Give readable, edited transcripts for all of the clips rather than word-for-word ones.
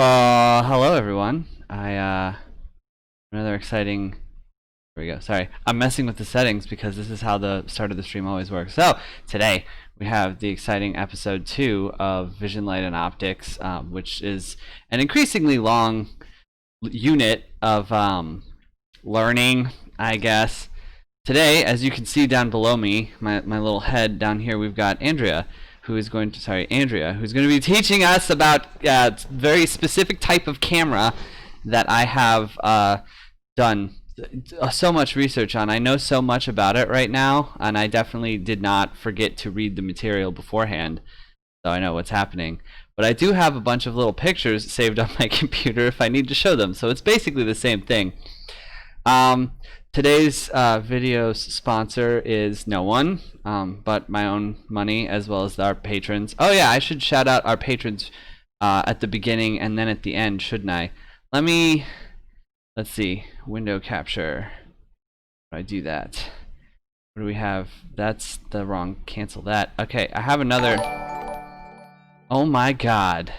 Hello everyone. Another exciting. Here we go. Sorry, I'm messing with the settings because this is how the start of the stream always works. So today we have the exciting episode 2 of Vision, Light, and Optics, which is an increasingly long unit of learning, I guess. Today, as you can see down below me, my little head down here, we've got Andrea, who's going to be teaching us about a very specific type of camera that I have done so much research on. I know so much about it right now, and I definitely did not forget to read the material beforehand, so I know what's happening. But I do have a bunch of little pictures saved on my computer if I need to show them, so it's basically the same thing. Today's video's sponsor is no one but my own money, as well as our patrons. Oh yeah, I should shout out our patrons at the beginning and then at the end, shouldn't I? Let's see, window capture. How do I do that? What do we have? That's the wrong, cancel that. Okay, I have another. Oh my god.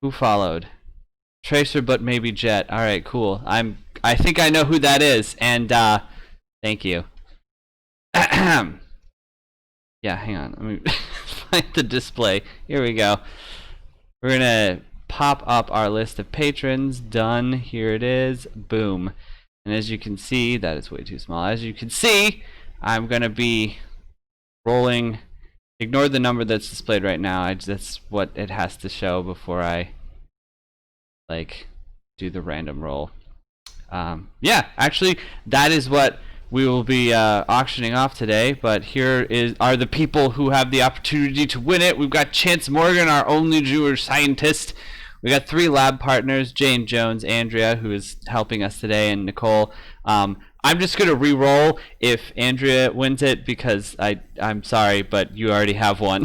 Who followed? Tracer, but maybe Jet. Alright, cool. I think I know who that is, and thank you. Yeah, hang on. Let me find the display. Here we go. We're gonna pop up our list of patrons. Done. Here it is. Boom. And as you can see, that is way too small. As you can see, I'm gonna be rolling. Ignore the number that's displayed right now. That's what it has to show before I do the random roll. Yeah, actually, that is what we will be auctioning off today. But here are the people who have the opportunity to win it. We've got Chance Morgan, our only Jewish scientist. We got 3 lab partners: Jane Jones, Andrea, who is helping us today, and Nicole. I'm just gonna re-roll if Andrea wins it because I'm sorry, but you already have one.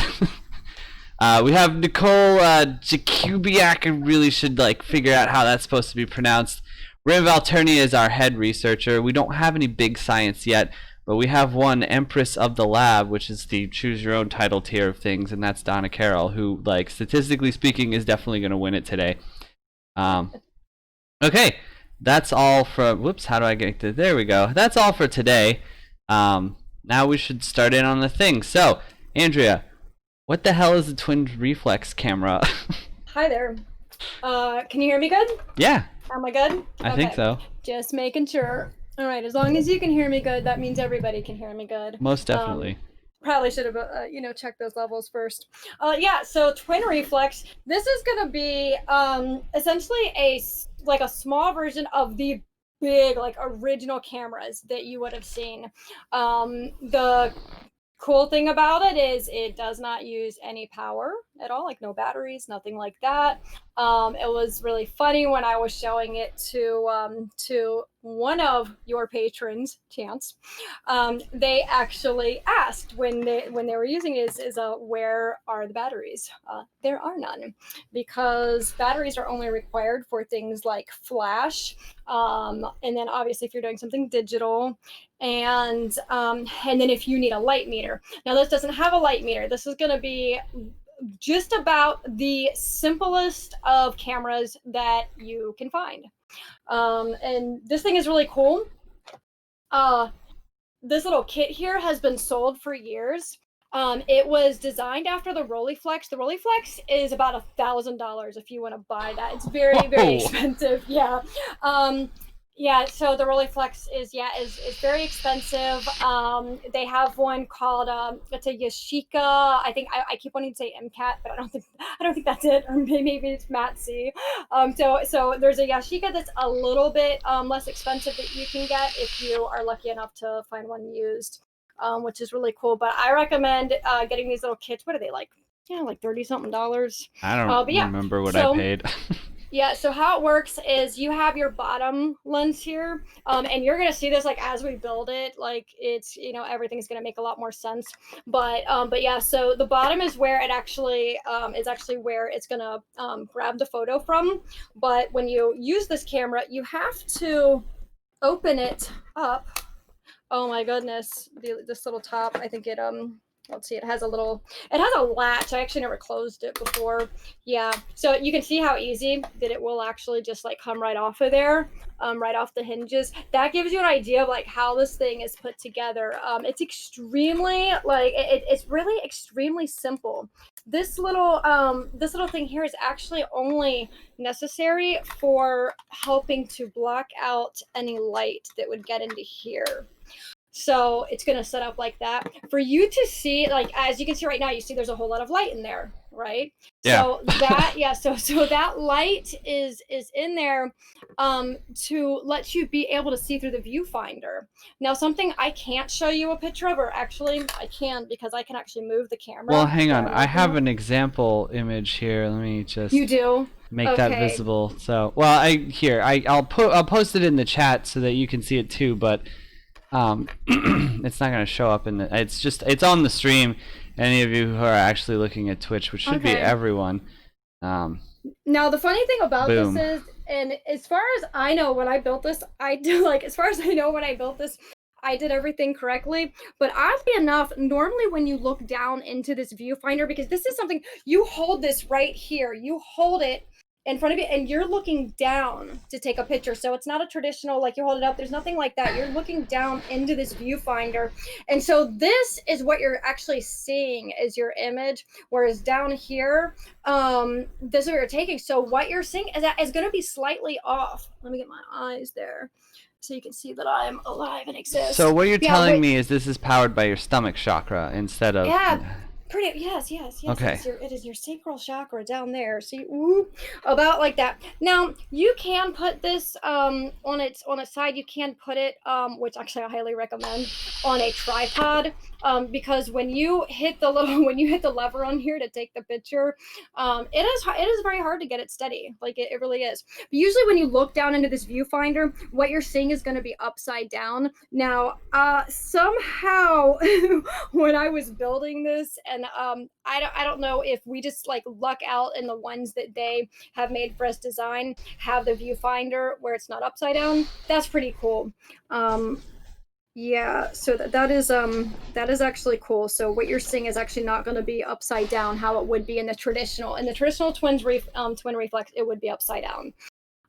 We have Nicole Jakubiak. I really should figure out how that's supposed to be pronounced. Rim Valternia is our head researcher. We don't have any big science yet, but we have one Empress of the Lab, which is the choose your own title tier of things, and that's Donna Carroll, who, statistically speaking, is definitely going to win it today. Okay, that's all for. Whoops, how do I get to? There we go. That's all for today. Now we should start in on the thing. So, Andrea, what the hell is a twin reflex camera? Hi there. Can you hear me good? Yeah. Am I good? I think so. Just making sure. All right, as long as you can hear me good, that means everybody can hear me good. Most definitely. Probably should have, checked those levels first. Yeah, so twin reflex. This is gonna be essentially a small version of the big original cameras that you would have seen. The cool thing about it is it does not use any power at all, no batteries, nothing like that. It was really funny when I was showing it to one of your patrons, Chance. They actually asked when they were using it is where are the batteries? There are none, because batteries are only required for things like flash, and then obviously if you're doing something digital, and then if you need a light meter. Now this doesn't have a light meter. This is going to be just about the simplest of cameras that you can find. And this thing is really cool. This little kit here has been sold for years. It was designed after the Rolleiflex. The Rolleiflex is about $1,000 if you want to buy that. It's very, very expensive. Yeah. Yeah, so the Rolleiflex is very expensive. They have one called it's a Yashica. I keep wanting to say MCAT, but I don't think that's it. Or maybe it's MATC. So there's a Yashica that's a little bit less expensive that you can get if you are lucky enough to find one used, which is really cool. But I recommend getting these little kits. What are they like? Yeah, like $30-something. I don't remember what I paid. Yeah, so how it works is you have your bottom lens here, and you're gonna see this as we build it, it's everything's gonna make a lot more sense. But yeah, so the bottom is where it actually is where it's gonna grab the photo from. But when you use this camera, you have to open it up. Oh my goodness, this little top, I think it let's see, it has a latch. I actually never closed it before. Yeah, so you can see how easy that it will actually just like come right off of there, right off the hinges. That gives you an idea of like how this thing is put together. It's extremely like it's really extremely simple. This little thing here is actually only necessary for helping to block out any light that would get into here. So it's going to set up like that for you to see, like, as you can see right now, you see there's a whole lot of light in there, right? Yeah. So that, yeah, so that light is in there to let you be able to see through the viewfinder. Now, something I can't show you a picture of, or actually I can, because I can actually move the camera. Well, hang on. I have an example image here. Let me just You do? make that visible. So, well, I'll post it in the chat so that you can see it too, but it's not going to show up in the, it's on the stream. Any of you who are actually looking at Twitch, which should be everyone. Now the funny thing about this is, and as far as I know when I built this, I did everything correctly. But oddly enough, normally when you look down into this viewfinder, because this is something, you hold this right here, you hold it in front of you and you're looking down to take a picture. So it's not a traditional, like you hold it up, there's nothing like that. You're looking down into this viewfinder. And so this is what you're actually seeing is your image, whereas down here, this is what you're taking. So what you're seeing is going to be slightly off. Let me get my eyes there so you can see that I'm alive and exist. So what you're telling me is this is powered by your stomach chakra instead of... Yes. Okay. It is your sacral chakra down there. See, about like that. Now you can put this on its side. You can put it, which actually I highly recommend, on a tripod, because when you hit the lever on here to take the picture, it is very hard to get it steady. Like it really is. But usually when you look down into this viewfinder, what you're seeing is going to be upside down. Now, somehow when I was building this, and I don't know if we just like luck out and the ones that they have made for us design have the viewfinder where it's not upside down. That's pretty cool. Yeah, so that is actually cool. So what you're seeing is actually not going to be upside down how it would be in the traditional twin reflex. It would be upside down.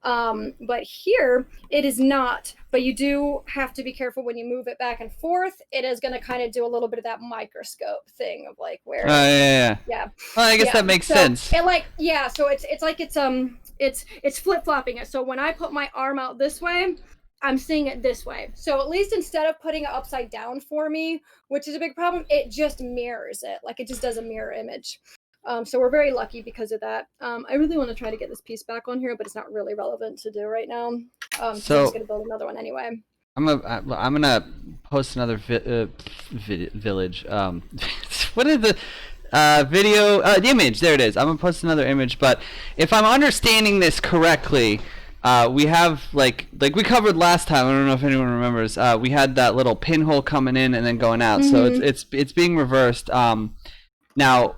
But here it is not, but you do have to be careful when you move it back and forth. It is going to kind of do a little bit of that microscope thing of like where yeah. Well, I guess that makes sense. And like, yeah, so it's flip-flopping it. So when I put my arm out this way, I'm seeing it this way. So at least instead of putting it upside down for me, which is a big problem, it just mirrors it. Like it just does a mirror image. So we're very lucky because of that. I really want to try to get this piece back on here, but it's not really relevant to do right now. So I'm just gonna build another one anyway. I'm gonna post another village. What is the video? The image. There it is. I'm gonna post another image. But if I'm understanding this correctly, we have like we covered last time. I don't know if anyone remembers. We had that little pinhole coming in and then going out. Mm-hmm. So it's being reversed. Now,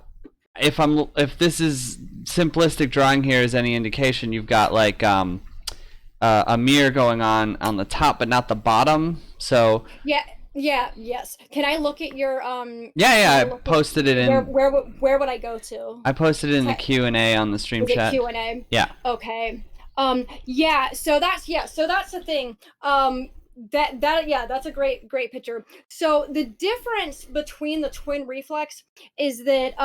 if this is simplistic drawing here is any indication, you've got like a mirror going on the top but not the bottom. So yes. Can I look at your I posted it in where would I go to? I posted it in the Q&A on the stream chat. Q&A? Yeah. Okay. So that's the thing. That's a great picture. So the difference between the twin reflex is that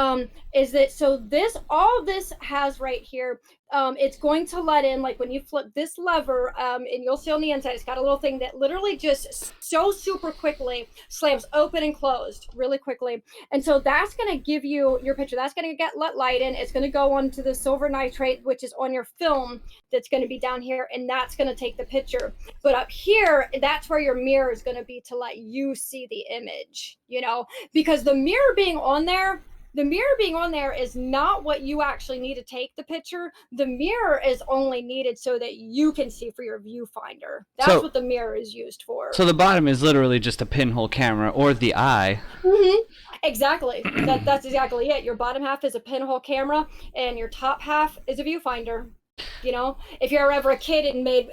so all this has right here, it's going to let in, like when you flip this lever, and you'll see on the inside, it's got a little thing that literally just so super quickly slams open and closed really quickly. And so that's going to give you your picture. That's going to let light in. It's going to go onto the silver nitrate, which is on your film that's going to be down here, and that's going to take the picture. But up here, that's where your mirror is going to be to let you see the image, because the mirror being on there is not what you actually need to take the picture. The mirror is only needed so that you can see for your viewfinder. That's what the mirror is used for. So the bottom is literally just a pinhole camera or the eye. Mm-hmm. Exactly. That's exactly it. Your bottom half is a pinhole camera and your top half is a viewfinder. If you're ever a kid and made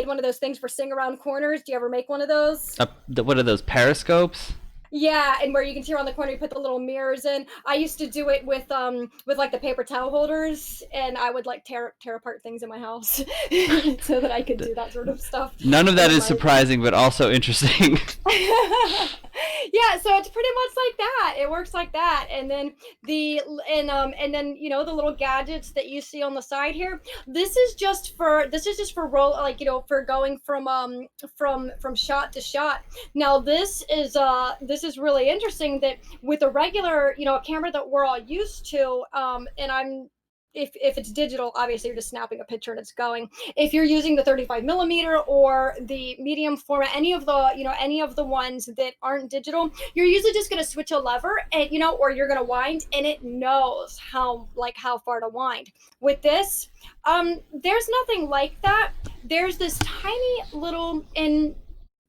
one of those things for sing around corners, do you ever make one of those? What are those, periscopes? Yeah, and where you can see around the corner, you put the little mirrors in. I used to do it with like the paper towel holders, and I would like tear apart things in my house so that I could do that sort of stuff None of that with is my surprising, but also interesting. yeah, so it's pretty much like that. It works like that. And then and then the little gadgets that you see on the side here, this is just for roll, like for going from shot to shot. Now this is really interesting that with a regular, a camera that we're all used to, and I'm if it's digital, obviously you're just snapping a picture and it's going. If you're using the 35 millimeter or the medium format, any of the ones that aren't digital, you're usually just going to switch a lever and or you're going to wind, and it knows how far to wind. With this, there's nothing like that. There's this tiny little, and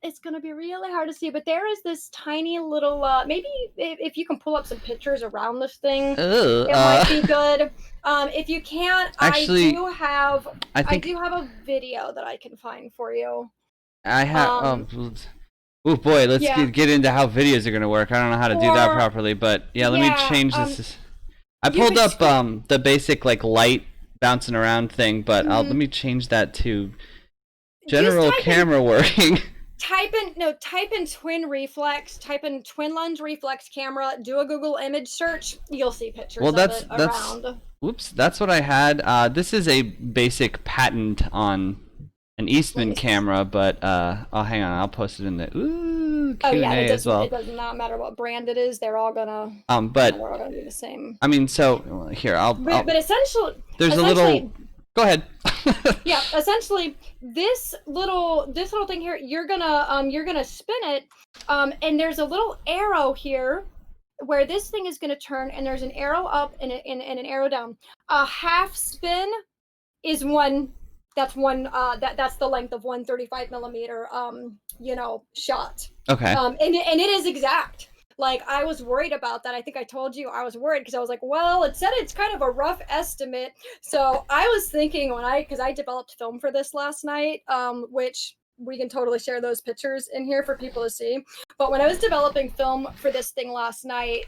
it's going to be really hard to see, but there is this tiny little, maybe if you can pull up some pictures around this thing, Ugh, it might be good. If you can't, actually, I I think do have a video that I can find for you. I have. Um, Oh boy, let's yeah, get into how videos are gonna work. I don't know how to do that or properly, but yeah, let me yeah, change this. I you pulled could up switch. the basic like light bouncing around thing, but let Mhm. me change that to Just general camera working. type in twin reflex, type in twin lens reflex camera, do a Google image search, you'll see Well, pictures of it that's around. whoops, that's what I had. This is a basic patent on an Let Eastman me see. camera, but oh, hang on, I'll post it in the Oh yeah, Q&A as it well. does not matter what brand it is. But They're all gonna be the same. I mean, so here But there's a essentially, little. Go ahead. yeah, essentially this little thing here, you're gonna spin it, and there's a little arrow here where this thing is gonna turn, and there's an arrow up and an arrow down. A half spin is one. That's one. That's the length of one 35 millimeter. Shot. Okay. And it is exact. Like I was worried about that. I think I told you I was worried because I was like, well, it said it's kind of a rough estimate. So I was thinking because I developed film for this last night, which we can totally share those pictures in here for people to see. But when I was developing film for this thing last night,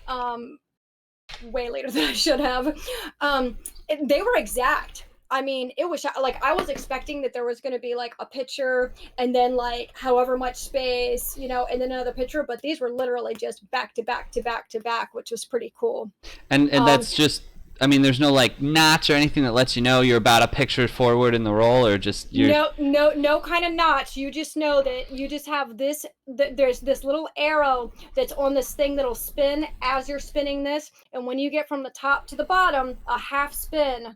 way later than I should have. They were exact. I mean, it was like I was expecting that there was going to be like a picture and then like however much space, and then another picture, but these were literally just back to back to back to back, which was pretty cool. And Um, that's just. I mean, there's no like notch or anything that lets you know you're about a picture forward in the roll, or just you're. no kind of notch. You just know that you just have this. There's this little arrow that's on this thing that'll spin as you're spinning this, and when you get from the top to the bottom, a half spin.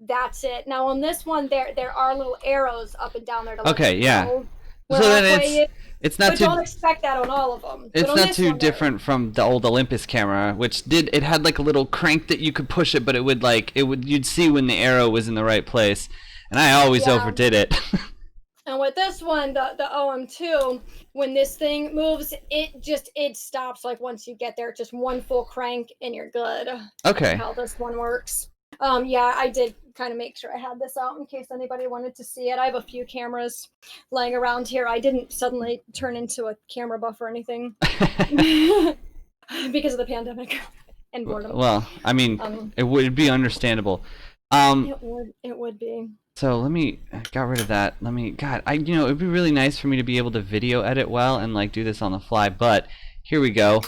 That's it. Now on this one, there are little arrows up and down there to let Okay, you yeah. know So we're then halfway in, it's not but don't too expect that on all of them. But it's on not this too one, there. different from the old Olympus camera, which it had like a little crank that you could push it, but you'd see when the arrow was in the right place, and I always Yeah. overdid it. And with this one, the OM2, when this thing moves, it stops like once you get there. It's just one full crank and you're good. Okay. How this one works. Yeah, I did kind of make sure I had this out in case anybody wanted to see it. I have a few cameras laying around here. I didn't suddenly turn into a camera buff or anything because of the pandemic and boredom. Well, I mean, it would be understandable. It would be. So let me got rid of that. God, it'd be really nice for me to be able to video edit well and like do this on the fly. But here we go.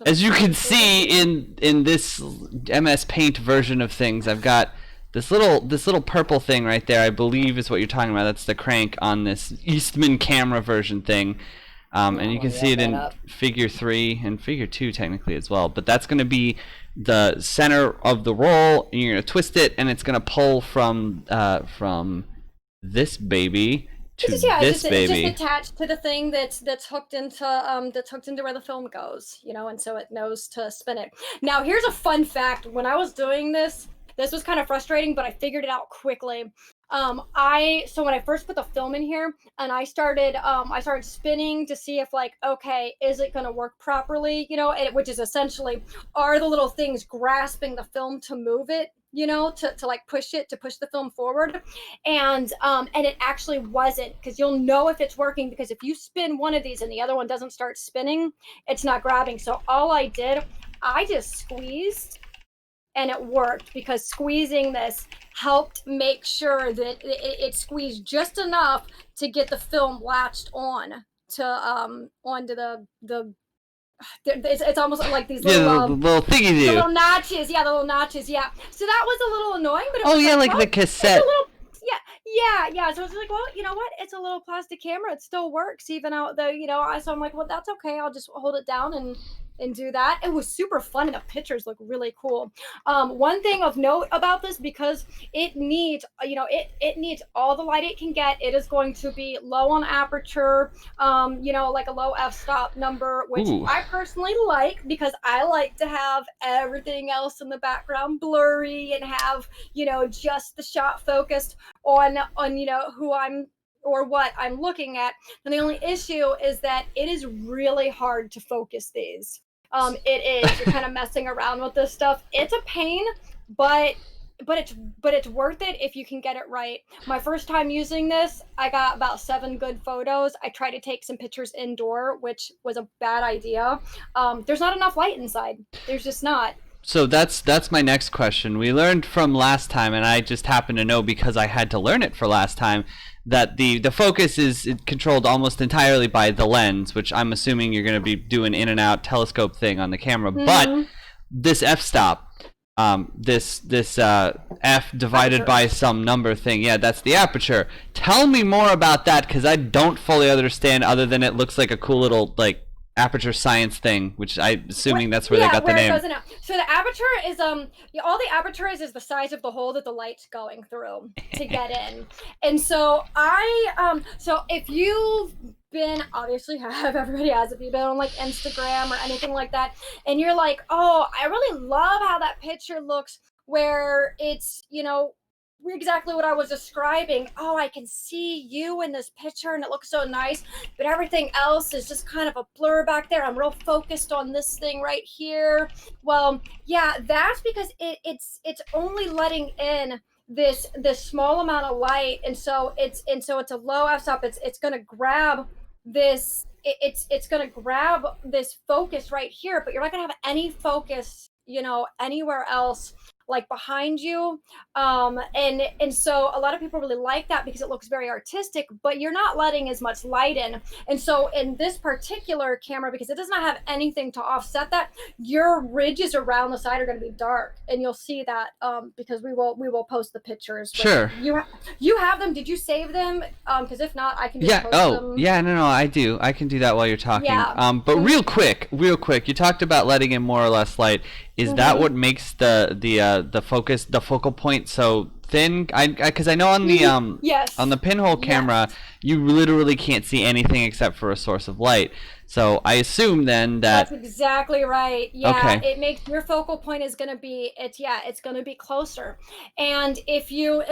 As you can see in this MS Paint version of things, I've got this little purple thing right there. I believe is what you're talking about. That's the crank on this Eastman camera version thing. And you can see it in figure 3 and figure 2 technically as well. But that's going to be the center of the roll. And you're going to twist it, and it's going to pull from this baby to this baby. It's just attached to the thing that's hooked into where the film goes, and so it knows to spin it. Now, here's a fun fact. When I was doing this was kind of frustrating, but I figured it out quickly. When I first put the film in here and I started spinning to see if like, okay, is it going to work properly? Which is essentially, are the little things grasping the film to move it? to like push the film forward. And it actually wasn't, because you'll know if it's working, because if you spin one of these and the other one doesn't start spinning, it's not grabbing. So all I did, I just squeezed, and it worked, because squeezing this helped make sure that it squeezed just enough to get the film latched on to onto the it's almost like these Yeah, little the little thingy the do. little notches. Yeah, the little notches. Yeah. So that was a little annoying, but it Oh was yeah, like well, the cassette. it's a little, yeah. So I was like, well, you know what? It's a little plastic camera. It still works even out though, so I'm like, well, that's okay. I'll just hold it down and do that. It was super fun, and the pictures look really cool. One thing of note about this, because it needs, it needs all the light it can get. It is going to be low on aperture, like a low f-stop number, which Ooh. I personally like, because I like to have everything else in the background blurry and have, just the shot focused on who I'm or what I'm looking at. And the only issue is that it is really hard to focus these. It is. You're kind of messing around with this stuff. It's a pain, but it's worth it if you can get it right. My first time using this, I got about 7 good photos. I tried to take some pictures indoor, which was a bad idea. There's not enough light inside. There's just not. So that's my next question. We learned from last time, and I just happen to know because I had to learn it for last time, that the focus is controlled almost entirely by the lens, which I'm assuming you're going to be doing in and out telescope thing on the camera. Mm-hmm. But this f-stop, this f divided Aperture. by some number thing, yeah, that's the aperture. Tell me more about that, because I don't fully understand, other than it looks like a cool little like aperture science thing, which I'm assuming that's where they got the name. So the aperture is all the aperture is the size of the hole that the light's going through to get in. And so so if you've been, obviously have, everybody has, if you've been on like Instagram or anything like that, and you're like, oh, I really love how that picture looks, where it's, exactly what I was describing. Oh, I can see you in this picture and it looks so nice, but everything else is just kind of a blur back there. I'm real focused on this thing right here. Well, yeah, that's because it's only letting in this small amount of light, and so it's a low f-stop. It's going to grab this. It's going to grab this focus right here, but you're not going to have any focus, anywhere else, like behind you. And so a lot of people really like that because it looks very artistic, but you're not letting as much light in. And so in this particular camera, because it does not have anything to offset that, your ridges around the side are going to be dark, and you'll see that because we will post the pictures. Sure. You have them. Did you save them? Because if not, I can just post them. Yeah, no, I do. I can do that while you're talking. Yeah. But real quick, you talked about letting in more or less light. Is that what makes the focus, the focal point, so thin? Because I know on the yes. on the pinhole camera, you literally can't see anything except for a source of light. So I assume then that that's exactly right. Yeah, okay. It makes your focal point is going to be it's going to be closer. And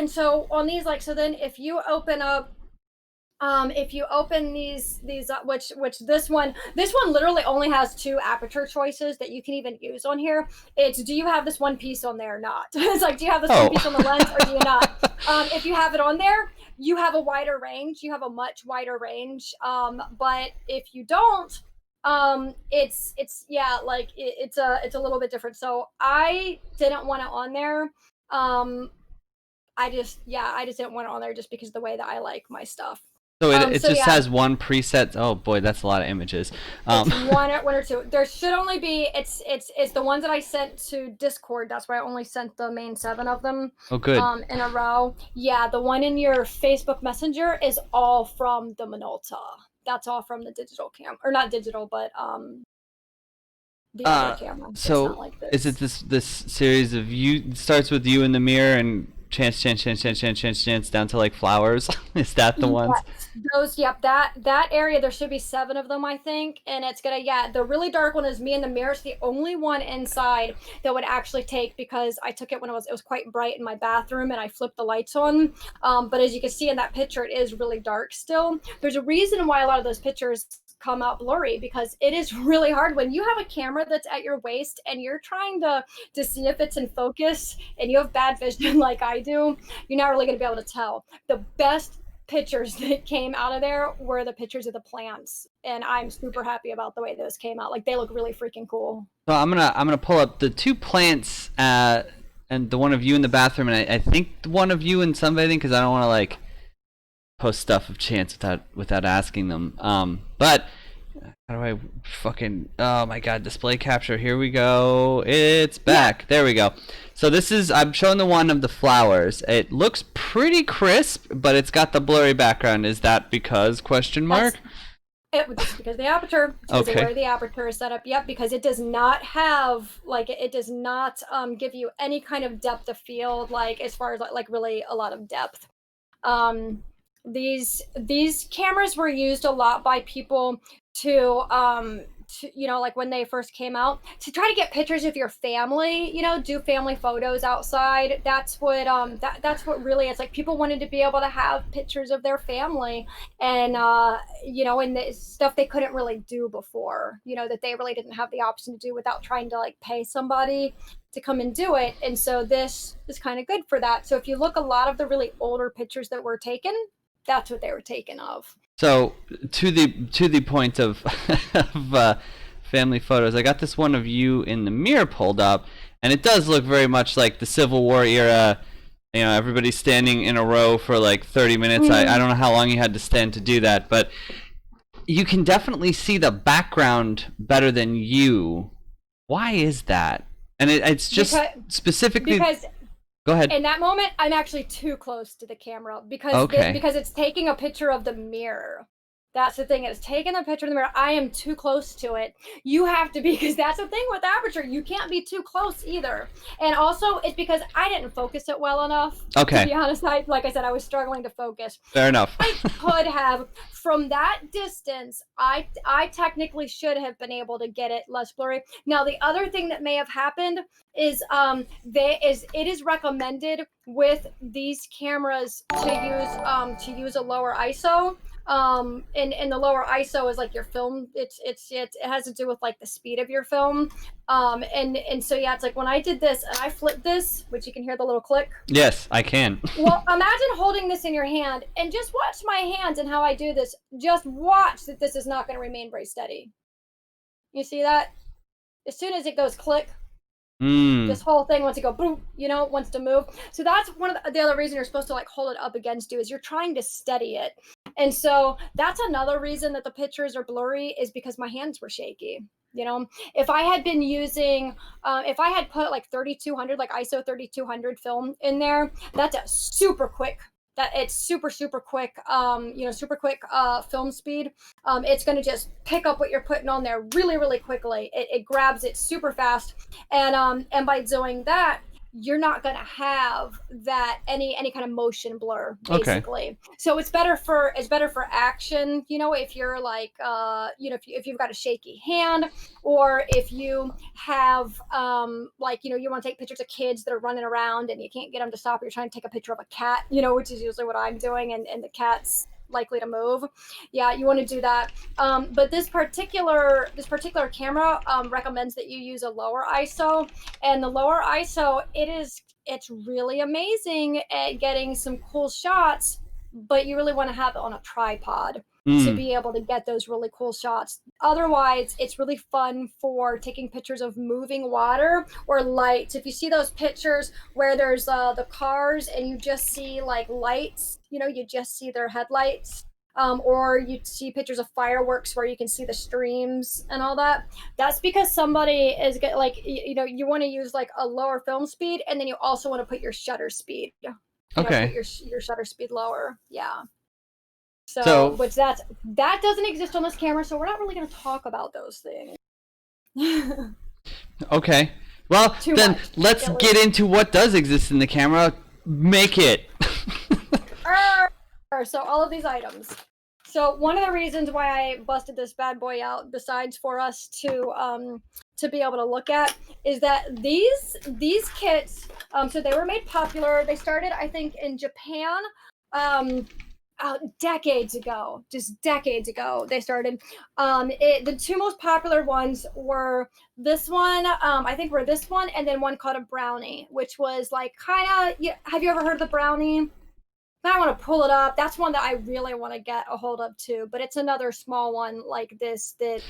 so on these, like, so then if you open up these which this one literally only has 2 aperture choices that you can even use on here. It's, do you have this one piece on there or not? It's like, do you have this one piece on the lens or do you not? If you have it on there, you have a wider range. You have a much wider range. But if you don't, it's a little bit different. So I didn't want it on there. I just didn't want it on there just because of the way that I like my stuff. So it just has one preset. Oh boy, that's a lot of images. It's one or 2. There should only be. It's the ones that I sent to Discord. That's why I only sent the main 7 of them. Oh, good. In a row. Yeah, the one in your Facebook Messenger is all from the Minolta. That's all from the digital cam, or not digital, but the other camera. So like is it this series of you? It starts with you in the mirror and chance down to like flowers? Is that the ones? Those, yep. That area, there should be 7 of them, I think, and it's gonna, the really dark one is me in the mirror. It's the only one inside that would actually take, because I took it when it was quite bright in my bathroom and I flipped the lights on. But as you can see in that picture, it is really dark still. There's a reason why a lot of those pictures come out blurry, because it is really hard when you have a camera that's at your waist and you're trying to see if it's in focus and you have bad vision like I do. You're not really going to be able to tell. The best pictures that came out of there were the pictures of the plants, and I'm super happy about the way those came out. Like, they look really freaking cool. So I'm gonna pull up the 2 plants and the one of you in the bathroom, and I think the one of you in sunbathing, because I don't want to like post stuff of chance without asking them. But how do I fucking, oh my god, display capture, here we go, it's back. There we go. So this is, I'm showing the one of the flowers. It looks pretty crisp, but it's got the blurry background. Is that because question mark? It's because the aperture, because Okay. the way the aperture is set up. Yep, because it does not have, like, it does not give you any kind of depth of field, like as far as like really a lot of depth. These cameras were used a lot by people to you know, like when they first came out, to try to get pictures of your family, you know, do family photos outside. That's what that's what really, it's like people wanted to be able to have pictures of their family, and you know, and the stuff they couldn't really do before, you know, that they really didn't have the option to do without trying to like pay somebody to come and do it. And so this is kind of good for that. So if you look, a lot of the really older pictures that were taken, that's what they were taken of. So to the point of of family photos, I got this one of you in the mirror pulled up, and it does look very much like the Civil War era. You know, everybody's standing in a row for like 30 minutes. I don't know how long you had to stand to do that, but you can definitely see the background better than you. Why is that? And it's just specifically because go ahead. in that moment, I'm actually too close to the camera, because Okay. because it's taking a picture of the mirror. That's the thing. It's taking a picture of the mirror. I am too close to it. You have to be, because that's the thing with aperture. You can't be too close either. And also, it's because I didn't focus it well enough. Okay. To be honest, like I said, I was struggling to focus. Fair enough. I could have, from that distance, I technically should have been able to get it less blurry. Now, the other thing that may have happened is it is recommended with these cameras to use a lower ISO. And the lower ISO is like your film. It has to do with like the speed of your film. And so yeah, it's like when I did this and I flipped this, which you can hear the little click. Yes, I can. Well, imagine holding this in your hand and just watch my hands and how I do this. Just watch that this is not going to remain very steady. You see that? As soon as it goes click, this whole thing wants to go boom, you know, it wants to move. So that's one of the other reason you're supposed to like hold it up against you, is you're trying to steady it. And so that's another reason that the pictures are blurry, is because my hands were shaky. You know, if I had been using, if I had put like 3200, like ISO 3200 film in there, that's a super quick, that it's super quick, you know, super quick film speed. It's going to just pick up what you're putting on there really quickly. It grabs it super fast, and by doing that, you're not going to have that any kind of motion blur, basically. Okay. So it's better for action, you know, if you're like you know, if you've got a shaky hand, or if you have like, you know, you want to take pictures of kids that are running around and you can't get them to stop, you're trying to take a picture of a cat, you know, which is usually what I'm doing, and the cat's likely to move. Yeah, you want to do that. But this particular camera recommends that you use a lower ISO, and the lower ISO, it's really amazing at getting some cool shots, but you really want to have it on a tripod to be able to get those really cool shots. Otherwise, it's really fun for taking pictures of moving water or lights. If you see those pictures where there's the cars and you just see like lights, you know, you just see their headlights, or you see pictures of fireworks where you can see the streams and all that. That's because somebody is like, you know, you want to use like a lower film speed, and then you also want to put your shutter speed. Okay. Put your shutter speed lower. Yeah. So which that doesn't exist on this camera, so we're not really going to talk about those things. Okay. Well, then let's get into what does exist in the camera. Make it. So all of these items. So one of the reasons why I busted this bad boy out, besides for us to be able to look at, is that these kits, so they were made popular. They started, I think, in Japan. decades ago, just decades ago, they started. The two most popular ones were this one, I think were this one, and then one called a brownie, which was like kind of. Yeah, have you ever heard of the brownie? I want to pull it up. That's one that I really want to get a hold of too. But it's another small one like this that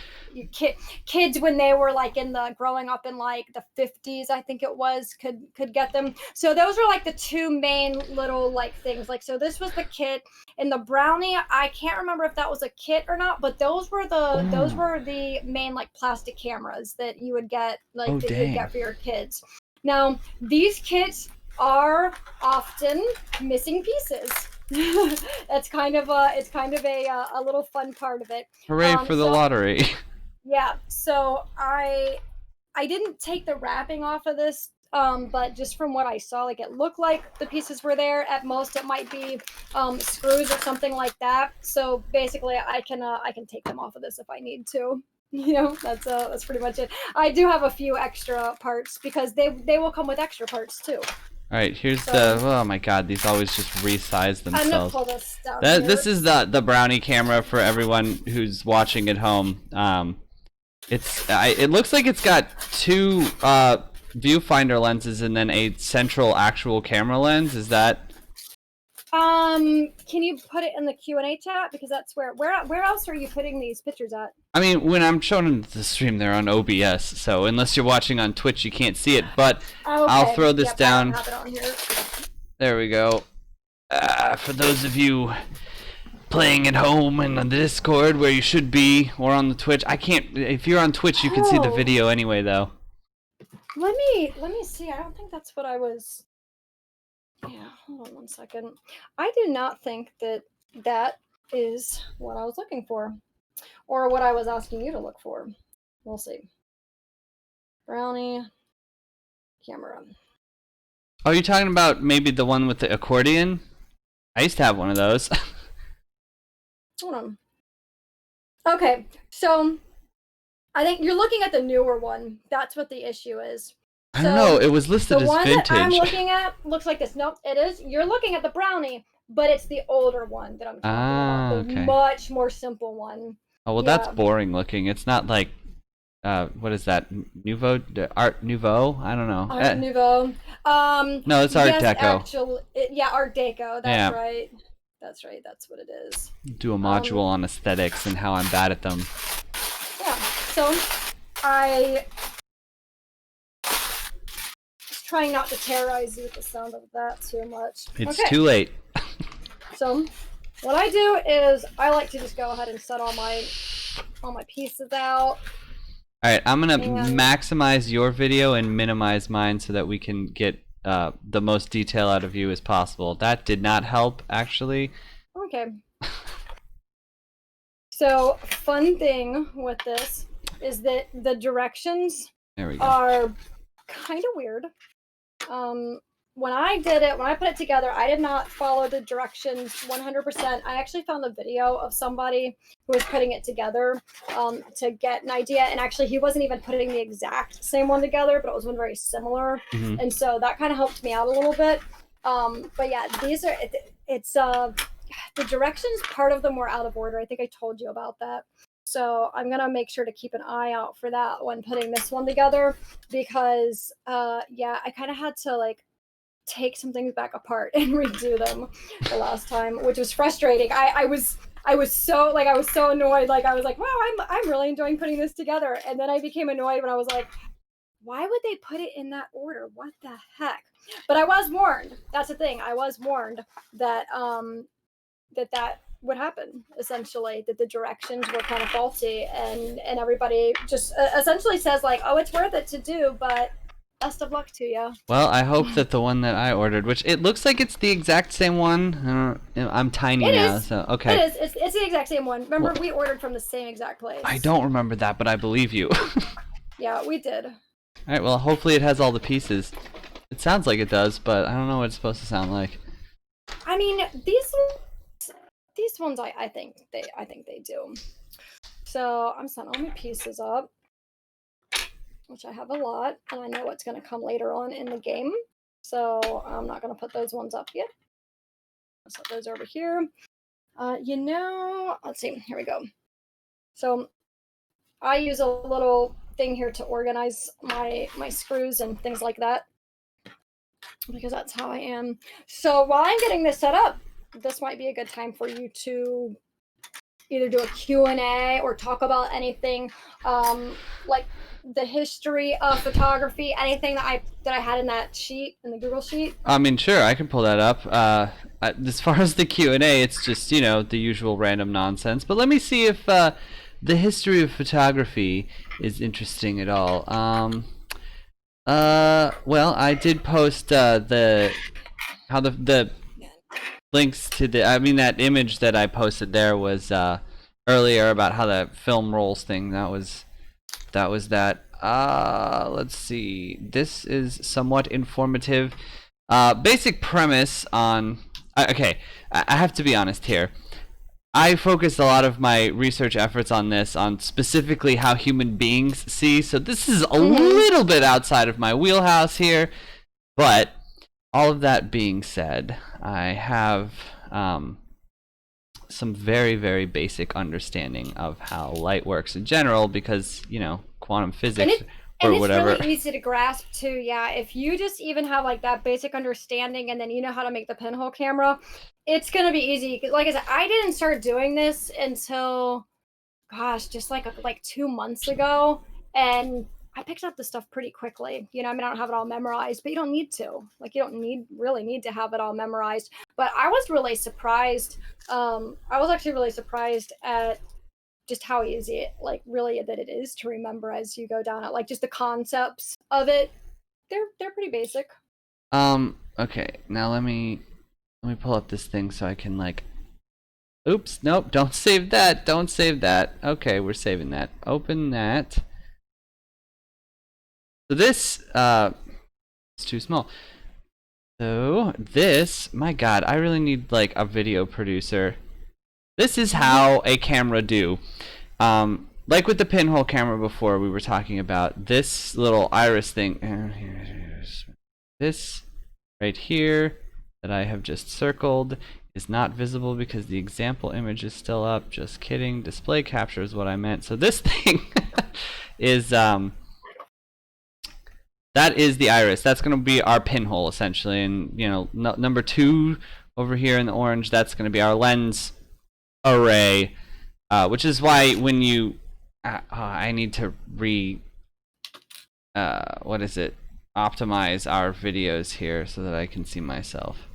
kids when they were like in the growing up in like the 50s, I think it was, could get them. So those are like the two main little like things. Like so, this was the kit and the brownie. I can't remember if that was a kit or not, but those were the main like plastic cameras that you would get Oh, that you would get dang. for your kids. Now these kits are often missing pieces. That's kind of a little fun part of it. Hooray for the So lottery. yeah, so I didn't take the wrapping off of this, but just from what I saw, like it looked like the pieces were there. At most, it might be screws or something like that. So basically, I can take them off of this if I need to. You know, that's pretty much it. I do have a few extra parts because they will come with extra parts too. All right, here's So the. Oh my God, these always just resize I'm gonna themselves. pull this down This here. is the brownie camera for everyone who's watching at home. It looks like it's got two viewfinder lenses and then a central actual camera lens. Is that? Can you put it in the Q&A chat because that's where else are you putting these pictures at? I mean, when I'm showing the stream, they're on OBS. So unless you're watching on Twitch, you can't see it. But Oh, okay. I'll throw this Yep, down. I don't have it on here. There we go. For those of you playing at home and on the Discord where you should be, or on the Twitch, I can't. If you're on Twitch, you can see the video anyway, though. Let me see. I don't think that's what I was. Yeah, hold on one second. I do not think that is what I was looking for, or what I was asking you to look for. We'll see. Brownie camera. Oh, you're talking about maybe the one with the accordion? I used to have one of those. Hold on. Okay, so I think you're looking at the newer one. That's what the issue is. I don't know. It was listed The as one that I'm vintage. looking at looks like this. Nope, it is. You're looking at the brownie, but it's the older one that I'm talking about. The Okay. much more simple one. Oh well, that's boring looking. It's not like, what is that? Art Nouveau? I don't know. Art Nouveau. No, it's Art yes, Deco. Yeah, Art Deco. That's Yeah. right. That's right. That's what it is. Do a module on aesthetics and how I'm bad at them. Yeah. So I was trying not to terrorize you with the sound of that too much. It's too late. So what I do is I like to just go ahead and set all my pieces out. All right, I'm gonna maximize your video and minimize mine so that we can get the most detail out of you as possible. That did not help, actually. Okay. So, fun thing with this is that the directions are kind of weird. When I put it together, I did not follow the directions 100%. I actually found a video of somebody who was putting it together to get an idea. And actually, he wasn't even putting the exact same one together, but it was one very similar. Mm-hmm. And so that kind of helped me out a little bit. But yeah, the directions, part of them were out of order. I think I told you about that. So I'm going to make sure to keep an eye out for that when putting this one together because, I kind of had to like take some things back apart and redo them the last time, which was frustrating. I was so annoyed. Like I was like, wow, I'm really enjoying putting this together. And then I became annoyed when I was like, why would they put it in that order? What the heck? But I was warned. That's the thing. I was warned that that would happen, essentially, that the directions were kind of faulty, and everybody just essentially says like, oh, it's worth it to do, but best of luck to you. Well, I hope that the one that I ordered, which it looks like it's the exact same one. I'm tiny now, so okay. It is. It's the exact same one. Remember, we ordered from the same exact place. I don't remember that, but I believe you. Yeah, we did. All right, well, hopefully it has all the pieces. It sounds like it does, but I don't know what it's supposed to sound like. I mean, these ones, I think they do. So I'm setting all my pieces up, which I have a lot, and I know what's going to come later on in the game. So I'm not going to put those ones up yet. I'll set those over here. Let's see. Here we go. So I use a little thing here to organize my screws and things like that because that's how I am. So while I'm getting this set up, this might be a good time for you to either do a Q&A or talk about anything like the history of photography, anything that I had in that sheet, in the Google sheet. I mean, sure, I can pull that up. As far as the Q&A, it's just, you know, the usual random nonsense. But let me see if the history of photography is interesting at all. Well, I did post the links to the, I mean, that image that I posted there was earlier about how the film rolls thing. That was that. Let's see. This is somewhat informative. Basic premise on. Okay, I have to be honest here. I focused a lot of my research efforts on this, on specifically how human beings see. So this is a little bit outside of my wheelhouse here, but all of that being said, I have some very, very basic understanding of how light works in general, because, you know, quantum physics or whatever. It's really easy to grasp too. Yeah, if you just even have like that basic understanding, and then you know how to make the pinhole camera, it's gonna be easy. Like I said, I didn't start doing this until, gosh, just like 2 months ago, and I picked up the stuff pretty quickly. You know, I mean, I don't have it all memorized, but you don't need to. Like, you don't really need to have it all memorized. But I was really surprised. I was actually really surprised at just how easy it, like, really that it is to remember as you go down it. Like, just the concepts of it, they're pretty basic. Okay, now let me pull up this thing so I can, like, oops, nope, don't save that, don't save that. Okay, we're saving that. Open that. So this, it's too small. So this, my god, I really need, like, a video producer. This is how a camera do. Like with the pinhole camera before we were talking about, this little iris thing, this right here that I have just circled is not visible because the example image is still up. Just kidding. Display capture is what I meant. So this thing is that is the iris. That's going to be our pinhole essentially, and you know, number 2 over here in the orange, that's going to be our lens array, which is why when you I need to optimize our videos here so that I can see myself.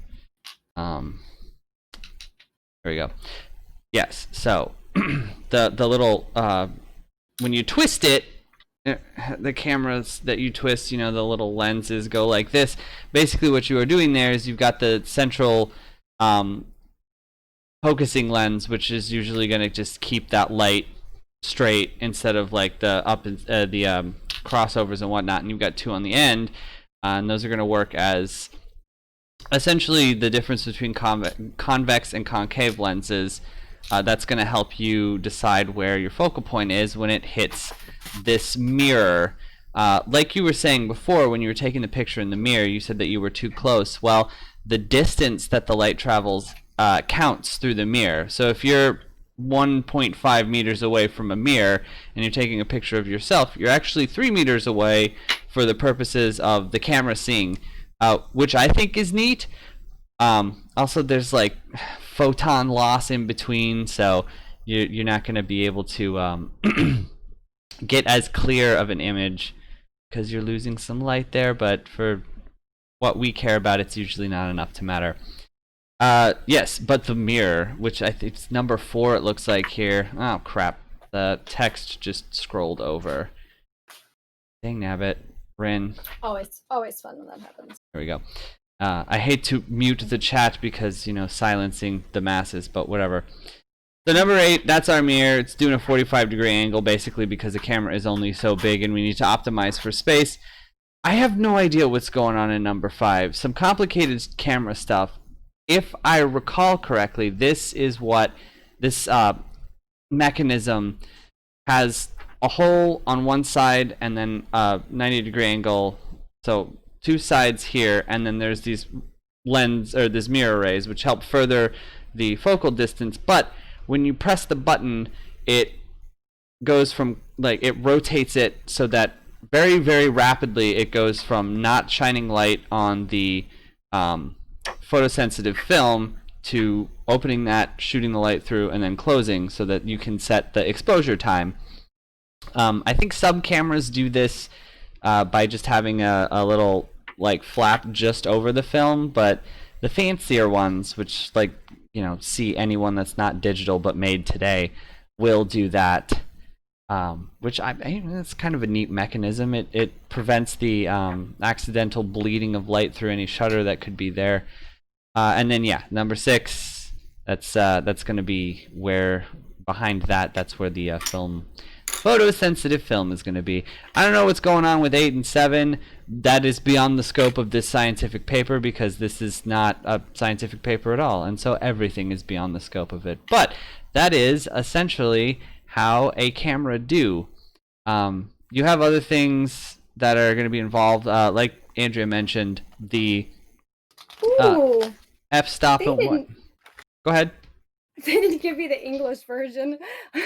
There we go. Yes, so the little when you twist it, the cameras that you twist, you know, the little lenses go like this. Basically what you are doing there is you've got the central focusing lens, which is usually going to just keep that light straight instead of like the crossovers and whatnot, and you've got 2 on the end, and those are going to work as essentially the difference between convex and concave lenses. That's going to help you decide where your focal point is when it hits this mirror. Like you were saying before, when you were taking the picture in the mirror, you said that you were too close. Well, the distance that the light travels counts through the mirror. So if you're 1.5 meters away from a mirror and you're taking a picture of yourself, you're actually 3 meters away for the purposes of the camera seeing, which I think is neat. Also, there's like photon loss in between, so you're not going to be able to get as clear of an image because you're losing some light there, but for what we care about, it's usually not enough to matter. Yes, but the mirror, which I think is number 4, it looks like here. Oh crap, the text just scrolled over. Dang nabbit, Rin. Always fun when that happens. There we go. I hate to mute the chat because, you know, silencing the masses, but whatever. So number 8, that's our mirror. It's doing a 45-degree angle basically because the camera is only so big and we need to optimize for space. I have no idea what's going on in number 5. Some complicated camera stuff. If I recall correctly, this is what this mechanism has: a hole on one side and then a 90-degree angle. So 2 sides here, and then there's these lens or this mirror arrays which help further the focal distance, but when you press the button, it goes from, like, it rotates it so that very, very rapidly it goes from not shining light on the photosensitive film to opening that, shooting the light through, and then closing, so that you can set the exposure time. I think some cameras do this by just having a little, like, flap just over the film, but the fancier ones, which, like, you know, see anyone that's not digital but made today, will do that. Which it's kind of a neat mechanism. It prevents the accidental bleeding of light through any shutter that could be there. And then, yeah, number 6, that's going to be where, behind that, that's where the photosensitive film is going to be. I don't know what's going on with 8 and 7. That is beyond the scope of this scientific paper, because this is not a scientific paper at all, and so everything is beyond the scope of it. But that is essentially how a camera do. You have other things that are going to be involved, like Andrea mentioned, the f-stop and what. Go ahead. They didn't give me the English version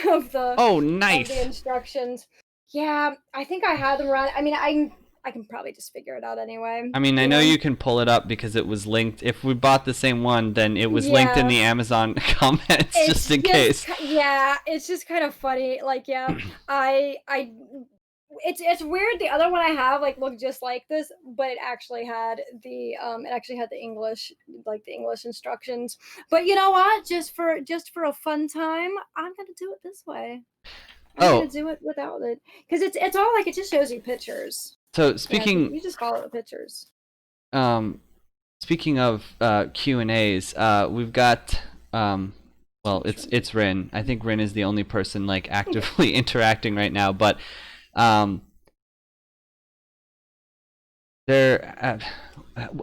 of the nice of the instructions. Yeah, I think I had them run. I mean, I can probably just figure it out anyway. I mean, I know you can pull it up because it was linked. If we bought the same one, then it was linked in the Amazon comments, just in case. Yeah, it's just kind of funny. Like, yeah, it's weird. The other one I have, like, looked just like this, but it actually had the English, like, the English instructions. But you know what? Just for a fun time, I'm gonna do it this way. I'm gonna do it without it, because it's all, like, it just shows you pictures. So speaking, you just follow the pictures. Speaking of Q&As, we've got well, it's Rin. I think Rin is the only person, like, actively interacting right now, but there,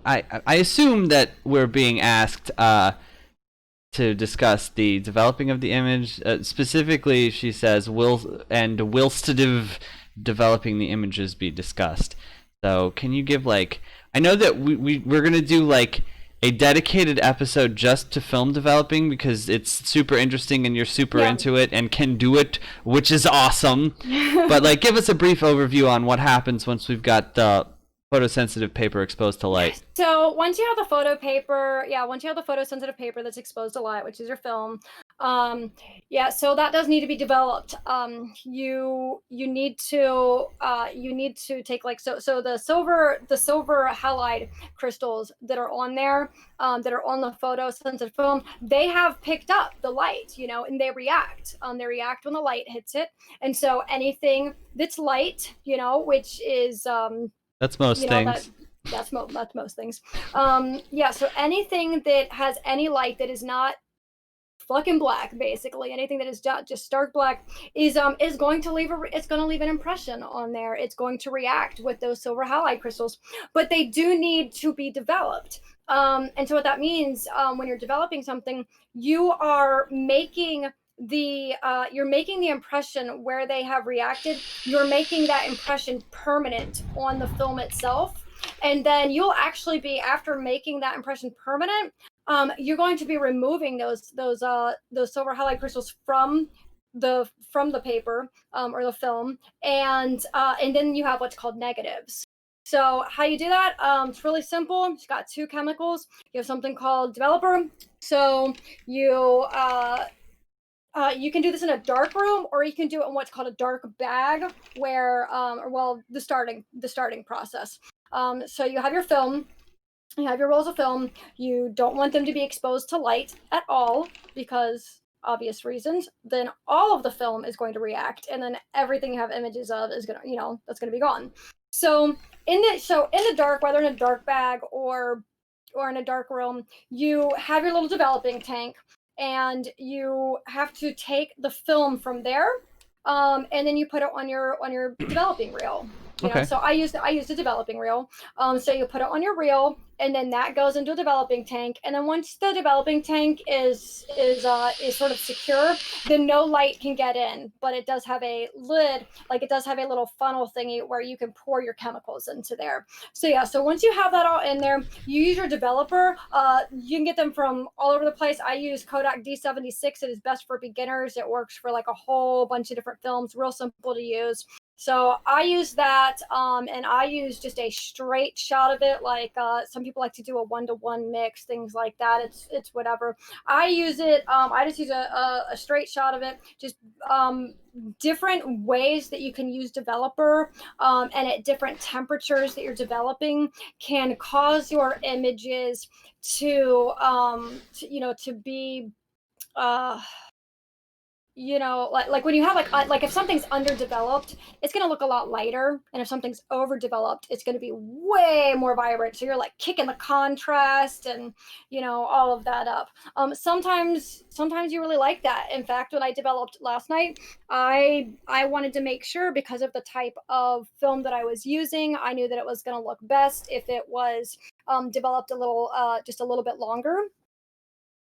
I assume that we're being asked to discuss the developing of the image. Specifically, she says, whilstative developing the images be discussed. So can you give, like, I know that we're going to do, like, a dedicated episode just to film developing, because it's super interesting and you're super into it and can do it, which is awesome. But, like, give us a brief overview on what happens once we've got the photosensitive paper exposed to light. So once you have the photosensitive paper that's exposed to light, which is your film, so that does need to be developed. You need to take, like, so the silver halide crystals that are on there, that are on the photosensitive film, they have picked up the light, and they react. They react when the light hits it, and so anything that's light, which is that's most things. That's most things. So anything that has any light that is not fucking black, basically anything that is just stark black, is going to leave an impression on there. It's going to react with those silver halide crystals, but they do need to be developed. And so what that means, when you're developing something, you are making the impression where they have reacted. You're making that impression permanent on the film itself, and then you'll actually be, after making that impression permanent, you're going to be removing those silver halide crystals from the paper, or the film, and then you have what's called negatives. So how you do that? It's really simple. You've got 2 chemicals. You have something called developer. So you can do this in a dark room, or you can do it in what's called a dark bag, where the starting process. So you have your film, you have your rolls of film. You don't want them to be exposed to light at all, because obvious reasons. Then all of the film is going to react, and then everything you have images of is gonna, that's gonna be gone. So in the dark, whether in a dark bag or in a dark room, you have your little developing tank, and you have to take the film from there, and then you put it on your developing reel. Okay. So I use a developing reel. So you put it on your reel, and then that goes into a developing tank. And then once the developing tank is sort of secure, then no light can get in, but it does have a lid, like it does have a little funnel thingy where you can pour your chemicals into there. So yeah, so once you have that all in there, you use your developer. You can get them from all over the place. I use Kodak D76. It is best for beginners. It works for like a whole bunch of different films, real simple to use. So I use that, and I use just a straight shot of it. Like some people like to do a 1-to-1 mix, things like that. It's whatever. I use it. I just use a straight shot of it. Just different ways that you can use developer, and at different temperatures that you're developing can cause your images to to be like when you have like if something's underdeveloped, it's going to look a lot lighter, and if something's overdeveloped, it's going to be way more vibrant, so you're like kicking the contrast and all of that up. Sometimes you really like that. In fact, when I developed last night, I wanted to make sure, because of the type of film that I was using, I knew that it was going to look best if it was developed just a little bit longer.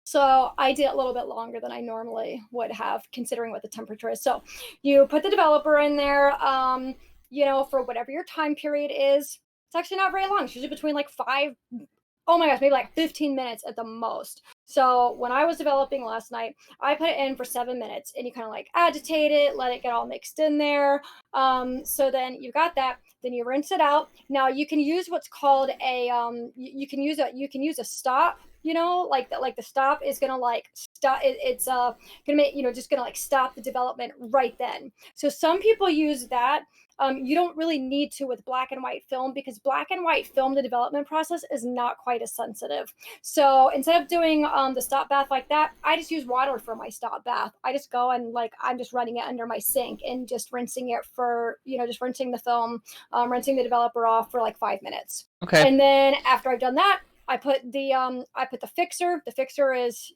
So I did a little bit longer than I normally would have, considering what the temperature is. So you put the developer in there, for whatever your time period is. It's actually not very long. It's usually between like oh my gosh, maybe like 15 minutes at the most. So when I was developing last night, I put it in for 7 minutes, and you kind of like agitate it, let it get all mixed in there. So then you got that. Then you rinse it out. Now you can use what's called a you can use a stop. Like the stop is gonna like stop. It's gonna make just gonna like stop the development right then. So some people use that. You don't really need to with black and white film, because black and white film, the development process is not quite as sensitive. So instead of doing the stop bath like that, I just use water for my stop bath. I just go and I'm just running it under my sink and just rinsing it for, just rinsing the film, rinsing the developer off for like 5 minutes. Okay. And then after I've done that, I put the fixer. The fixer is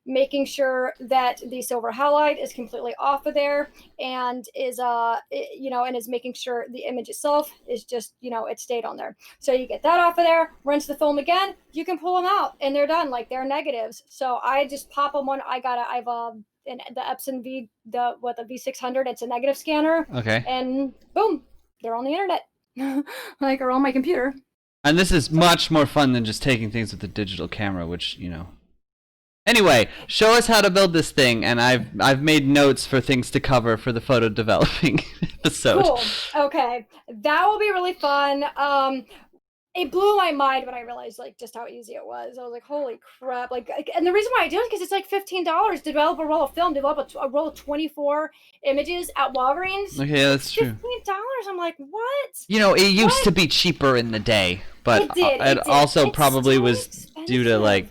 making sure that the silver halide is completely off of there, and is and is making sure the image itself is just it stayed on there. So you get that off of there, rinse the film again, you can pull them out, and they're done. Like, they're negatives. So I just pop them on. I've in the Epson the V600. It's a negative scanner. Okay. And boom, they're on the internet, like, or on my computer. And this is much more fun than just taking things with a digital camera, which, Anyway, show us how to build this thing, and I've made notes for things to cover for the photo developing episode. Cool. Okay. That will be really fun. It blew my mind when I realized like just how easy it was. I was like, holy crap. Like, and the reason why I do it is because it's like $15 to develop a roll of film, develop a roll of 24 images at Walgreens. Okay, that's true. $15. I'm like, what? It used to be cheaper in the day, but It did. it also It's probably so was due to expensive. like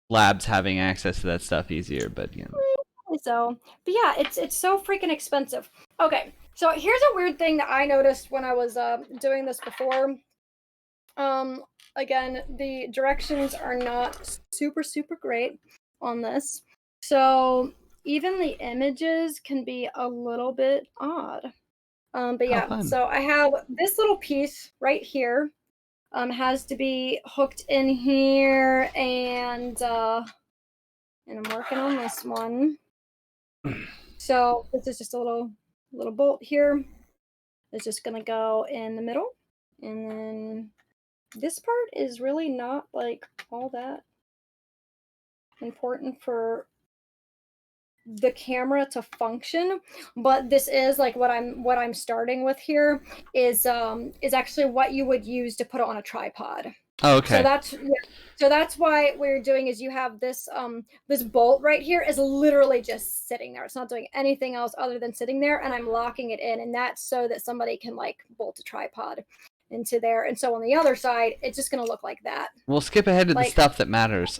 labs having access to that stuff easier, but So, but yeah, it's so freaking expensive. Okay, so here's a weird thing that I noticed when I was doing this before. Again, the directions are not super great on this, so even the images can be a little bit odd. But yeah, so I have this little piece right here. Has to be hooked in here, and I'm working on this one. So this is just a little bolt here. It's just gonna go in the middle, and then this part is really not like all that important for the camera to function, but this is like what I'm starting with here is actually what you would use to put it on a tripod. Oh, okay. So that's why what you're doing is you have this this bolt right here is literally just sitting there. It's not doing anything else other than sitting there, and I'm locking it in, and that's so that somebody can like bolt a tripod into there. And so on the other side, it's just going to look like that. We'll skip ahead to the stuff that matters.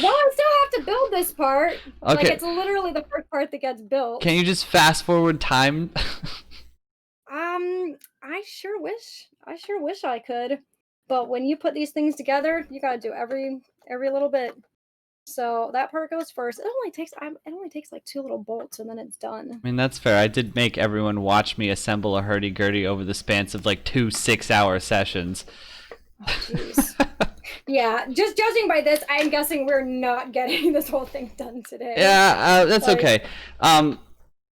Well, I still have to build this part. Okay. Like, it's literally the first part that gets built. Can you just fast forward time? I sure wish I could. But when you put these things together, you gotta do every little bit. So that part goes first. It only takes like 2 little bolts and then it's done. I mean, that's fair. I did make everyone watch me assemble a hurdy-gurdy over the span of like 2 6-hour sessions. Oh, jeez. Yeah, just judging by this, I'm guessing we're not getting this whole thing done today. Yeah, that's okay.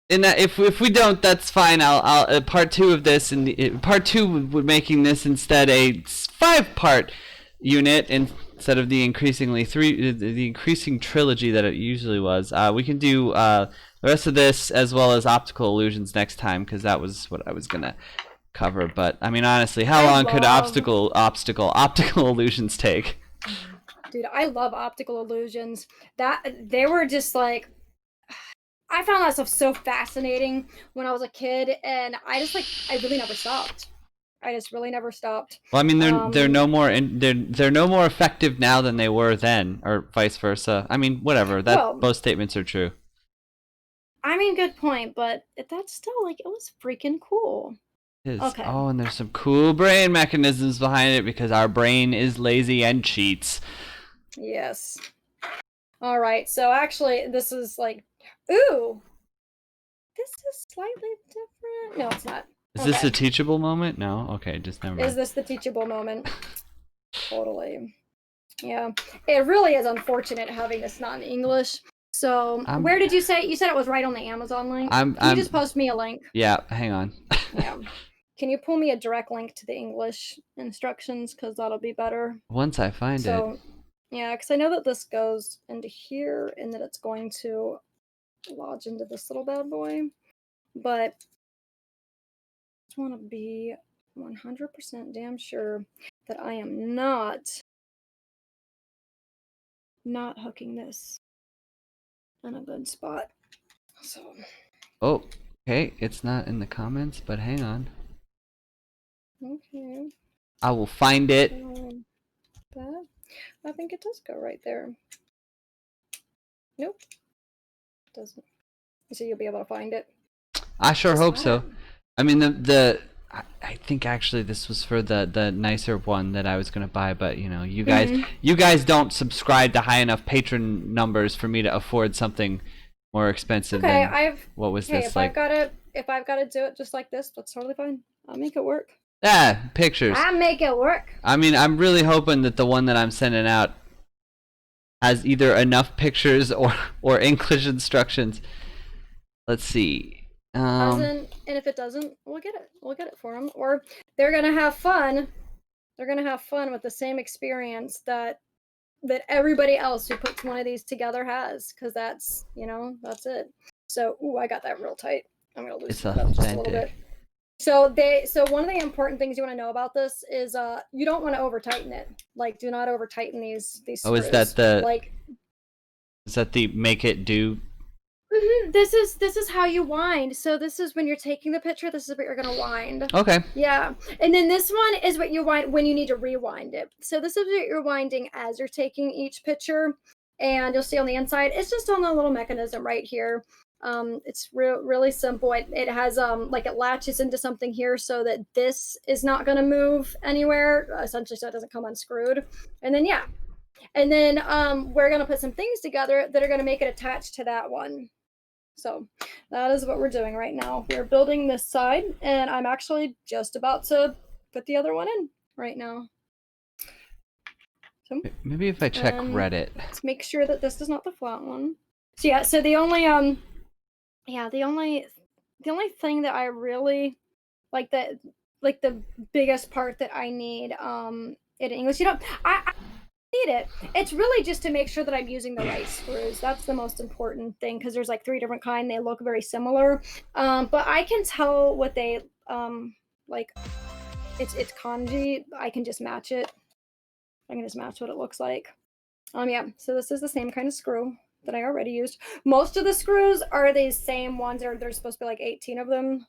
In that, if we don't, that's fine. I'll part 2 of this, and part 2 would making this instead a 5-part unit instead of the increasing trilogy that it usually was. We can do the rest of this as well as optical illusions next time, because that was what I was gonna cover. But I mean, honestly, how long could optical illusions take? Dude, I love optical illusions. That they were just like, I found that stuff so fascinating when I was a kid, and I really never stopped. I just really never stopped. Well, I mean, they're no more they're no more effective now than they were then, or vice versa. I mean, whatever. Both statements are true. I mean, good point, but that's still like, it was freaking cool. It is. Okay. Oh, and there's some cool brain mechanisms behind it because our brain is lazy and cheats. Yes. All right. So actually, this is like, ooh, this is slightly different. No, it's not. Is this a teachable moment? No? Okay, just never mind. Is this the teachable moment? Totally. Yeah. It really is unfortunate having this not in English. So, where did you say? You said it was right on the Amazon link? Can you just post me a link? Yeah, hang on. Yeah. Can you pull me a direct link to the English instructions? Because that'll be better. Once I find it. Yeah, because I know that this goes into here and that it's going to lodge into this little bad boy. But I just want to be 100% damn sure that I am not hooking this in a good spot. So. Oh, okay. It's not in the comments, but hang on. Okay. I will find it. That, I think it does go right there. Nope. It doesn't. So you'll be able to find it. I sure hope so. I mean, I think actually this was for the nicer one that I was gonna buy, but you know, you guys don't subscribe to high enough patron numbers for me to afford something more expensive. Okay, what was this like? If I've got to do it just like this, that's totally fine. I'll make it work. Yeah, pictures. I make it work. I mean, I'm really hoping that the one that I'm sending out has either enough pictures or English instructions. Let's see. And if it doesn't, we'll get it. We'll get it for them. Or they're gonna have fun. They're gonna have fun with the same experience that everybody else who puts one of these together has, because that's it. So, I got that real tight. I'm gonna loosen it up just a little bit. So one of the important things you want to know about this is you don't want to over tighten it. Like, do not over tighten these screws. Oh, is that the make it do? Mm-hmm. This is how you wind. So this is when you're taking the picture. This is what you're gonna wind. Okay. Yeah, and then this one is what you wind when you need to rewind it. So this is what you're winding as you're taking each picture, and you'll see on the inside. It's just on the little mechanism right here. It's really simple. It has like it latches into something here so that this is not going to move anywhere, essentially, so it doesn't come unscrewed. And then we're going to put some things together that are going to make it attached to that one. So that is what we're doing right now. We're building this side, and I'm actually just about to put the other one in right now. So, maybe if I check Reddit. Let's make sure that this is not the flat one. So yeah, so the only thing that I really like, the biggest part that I need in English, I need it. It's really just to make sure that I'm using the right screws. That's the most important thing, because there's like 3 different kinds. They look very similar, but I can tell what they like. It's kanji. I can just match it. I can just match what it looks like. Yeah. So this is the same kind of screw that I already used. Most of the screws are these same ones. There's supposed to be like 18 of them.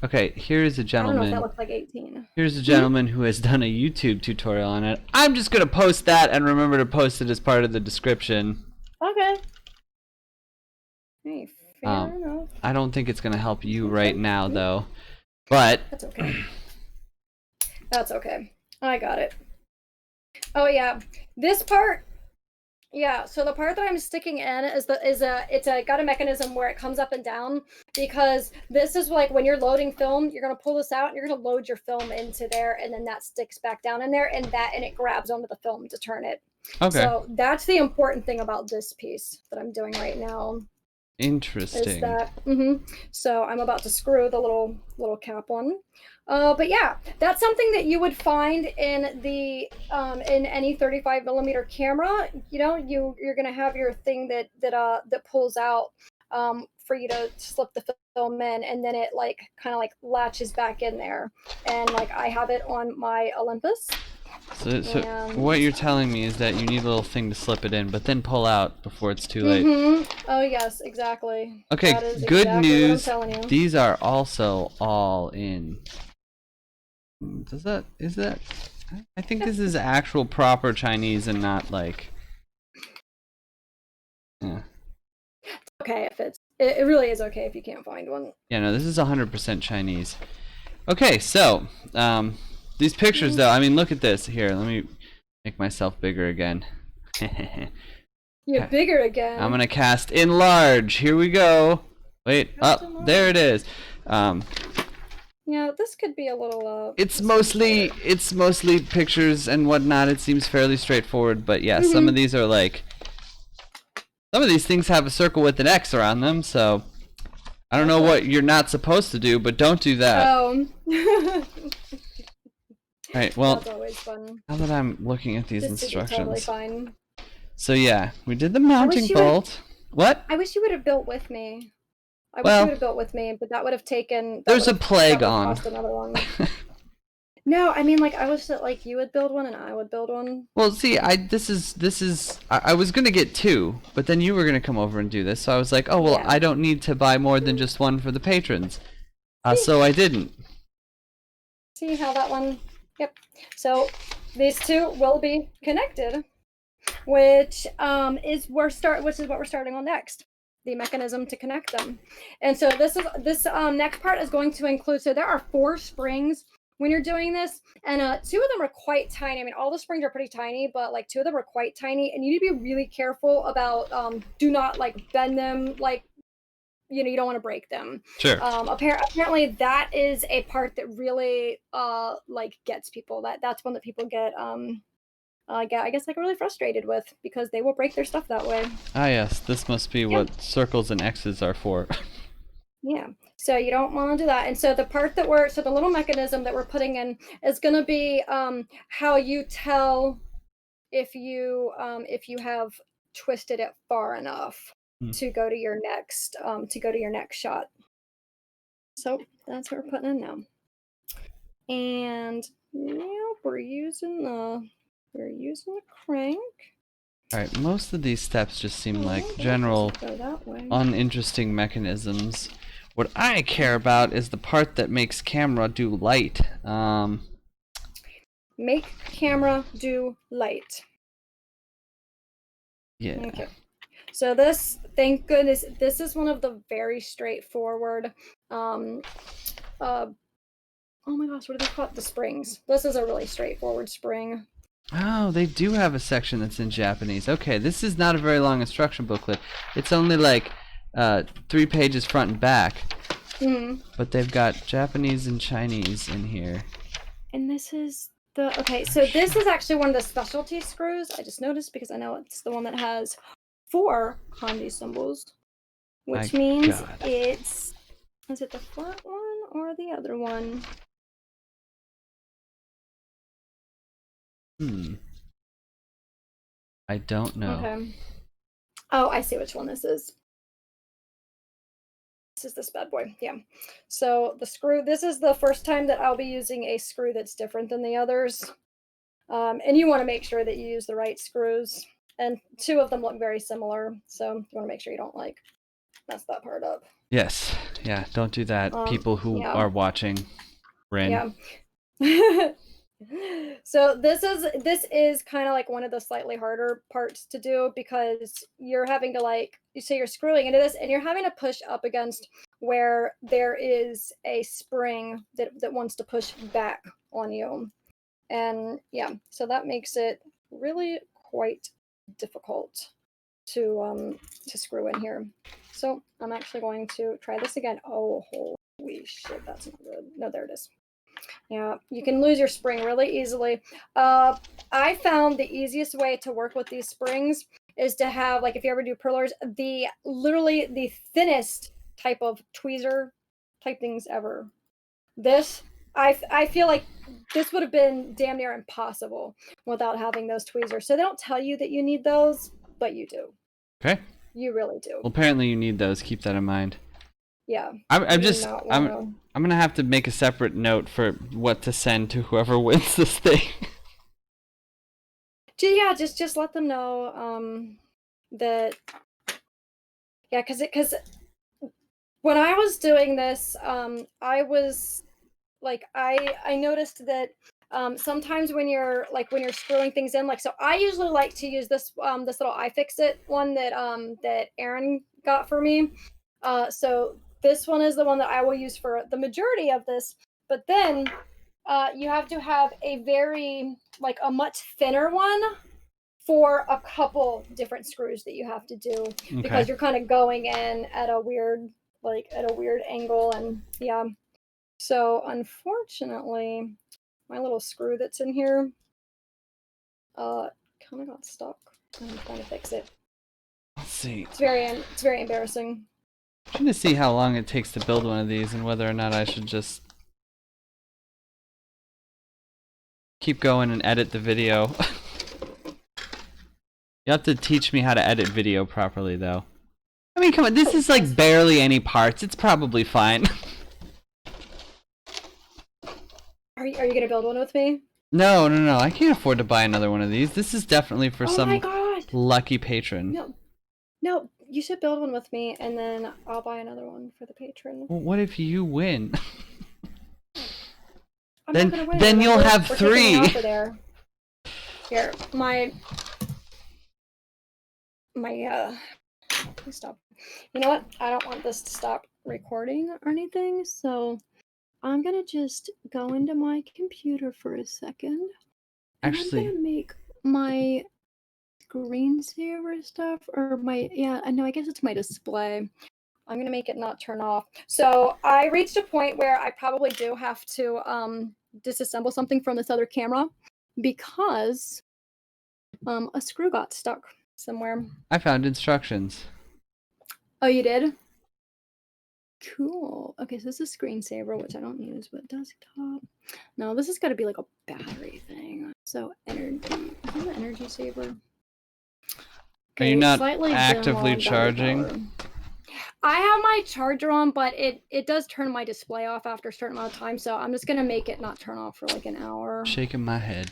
Okay, here's a gentleman. I don't know if that looks like 18. Here's a gentleman who has done a YouTube tutorial on it. I'm just gonna post that and remember to post it as part of the description. Okay. Hey, fair enough. I don't think it's gonna help you right now though, but that's okay. That's okay. I got it. Oh yeah, this part Yeah, so the part that I'm sticking in is got a mechanism where it comes up and down, because this is like when you're loading film, you're gonna pull this out and you're gonna load your film into there, and then that sticks back down in there, and it grabs onto the film to turn it. Okay. So that's the important thing about this piece that I'm doing right now. Is Interesting. that so I'm about to screw the little cap on. But yeah, that's something that you would find in the in any 35mm camera. You know, you're gonna have your thing that pulls out for you to slip the film in, and then it like kind of like latches back in there. And like I have it on my Olympus. So And what you're telling me is that you need a little thing to slip it in, but then pull out before it's too late. Oh yes, exactly. Okay, That is good exactly what I'm news. telling you. These are also all in. Is that? I think this is actual proper Chinese and not like. Yeah. Okay, if it really is okay if you can't find one. Yeah, no, this is 100% Chinese. Okay, so these pictures though, I mean, look at this. Here, let me make myself bigger again. You're bigger again. I'm gonna cast enlarge. Here we go. Wait, Cast up there it is. Yeah, this could be a little. It's mostly pictures and whatnot. It seems fairly straightforward, but yeah, some of these are like. Some of these things have a circle with an X around them, so I don't know what you're not supposed to do, but don't do that. Oh. Alright, well, That's always fun. now that I'm looking at these This is totally instructions. fine. So yeah, we did the mounting bolt. What? I wish you would have built with me. I wish Well, you would have built with me, but that would have taken. There's a plague on. Cost another one. No, I mean, like, I wish that like you would build one and I would build one. Well, see, I was gonna get two, but then you were gonna come over and do this, so I was like, oh well, Yeah. I don't need to buy more than just one for the patrons, so I didn't. See how that one? Yep. So these two will be connected, which is what we're starting on next. The mechanism to connect them. And so this next part is going to include. So there are 4 springs when you're doing this, and 2 of them are quite tiny. I mean, all the springs are pretty tiny, but like 2 of them are quite tiny, and you need to be really careful about do not like bend them, like, you know, you don't want to break them. Sure. Apparently that is a part that really like gets people. That's one that people get I guess like really frustrated with, because they will break their stuff that way. Ah yes, this must be what circles and X's are for. Yeah, so you don't want to do that. And so the part that the little mechanism that we're putting in is going to be how you tell if you have twisted it far enough to go to your next shot. So that's what we're putting in now. And now we're using the crank. Alright, most of these steps just seem like general uninteresting mechanisms. What I care about is the part that makes camera do light. Make camera do light. Yeah. Okay. So this, thank goodness, this is one of the very straightforward oh my gosh, what do they call it? The springs. This is a really straightforward spring. Oh, they do have a section that's in Japanese. Okay, this is not a very long instruction booklet. It's only like 3 pages front and back. But they've got Japanese and Chinese in here. And this is so this is actually one of the specialty screws. I just noticed because I know it's the one that has 4 kanji symbols, which means is it the front one or the other one? I don't know. Okay. Oh, I see which one this is. This is this bad boy. Yeah. So the screw, this is the first time that I'll be using a screw that's different than the others. And you want to make sure that you use the right screws. And 2 of them look very similar. So you want to make sure you don't like mess that part up. Yes. Yeah, don't do that. People who are watching. Rin. Yeah. So this is kind of like one of the slightly harder parts to do, because you're having to you're screwing into this and you're having to push up against where there is a spring that wants to push back on you. And yeah, so that makes it really quite difficult to screw in here. So I'm actually going to try this again. Oh, holy shit, that's not good. No, there it is. Yeah, you can lose your spring really easily. I found the easiest way to work with these springs is to have, like, if you ever do purlers, literally the thinnest type of tweezer type things ever. This, I feel like this would have been damn near impossible without having those tweezers. So they don't tell you that you need those, but you do. Okay. You really do. Well, apparently you need those. Keep that in mind. Yeah. I'm gonna have to make a separate note for what to send to whoever wins this thing. Yeah, just let them know that, yeah, because when I was doing this, I was like, I noticed that sometimes when you're screwing things in, like, so I usually like to use this this little iFixit one that that Aaron got for me. So this one is the one that I will use for the majority of this, but then you have to have a a much thinner one for a couple different screws that you have to do, because you're kind of going in at a weird angle, and yeah. So unfortunately, my little screw that's in here kind of got stuck. I'm trying to fix it. Let's see. It's very embarrassing. I'm trying to see how long it takes to build one of these and whether or not I should just keep going and edit the video. You have to teach me how to edit video properly, though. I mean, come on, this is like barely any parts. It's probably fine. Are you gonna build one with me? No, I can't afford to buy another one of these. This is definitely for some lucky patron. No, you should build one with me, and then I'll buy another one for the patron. Well, what if you win? I'm not gonna win. Then you'll have we're 3. Over there. Here, please stop. You know what? I don't want this to stop recording or anything, so I'm gonna just go into my computer for a second. Actually, I'm gonna make my screensaver stuff, or I guess it's my display. I'm gonna make it not turn off. So I reached a point where I probably do have to disassemble something from this other camera, because a screw got stuck somewhere. I found instructions. Oh, you did? Cool. Okay, so this is screensaver, which I don't use, but desktop. No, this has got to be like a battery thing. So energy. Is it an energy saver? Okay, are you not actively charging? I have my charger on, but it does turn my display off after a certain amount of time, so I'm just gonna make it not turn off for like an hour. Shaking my head.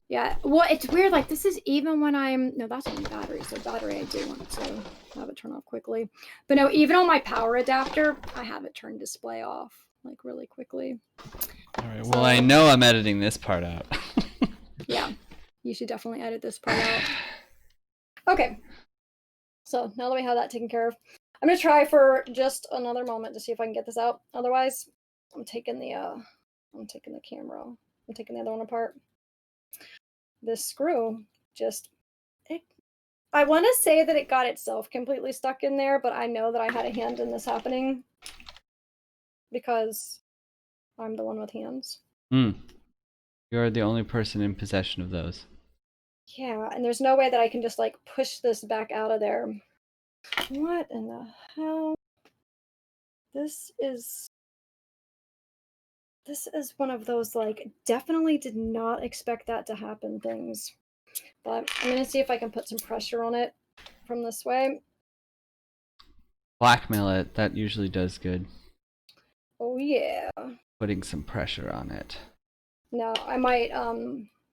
Yeah, well, it's weird, like, this is even when no, that's only battery, so battery I do want to have it turn off quickly. But no, even on my power adapter, I have it turn display off, like, really quickly. Alright, well, I know I'm editing this part out. Yeah, you should definitely edit this part out. Okay, so now that we have that taken care of, I'm gonna try for just another moment to see if I can get this out. Otherwise, I'm taking the camera. I'm taking the other one apart. This screw I want to say that it got itself completely stuck in there, but I know that I had a hand in this happening because I'm the one with hands. You're the only person in possession of those. Yeah, and there's no way that I can just like push this back out of there. What in the hell? This is one of those, like, definitely did not expect that to happen things. But I'm gonna see if I can put some pressure on it from this way. Blackmail it. That usually does good. Oh yeah. Putting some pressure on it. No, I might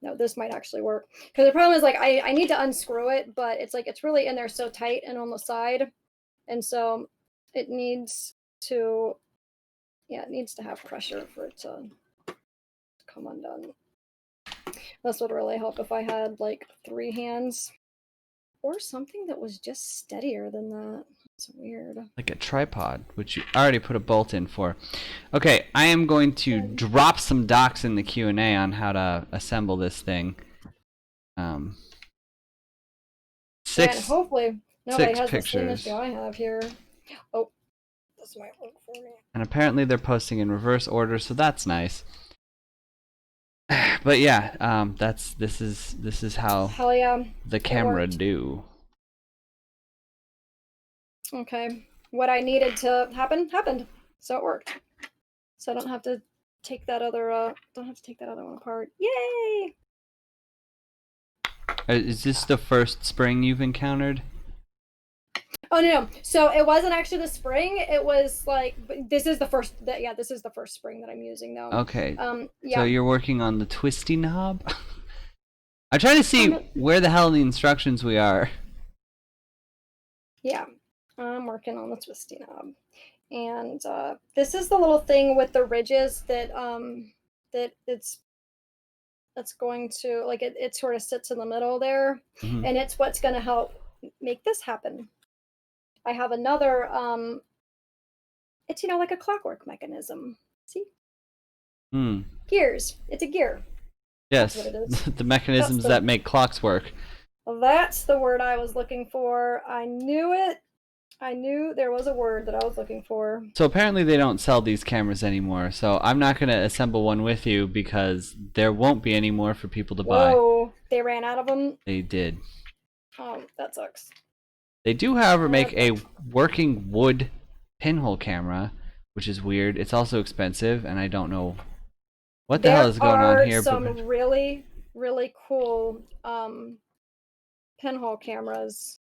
no, this might actually work. Because the problem is, like, I need to unscrew it, but it's like it's really in there so tight and on the side. And so it needs to have pressure for it to come undone. This would really help if I had like 3 hands or something that was just steadier than that. It's weird. Like a tripod, which you already put a bolt in for. Okay, I am going to drop some docs in the Q&A on how to assemble this thing. And hopefully nobody has the same pictures. issue I have here. Oh, this might work for me. And apparently they're posting in reverse order, so that's nice. But yeah, this is how Hell yeah. the camera do. Okay. What I needed to happen happened. So it worked. So I don't have to take that other one apart. Yay! Is this the first spring you've encountered? Oh no. So it wasn't actually the spring. It was like this is the first spring that I'm using though. Okay. Yeah. So you're working on the twisty knob? I'm trying to see where the hell the instructions we are. Yeah. I'm working on the twisty knob. And this is the little thing with the ridges that it's going to like it sort of sits in the middle there, Mhm. and it's what's going to help make this happen. I have another it's like a clockwork mechanism. See? Gears. It's a gear. Yes. That's what it is. The mechanisms that make clocks work. Well, that's the word I was looking for. I knew it. I knew there was a word that I was looking for. So apparently they don't sell these cameras anymore. So I'm not going to assemble one with you because there won't be any more for people to buy. Whoa, they ran out of them? They did. Oh, that sucks. They do, however, make a working wood pinhole camera, which is weird. It's also expensive, and I don't know what the hell is going on here. There are some really, really cool pinhole cameras.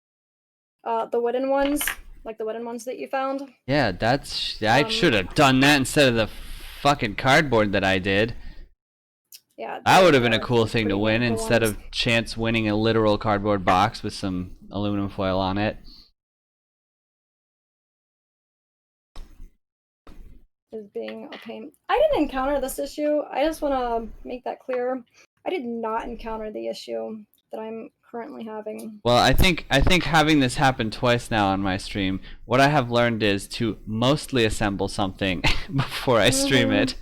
The wooden ones, like the wooden ones that you found. Yeah, I should have done that instead of the fucking cardboard that I did. Yeah, that would have been a cool thing to win instead of chance winning a literal cardboard box with some aluminum foil on it. Is being a pain. I didn't encounter this issue. I just want to make that clear. I did not encounter the issue that I'm currently having. Well, I think having this happen twice now on my stream, what I have learned is to mostly assemble something before I stream it.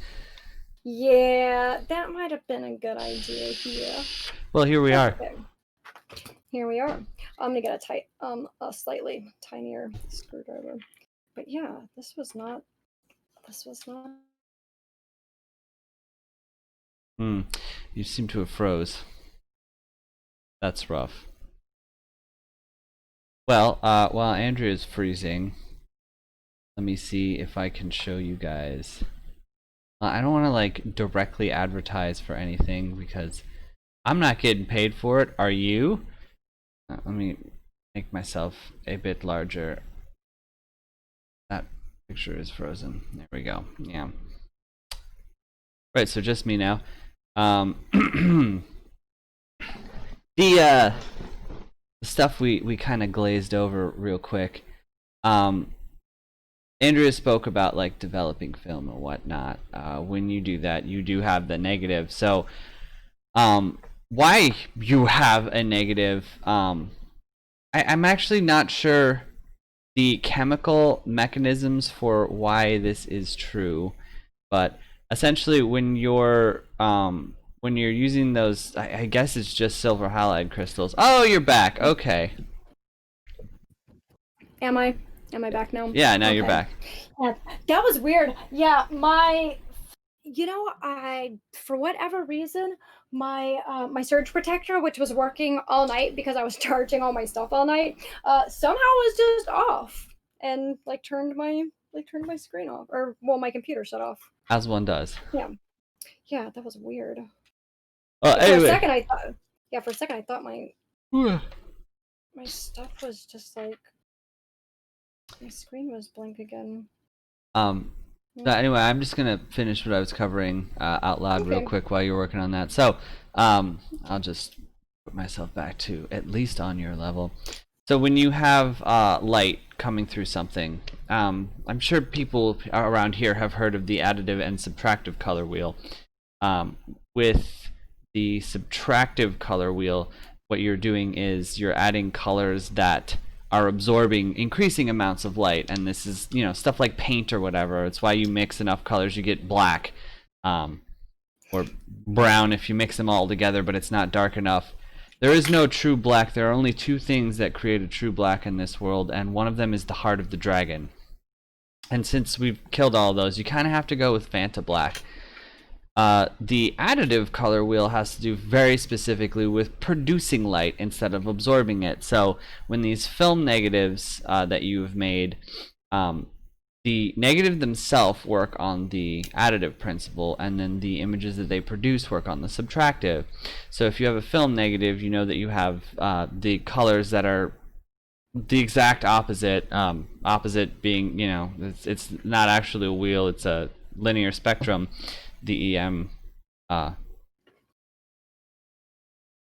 Yeah, that might have been a good idea here. Well, here we are. Okay. Here we are. I'm gonna get a slightly tinier screwdriver. But yeah, this was not. You seem to have froze. That's rough. Well, while Andrea's freezing, let me see if I can show you guys. I don't want to like directly advertise for anything because I'm not getting paid for it. Are you? Let me make myself a bit larger. That picture is frozen. There we go. Yeah. Right, so just me now. The stuff we kind of glazed over real quick. Andrea spoke about like developing film and whatnot. When you do that, you do have the negative. So, why you have a negative? I'm actually not sure the chemical mechanisms for why this is true, but essentially when you're using those, I guess it's just silver halide crystals. Oh, you're back. Okay. Am I back now? Yeah, now you're back. Yeah, that was weird. Yeah, I for whatever reason, my surge protector, which was working all night because I was charging all my stuff all night, somehow was just off and like turned my screen off, or well, my computer shut off. As one does. Yeah, that was weird. Anyway. For a second I thought my stuff was just like my screen was blank again. So anyway, I'm just gonna finish what I was covering out loud real quick while you're working on that. So I'll just put myself back to at least on your level. So when you have light coming through something, I'm sure people around here have heard of the additive and subtractive color wheel. With the subtractive color wheel, what you're doing is you're adding colors that are absorbing increasing amounts of light, and this is stuff like paint or whatever. It's why you mix enough colors, you get black or brown if you mix them all together, but it's not dark enough. There is no true black. There are only two things that create a true black in this world, and one of them is the heart of the dragon. And since we've killed all of those, you kind of have to go with Fanta Black. The additive color wheel has to do very specifically with producing light instead of absorbing it. So when these film negatives that you've made, the negative themselves work on the additive principle, and then the images that they produce work on the subtractive. So if you have a film negative, you know that you have the colors that are the exact opposite. Opposite being, it's not actually a wheel; it's a linear spectrum. The EM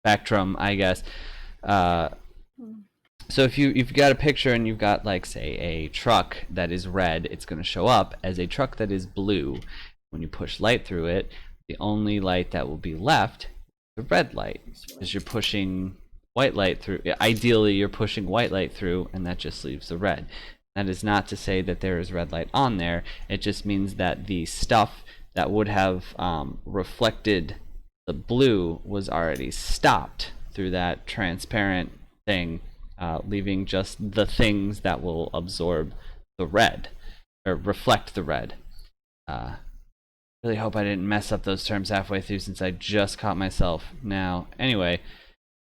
spectrum, I guess. So if you've got a picture and you've got, like, say, a truck that is red, it's going to show up as a truck that is blue. When you push light through it, the only light that will be left is the red light, because you're pushing white light through. Ideally, you're pushing white light through, and that just leaves the red. That is not to say that there is red light on there. It just means that the stuff that would have reflected the blue was already stopped through that transparent thing, leaving just the things that will absorb the red, or reflect the red. Really hope I didn't mess up those terms halfway through, since I just caught myself now. Anyway,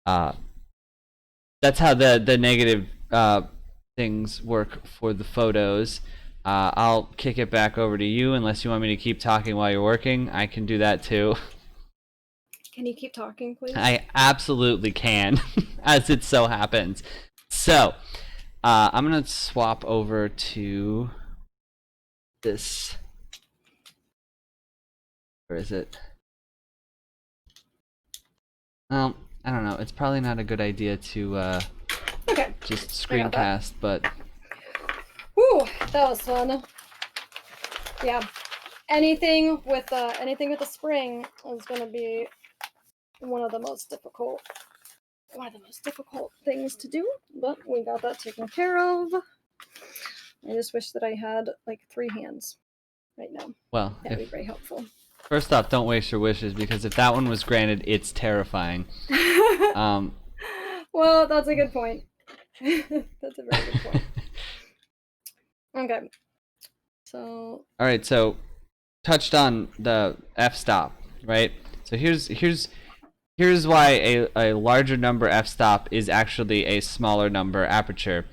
that's how the negative things work for the photos. I'll kick it back over to you, unless you want me to keep talking while you're working. I can do that too. Can you keep talking, please? I absolutely can, as it so happens. So, I'm going to swap over to this. Where is it? I don't know. It's probably not a good idea to okay. just screencast, but... Woo, that was fun. Yeah. Anything with a spring is going to be one of the most difficult things to do, but we got that taken care of. I just wish that I had like 3 hands right now. Well, that'd be very helpful. First off, don't waste your wishes, because if that one was granted, it's terrifying. Well, that's a good point. That's a very good point. Okay. So. All right. So, touched on the f-stop, right? So here's why a larger number f-stop is actually a smaller number aperture,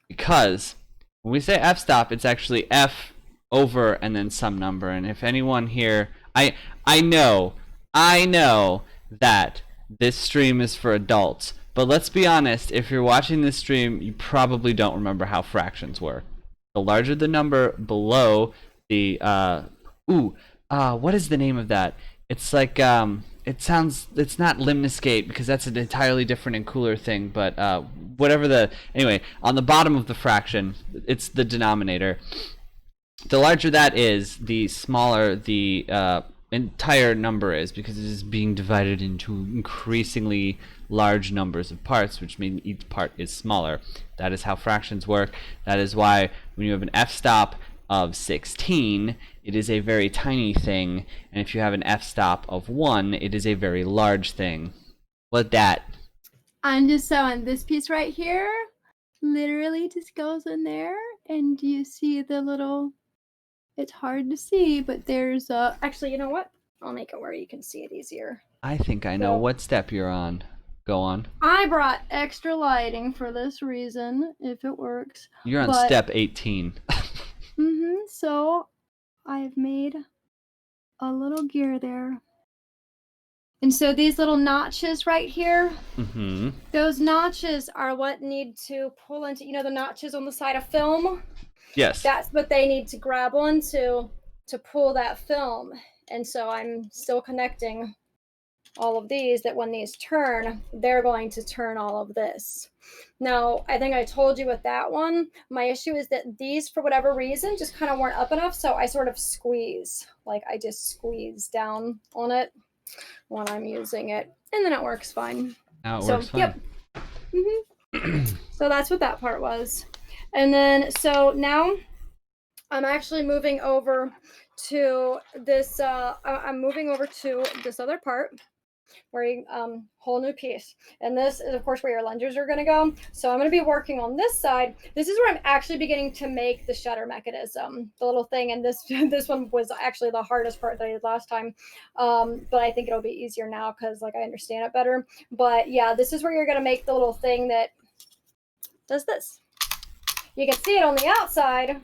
because when we say f-stop, it's actually f over and then some number. And if anyone here, I know that this stream is for adults, but let's be honest, if you're watching this stream, you probably don't remember how fractions work. The larger the number below the what is the name of that? It's like it's not lemniscate, because that's an entirely different and cooler thing, but anyway, on the bottom of the fraction, it's the denominator. The larger that is, the smaller the entire number is, because it is being divided into increasingly large numbers of parts, which means each part is smaller. That is how fractions work. That is why when you have an f-stop of 16, it is a very tiny thing, and if you have an f-stop of 1, it is a very large thing. What that? I'm just sewing this piece right here. Literally just goes in there, and you see the little... It's hard to see, but there's a... Actually, you know what? I'll make it where you can see it easier. I think I know what step you're on. Go on. I brought extra lighting for this reason, if it works. You're on step 18. So I've made a little gear there. And so these little notches right here, those notches are what need to pull into, the notches on the side of film? Yes. That's what they need to grab onto to pull that film. And so I'm still connecting all of these, that when these turn, they're going to turn all of this. Now, I think I told you with that one, my issue is that these, for whatever reason, just kind of weren't up enough, so I sort of squeeze. Like, I just squeeze down on it when I'm using it, and then it works fine. Now it works fine. Yep. So that's what that part was. And then, so now I'm actually moving over to this, I'm moving over to this other part. where you whole new piece. And this is of course where your lenses are going to go. So I'm going to be working on this side. This is where I'm actually beginning to make the shutter mechanism, the little thing. And this one was actually the hardest part that I did last time, but I think it'll be easier now because like I understand it better. But yeah, this is where you're going to make the little thing that does this. You can see it on the outside,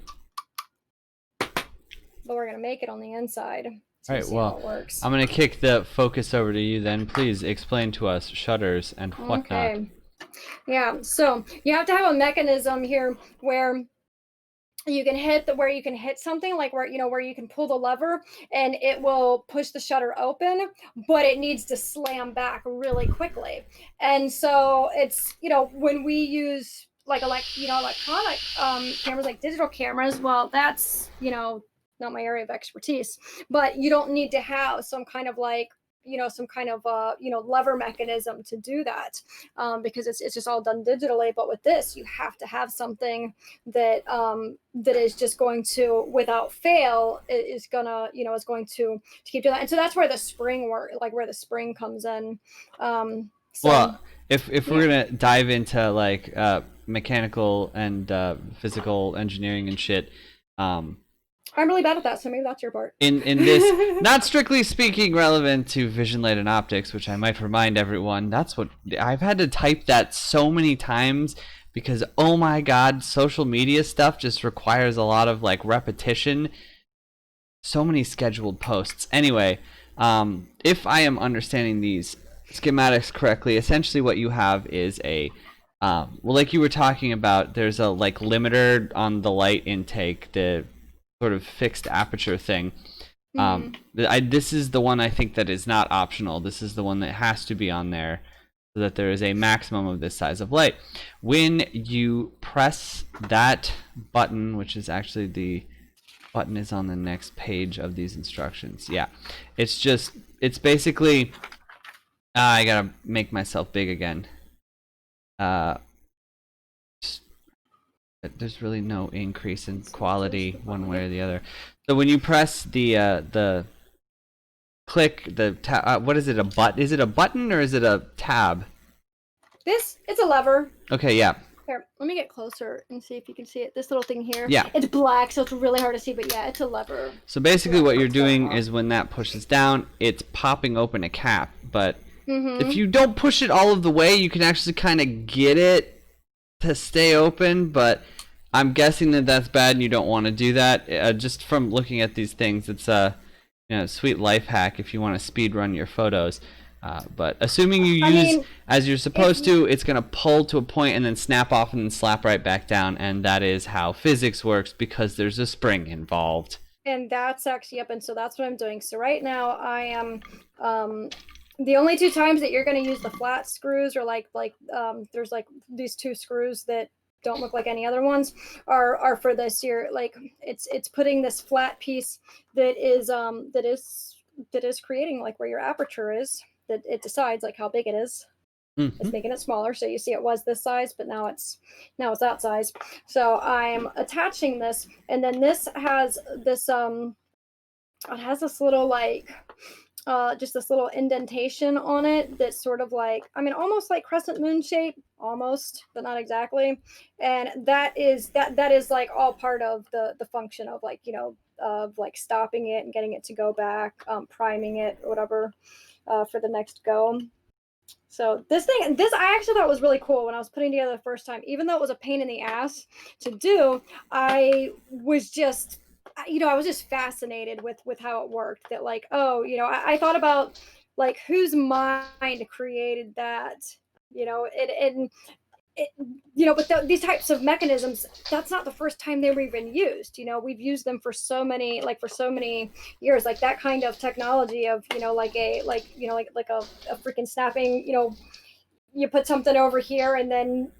but we're going to make it on the inside. All right, well, I'm going to kick the focus over to you then. Please explain to us shutters and whatnot. Okay. Yeah, so you have to have a mechanism here where you can hit where you can hit something, like where where you can pull the lever and it will push the shutter open, but it needs to slam back really quickly. And so it's when we use like electronic cameras, like digital cameras, well, that's not my area of expertise, but you don't need to have some kind of like some kind of lever mechanism to do that, because it's just all done digitally. But with this, you have to have something that that is just going to, without fail, is gonna is going to keep doing that. And so that's where the spring where the spring comes in. Well, if we're gonna dive into like mechanical and physical engineering and shit, I'm really bad at that, so maybe that's your part. In this, not strictly speaking relevant to vision, light, and optics, which I might remind everyone, that's what I've had to type that so many times because, oh my god, social media stuff just requires a lot of like repetition. So many scheduled posts. Anyway, if I am understanding these schematics correctly, essentially what you have is a well, like you were talking about, there's a like limiter on the light intake, the sort of fixed aperture thing. This is the one I think that is not optional. This is the one that has to be on there so that there is a maximum of this size of light. When you press that button, which is actually the button is on the next page of these instructions. Yeah, it's basically I gotta make myself big again. There's really no increase in quality one way or the other. So when you press the click, what is it, is it a button or is it a tab? It's a lever. Okay, yeah. Here, let me get closer and see if you can see it. This little thing here. Yeah. It's black, so it's really hard to see, but yeah, it's a lever. So basically what you're doing is when that pushes down, it's popping open a cap. But if you don't push it all of the way, you can actually kind of get it to stay open, but I'm guessing that that's bad and you don't want to do that. Just from looking at these things, it's a sweet life hack if you want to speed run your photos. But assuming you use as you're supposed to, it's going to pull to a point and then snap off and then slap right back down, and that is how physics works because there's a spring involved. And that's actually and so that's what I'm doing. So right now I am the only two times that you're going to use the flat screws, or there's like these two screws that don't look like any other ones, are for this here. Like it's putting this flat piece that is creating like where your aperture is, that it decides like how big it is. It's making it smaller, so you see it was this size, but now it's that size. So I'm attaching this, and then this has this it has this little like just this little indentation on it that's sort of like, almost like crescent moon shape, almost, but not exactly. And that is like all part of the function of like, of like stopping it and getting it to go back, priming it or whatever for the next go. So this I actually thought was really cool when I was putting together the first time. Even though it was a pain in the ass to do, I was just fascinated with how it worked. That like, I thought about like whose mind created that, but these types of mechanisms, that's not the first time they were even used. We've used them for so many years, like that kind of technology of, like a freaking snapping, you put something over here and then,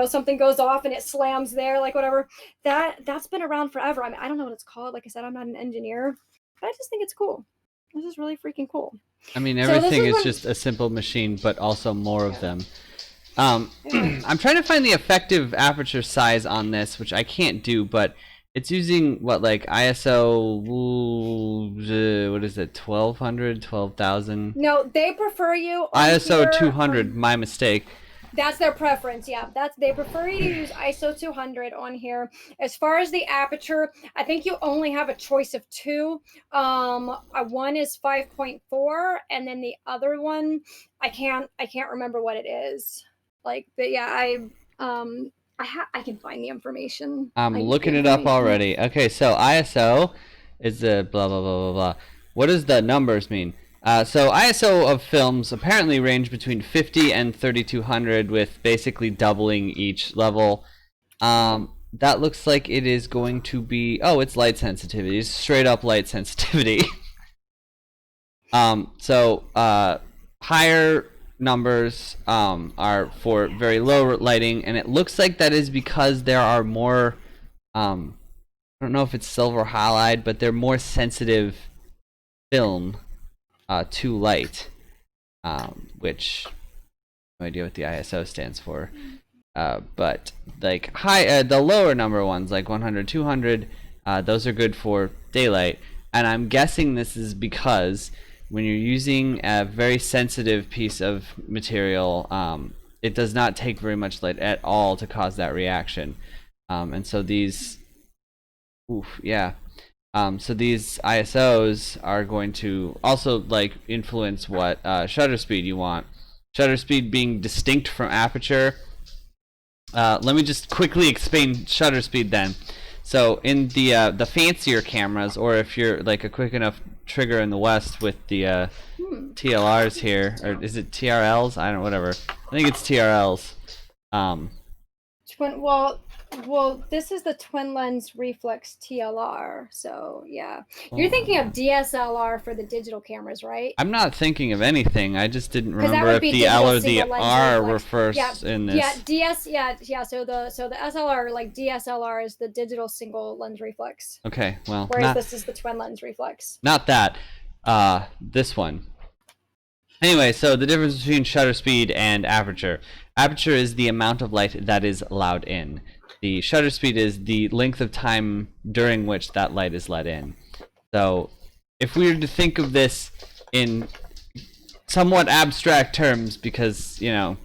something goes off and it slams there, like whatever. That's been around forever. I don't know what it's called. Like I said, I'm not an engineer, but I just think it's cool. This is really freaking cool. Everything is just a simple machine, but also more of them. I'm trying to find the effective aperture size on this, which I can't do, but It's using what, like ISO, what is it, 1200, 12,000? No, they prefer you on ISO here, 200, my mistake. That's their preference, yeah. They prefer you to use ISO 200 on here. As far as the aperture, I think you only have a choice of two. One is 5.4, and then the other one, I can't remember what it is. Like, but yeah, I can find the information. I'm looking it up already. Okay, so ISO is the blah blah blah blah blah. What does the numbers mean? So ISO of films apparently range between 50 and 3200, with basically doubling each level. That looks like it is going to be, oh, it's light sensitivity. It's straight up light sensitivity. Higher numbers are for very low lighting, and it looks like that is because there are more, I don't know if it's silver halide, but they're more sensitive film to light, which no idea what the ISO stands for, but like the lower number ones like 100, 200, those are good for daylight, and I'm guessing this is because when you're using a very sensitive piece of material, it does not take very much light at all to cause that reaction, and so these, so these ISOs are going to also like influence what shutter speed you want. Shutter speed being distinct from aperture. Let me just quickly explain shutter speed then. So in the fancier cameras, or if you're like a quick enough trigger in the West with the TLRs here, or is it TRLs? I don't know, whatever. I think it's TRLs. Well, this is the twin lens reflex TLR. So yeah, you're thinking of DSLR for the digital cameras, right? I'm not thinking of anything. I just didn't remember if the L or the R were first in this. So the SLR, like DSLR, is the digital single lens reflex. Okay, well, whereas this is the twin lens reflex. Not that. This one. Anyway, so the difference between shutter speed and aperture. Aperture is the amount of light that is allowed in. The shutter speed is the length of time during which that light is let in. So if we were to think of this in somewhat abstract terms, because, you know,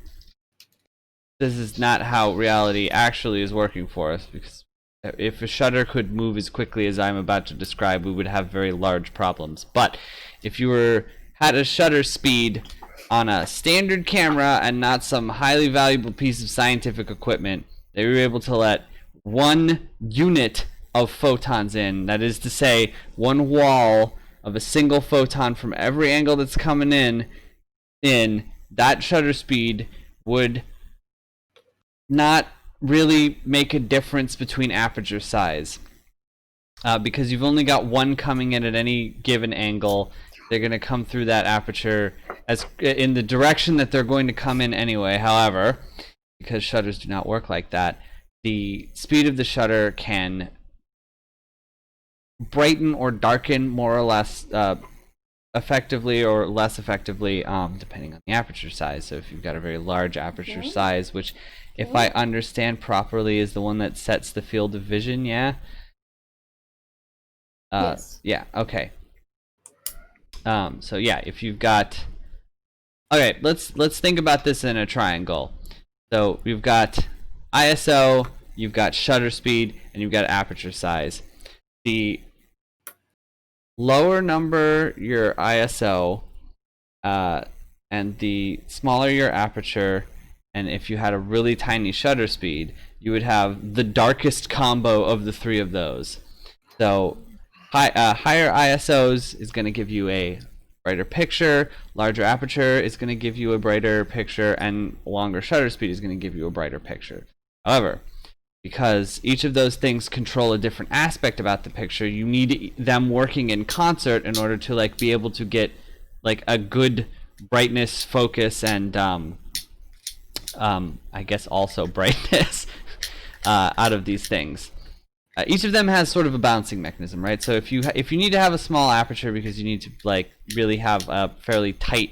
this is not how reality actually is working for us, because if a shutter could move as quickly as I'm about to describe, we would have very large problems. But if you had a shutter speed on a standard camera and not some highly valuable piece of scientific equipment, they were able to let 1 unit of photons in. That is to say, 1 wall of a single photon from every angle that's coming in that shutter speed would not really make a difference between aperture size, because you've only got 1 coming in at any given angle. They're going to come through that aperture as in the direction that they're going to come in anyway. However, because shutters do not work like that, the speed of the shutter can brighten or darken more or less effectively or less effectively, depending on the aperture size. So if you've got a very large aperture size, which, if I understand properly, is the one that sets the field of vision, yeah? Yes. Yeah, okay. So yeah, if you've got... Okay, let's think about this in a triangle. So we've got ISO, you've got shutter speed, and you've got aperture size. The lower number your ISO, and the smaller your aperture, and if you had a really tiny shutter speed, you would have the darkest combo of the 3 of those. So higher ISOs is going to give you a brighter picture, larger aperture is going to give you a brighter picture, and longer shutter speed is going to give you a brighter picture. However, because each of those things control a different aspect about the picture, you need them working in concert in order to like be able to get like a good brightness, focus, and I guess also brightness out of these things. Each of them has sort of a balancing mechanism, right? So if you need to have a small aperture because you need to like really have a fairly tight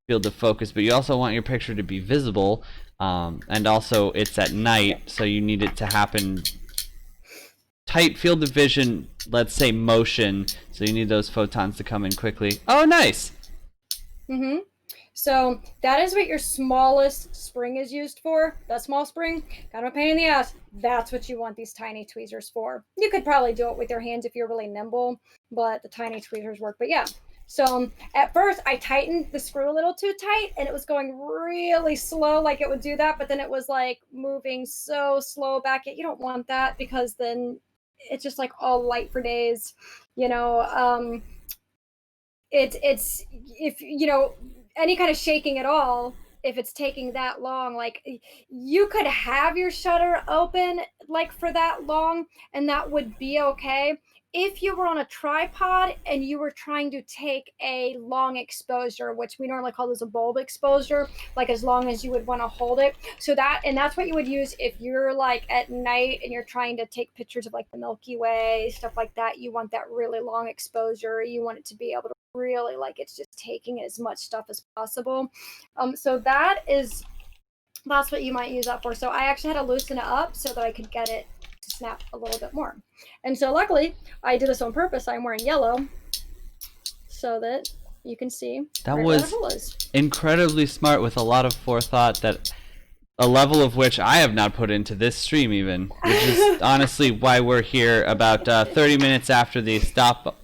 field of focus, but you also want your picture to be visible, and also it's at night, so you need it to happen tight field of vision, let's say motion, so you need those photons to come in quickly. Oh, nice. Mm-hmm. So that is what your smallest spring is used for. The small spring, kind of a pain in the ass. That's what you want these tiny tweezers for. You could probably do it with your hands if you're really nimble, but the tiny tweezers work. But yeah, so at first I tightened the screw a little too tight and it was going really slow, like it would do that, but then it was like moving so slow back. You don't want that because then it's just like all light for days, you know. It's if you know any kind of shaking at all, if it's taking that long, like you could have your shutter open like for that long and that would be okay if you were on a tripod and you were trying to take a long exposure, which we normally call this a bulb exposure, like as long as you would want to hold it. So that's what you would use if you're like at night and you're trying to take pictures of like the Milky Way, stuff like that. You want that really long exposure. You want it to be able to really like it's just taking as much stuff as possible. So that's what you might use that for. So I actually had to loosen it up so that I could get it to snap a little bit more. And so luckily I did this on purpose. I'm wearing yellow so that you can see that was incredibly smart with a lot of forethought, that a level of which I have not put into this stream even, which is honestly why we're here about 30 minutes after the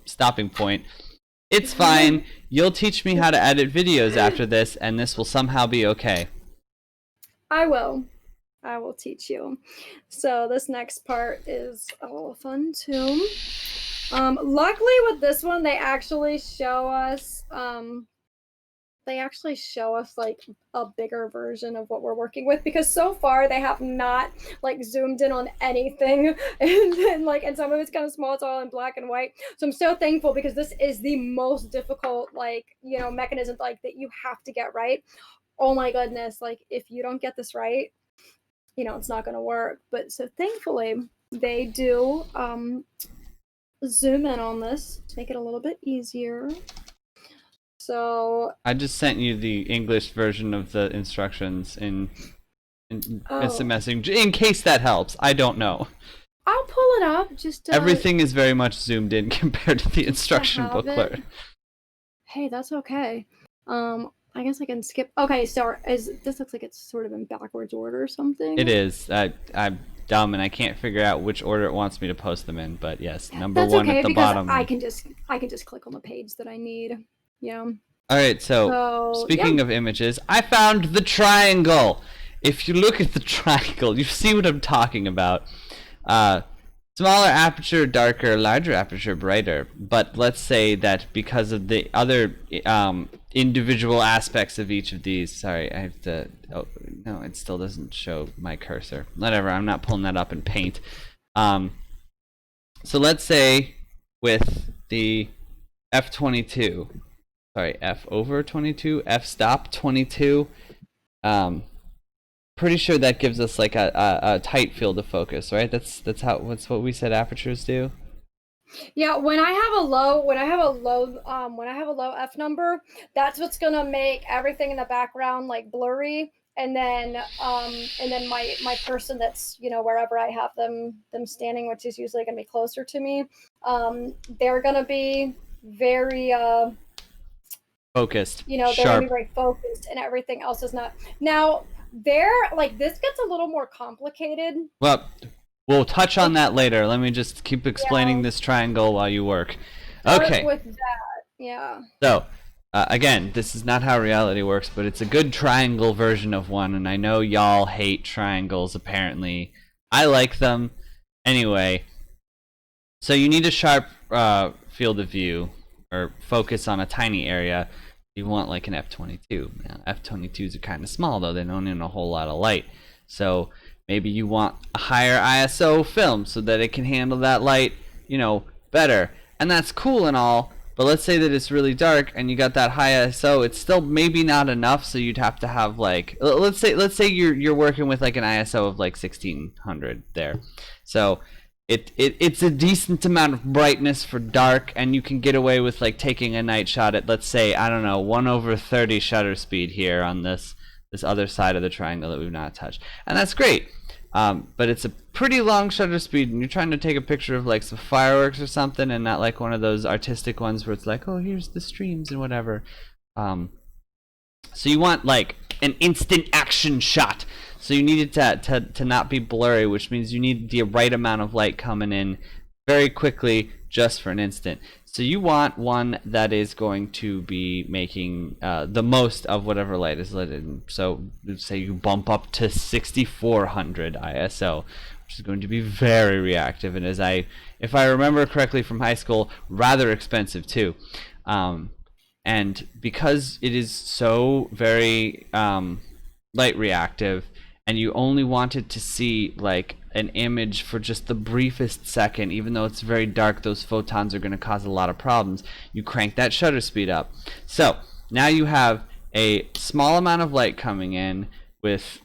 stopping point. It's fine. You'll teach me how to edit videos after this, and this will somehow be okay. I will teach you. So this next part is a little fun too. Luckily with this one, they actually show us like a bigger version of what we're working with, because so far they have not like zoomed in on anything and then and some of it's kind of small, it's all in black and white. So I'm so thankful because this is the most difficult mechanism that you have to get right. Oh my goodness, if you don't get this right, it's not going to work. But so thankfully they do zoom in on this to make it a little bit easier. So I just sent you the English version of the instructions in instant messaging, in case that helps. I don't know. I'll pull it up. Just everything is very much zoomed in compared to the instruction booklet. Hey, that's okay. I guess I can skip. Okay, so this looks like it's sort of in backwards order or something. It is. I'm dumb and I can't figure out which order it wants me to post them in. But yes, number that's one okay, at the because bottom. I can just click on the page that I need. Yeah. All right. So speaking of images, I found the triangle. If you look at the triangle, you see what I'm talking about. Smaller aperture, darker, larger aperture, brighter. But let's say that because of the other individual aspects of each of these. Sorry, I have to. Oh no, it still doesn't show my cursor. Whatever. I'm not pulling that up in Paint. So let's say with the f22. Sorry, f over 22, f stop 22. Pretty sure that gives us like a tight field of focus, right? That's what we said apertures do. Yeah, when I have a low f number, that's what's gonna make everything in the background like blurry, and then my person that's wherever I have them standing, which is usually gonna be closer to me, they're gonna be very focused. They're sharp. gonna be very focused, and everything else is not. Now this gets a little more complicated. Well, we'll touch on that later. Let me just keep explaining this triangle while you work. Okay. With that, yeah. So, again, this is not how reality works, but it's a good triangle version of one, and I know y'all hate triangles, apparently. I like them. Anyway, so you need a sharp field of view, or focus on a tiny area. You want like an f22. Now, f22s are kind of small, though. They don't need a whole lot of light. So maybe you want a higher ISO film so that it can handle that light, better. And that's cool and all, but let's say that it's really dark and you got that high ISO. It's still maybe not enough, so you'd have to have like, let's say you're working with like an ISO of like 1600 there. So it's a decent amount of brightness for dark, and you can get away with like taking a night shot at, let's say, I don't know, 1/30 shutter speed here on this other side of the triangle that we've not touched, and that's great. But it's a pretty long shutter speed, and you're trying to take a picture of like some fireworks or something, and not like one of those artistic ones where it's like, oh, here's the streams and whatever. So you want like an instant action shot. So you need it to not be blurry, which means you need the right amount of light coming in very quickly just for an instant. So you want one that is going to be making the most of whatever light is lit in. So say you bump up to 6400 ISO, which is going to be very reactive, and if I remember correctly from high school, rather expensive too. And because it is so very light reactive, and you only wanted to see like an image for just the briefest second, even though it's very dark, those photons are going to cause a lot of problems, you crank that shutter speed up. So now you have a small amount of light coming in with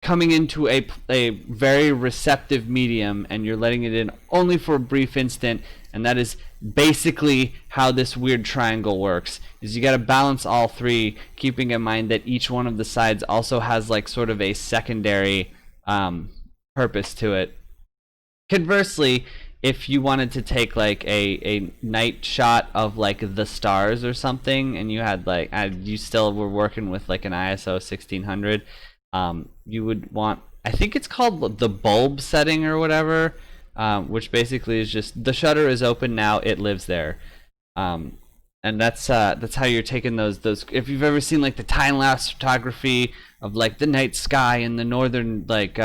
coming into a very receptive medium, and you're letting it in only for a brief instant. And that is basically how this weird triangle works, is you got to balance all three, keeping in mind that each one of the sides also has like sort of a secondary purpose to it. Conversely, if you wanted to take like a night shot of like the stars or something, and you had like you still were working with like an ISO 1600, you would want, I think it's called the bulb setting or whatever, which basically is just the shutter is open now, it lives there. And that's how you're taking those. If you've ever seen like the time-lapse photography of like the night sky in the northern like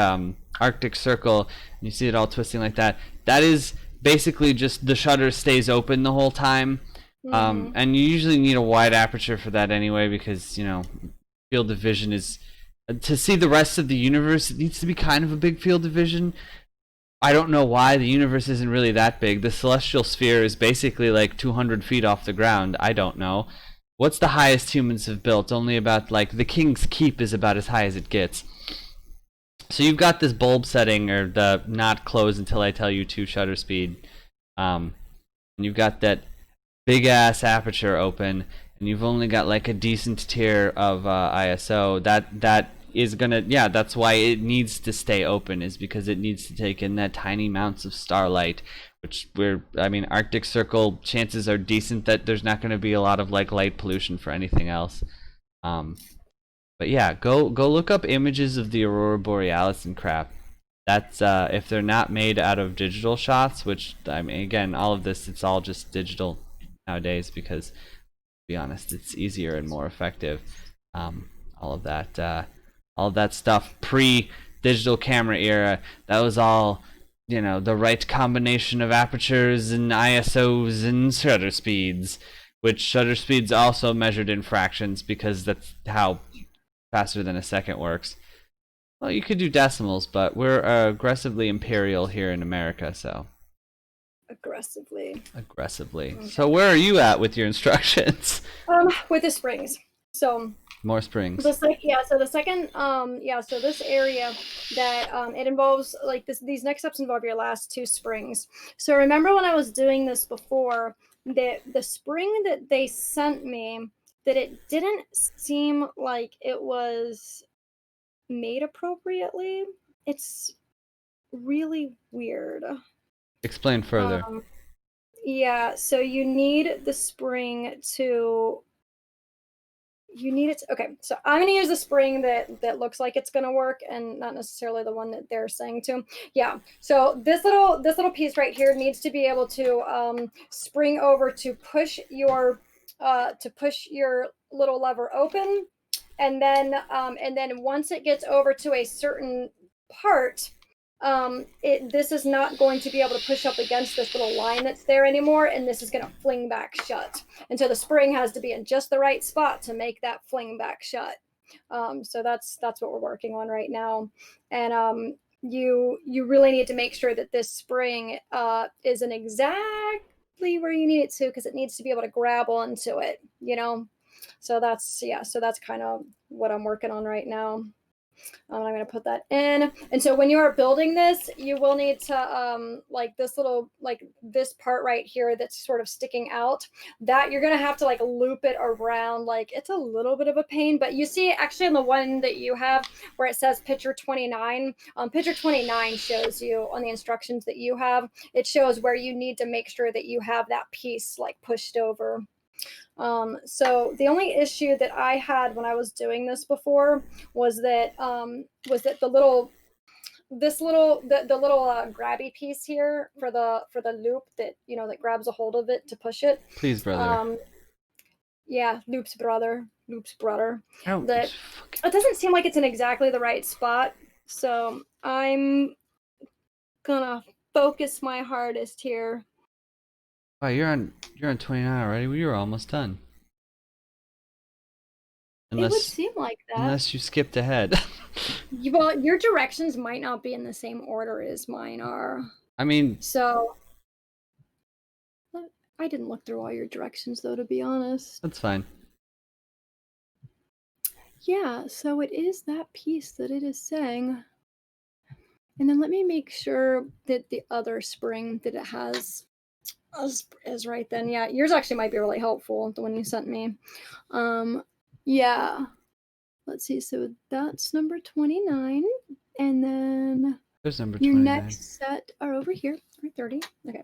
Arctic Circle, and you see it all twisting like that, that is basically just the shutter stays open the whole time. And you usually need a wide aperture for that anyway, because field of vision is, to see the rest of the universe, it needs to be kind of a big field of vision. I don't know why. The universe isn't really that big. The celestial sphere is basically like 200 feet off the ground. I don't know. What's the highest humans have built? Only about like the King's Keep is about as high as it gets. So you've got this bulb setting, or the not close until I tell you to shutter speed. And you've got that big ass aperture open, and you've only got like a decent tier of ISO. That is gonna, that's why it needs to stay open, is because it needs to take in that tiny amounts of starlight, which Arctic Circle, chances are decent that there's not going to be a lot of like light pollution for anything else. But yeah, go look up images of the Aurora Borealis and crap. That's if they're not made out of digital shots, which again, all of this, it's all just digital nowadays, because to be honest, it's easier and more effective. All of that stuff pre-digital camera era, that was all, the right combination of apertures and ISOs and shutter speeds, which shutter speeds also measured in fractions, because that's how faster than a second works. Well, you could do decimals, but we're aggressively imperial here in America, so. Aggressively. Okay. So where are you at with your instructions? With the springs. So more springs. So the second, so this area that it involves, like these next steps involve your last two springs. So remember when I was doing this before, that the spring that they sent me, that it didn't seem like it was made appropriately. It's really weird. Explain further. So you need the spring to. Okay, so I'm going to use the spring that looks like it's going to work, and not necessarily the one that they're saying to. Yeah, so this little piece right here needs to be able to spring over to push your little lever open, and then once it gets over to a certain part, this is not going to be able to push up against this little line that's there anymore, and this is going to fling back shut. And so the spring has to be in just the right spot to make that fling back shut. So that's what we're working on right now. And you really need to make sure that this spring isn't exactly where you need it to, because it needs to be able to grab onto it, So that's kind of what I'm working on right now. I'm going to put that in. And so when you are building this, you will need to, like this little, like this part right here that's sort of sticking out, that you're going to have to like loop it around. Like it's a little bit of a pain, but you see actually on the one that you have where it says picture 29, picture 29 shows you on the instructions that you have, it shows where you need to make sure that you have that piece like pushed over. So the only issue that I had when I was doing this before was that the little grabby piece here for the loop that that grabs a hold of it to push it. Please, brother. Yeah, loops brother. Oh, That it doesn't seem like it's in exactly the right spot, so I'm gonna focus my hardest here. wow, you're on 29 already. We were almost done. It would seem like that. Unless you skipped ahead. Well, your directions might not be in the same order as mine are. I mean, so I didn't look through all your directions though, to be honest. that's fine. Yeah, so it is that piece that it is saying. And then let me make sure that the other spring that it has is right then. Yeah, yours actually might be really helpful, the one you sent me. Yeah. Let's see, so that's number 29. And then There's number your 29. next set are over here, or 30. Okay.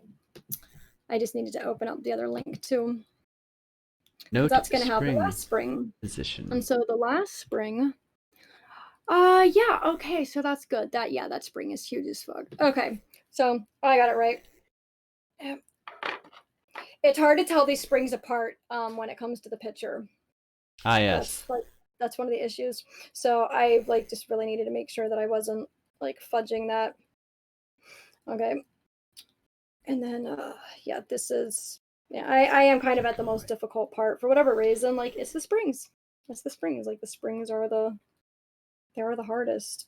I just needed to open up the other link too. Note that's going to have the last spring. Position. And so the last spring, yeah, okay, so that's good. That spring is huge as fuck. Okay, so I got it right. It's hard to tell these springs apart when it comes to the picture. Ah, yes. That's one of the issues. So I just really needed to make sure that I wasn't fudging that. Okay. And then yeah, this is I am kind of at the most difficult part for whatever reason. It's the springs. It's the springs. The springs are the hardest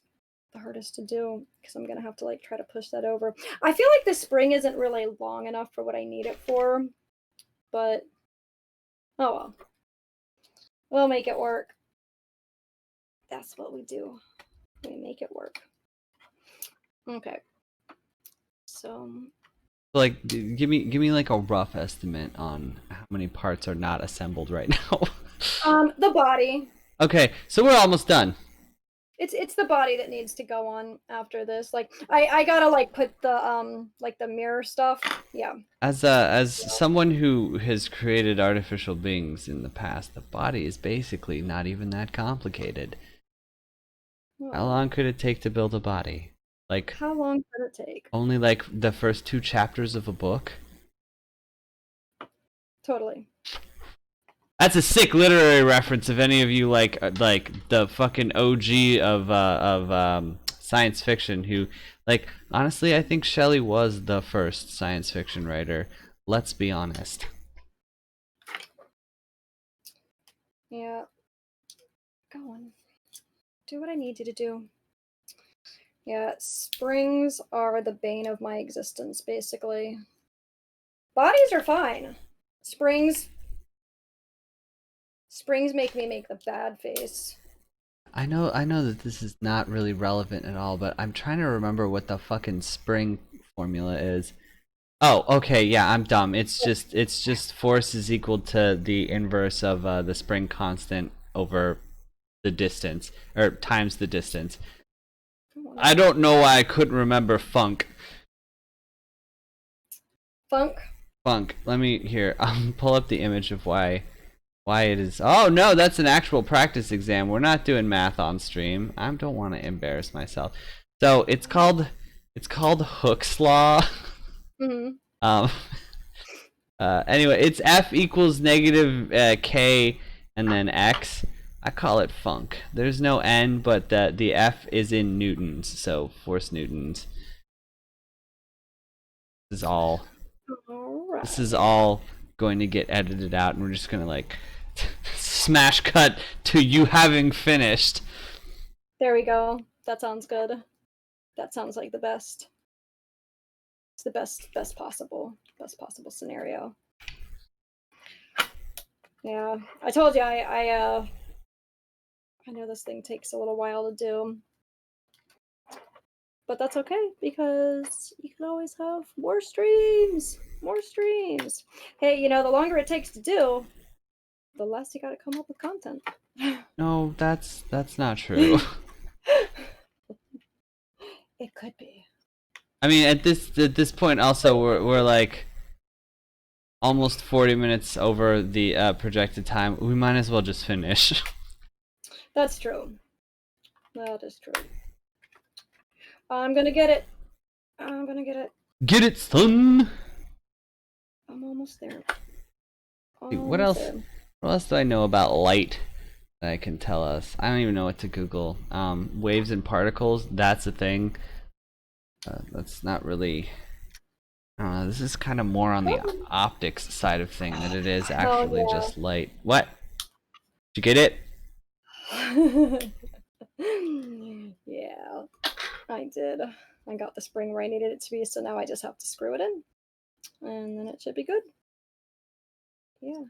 to do because I'm gonna have to try to push that over. I feel like the spring isn't really long enough for what I need it for, but oh well. We'll make it work. That's what we do. We make it work. Okay. So give me a rough estimate on how many parts are not assembled right now. The body. Okay, so we're almost done. It's the body that needs to go on after this. I gotta put the the mirror stuff. Yeah. As someone who has created artificial beings in the past, the body is basically not even that complicated. How long could it take to build a body? How long could it take? Only the first 2 chapters of a book? Totally. That's a sick literary reference if any of you like the fucking OG of science fiction who honestly I think Shelley was the first science fiction writer. Let's be honest. Yeah. Go on. Do what I need you to do. Yeah, springs are the bane of my existence, basically. Bodies are fine. Springs make me make the bad face. I know that this is not really relevant at all, but I'm trying to remember what the fucking spring formula is. Oh, okay, yeah, I'm dumb. It's just force is equal to the inverse of the spring constant over the distance, or times the distance. I don't know why I couldn't remember funk. Funk. Let me here. Pull up the image of why it is. Oh no, that's an actual practice exam. We're not doing math on stream. I don't want to embarrass myself. So it's called Hooke's law. Mm-hmm. Anyway, it's F equals negative K and then X. I call it funk. There's no N, but the F is in newtons, so force newtons. This is all. Right. This is all going to get edited out, and we're just gonna smash cut to you having finished. There we go. That sounds good. That sounds like the best. It's the best possible scenario. Yeah, I told you I I know this thing takes a little while to do. But that's okay, because you can always have more streams. More streams. Hey, you know, the longer it takes to do, the less you gotta come up with content. No, that's not true. It could be. I mean, at this point, also we're like almost 40 minutes over the projected time. We might as well just finish. That's true. That is true. I'm gonna get it. I'm gonna get it. Get it, son. I'm almost there. Dude, what else? There. What else do I know about light that I can tell us? I don't even know what to Google. Waves and particles. That's a thing. That's not really. This is kind of more on the optics side of thing than it is actually just light. What? Did you get it? Yeah, I did. I got the spring where I needed it to be, so now I just have to screw it in. And then it should be good. Yeah.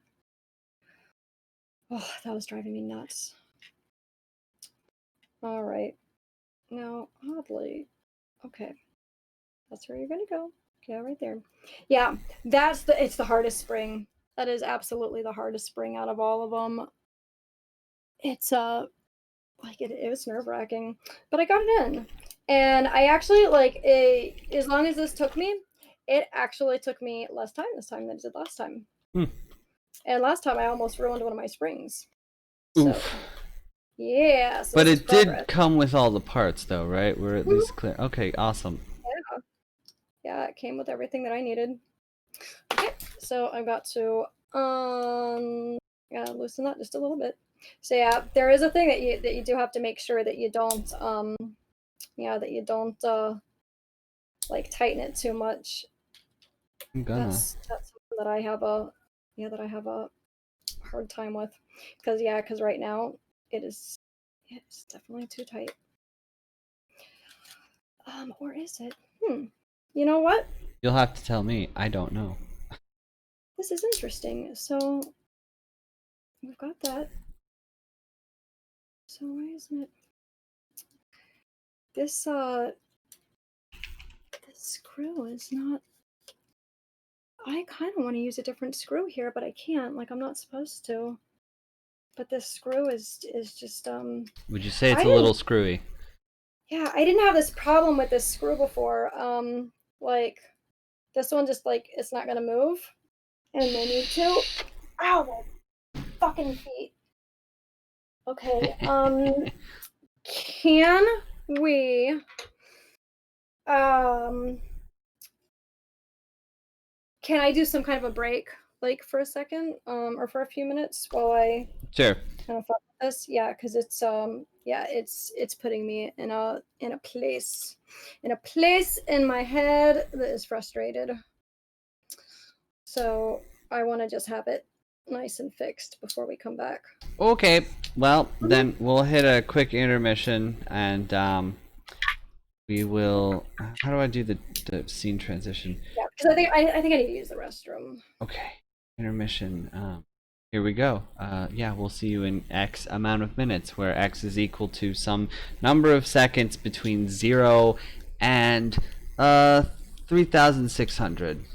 Oh, that was driving me nuts. All right. Now, oddly, okay. That's where you're gonna go. Okay, right there. Yeah, it's the hardest spring. That is absolutely the hardest spring out of all of them. It's like it was nerve-wracking, but I got it in. And I actually as long as this took me, it actually took me less time this time than it did last time. And last time I almost ruined one of my springs. So, yeah. So but it did come with all the parts, though, right? We're at least clear. Okay, awesome. Yeah, it came with everything that I needed. Okay, so I've got to loosen that just a little bit. So yeah, there is a thing that you do have to make sure that you don't like tighten it too much. That's something that I have a hard time with, because right now it's definitely too tight. Or is it? You know what? You'll have to tell me. I don't know. This is interesting. So we've got that. So why isn't it? This screw is not. I kind of want to use a different screw here, but I can't. Like, I'm not supposed to. But this screw is just Would you say it's a little screwy? Yeah, I didn't have this problem with this screw before. Like this one just it's not gonna move, and they need to. Ow, fucking feet. Okay. Can we? Can I do some kind of a break, for a second, or for a few minutes while I Sure. kind of fuck with this? Yeah, because it's it's putting me in a place in my head that is frustrated. So I want to just have it nice and fixed before we come back. Okay. Well, then we'll hit a quick intermission, and we will. How do I do the scene transition? Yeah, because I think I need to use the restroom. Okay. Intermission. Here we go. Yeah, we'll see you in X amount of minutes, where X is equal to some number of seconds between 0 and 3,600.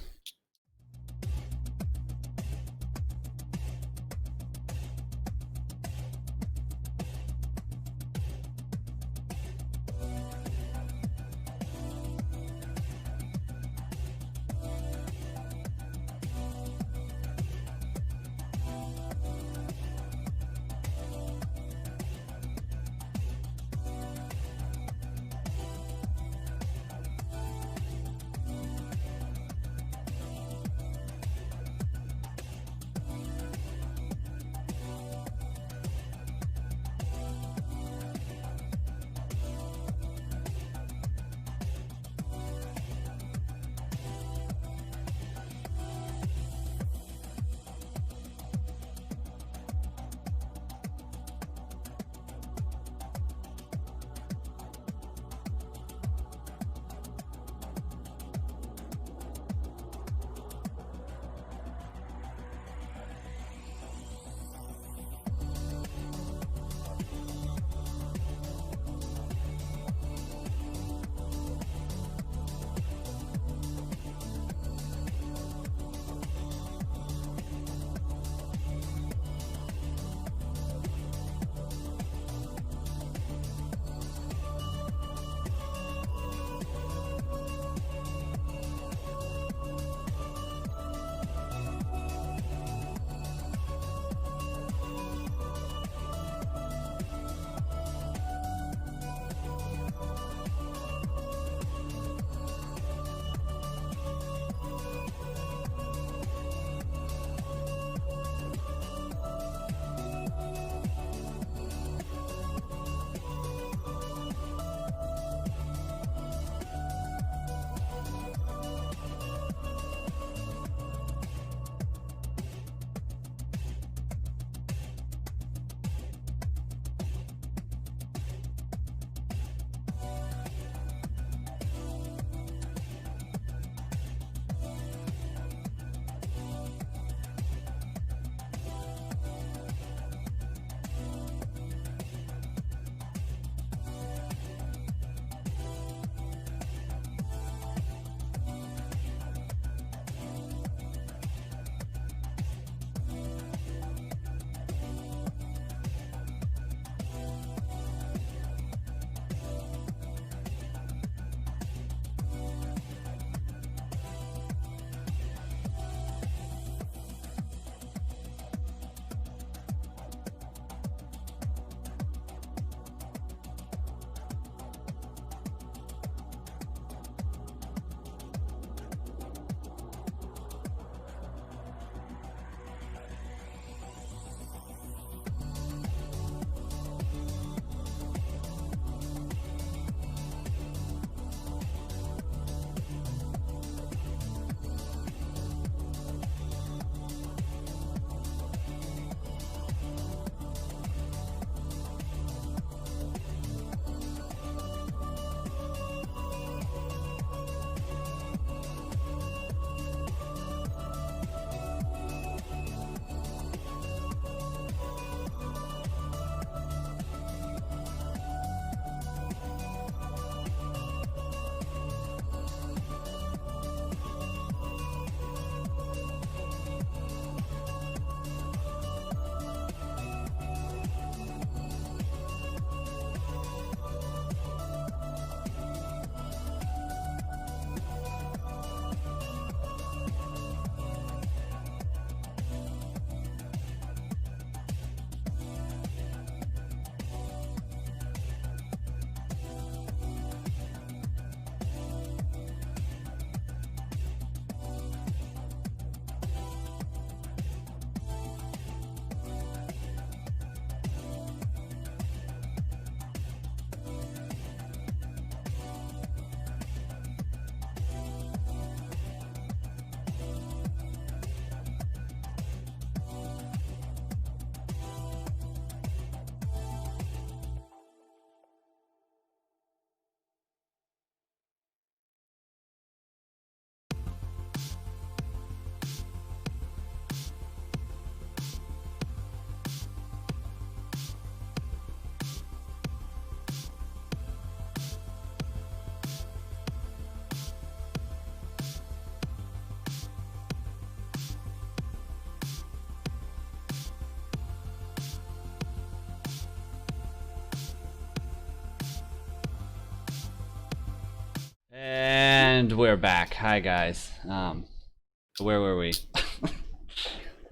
And we're back. Hi guys. Where were we?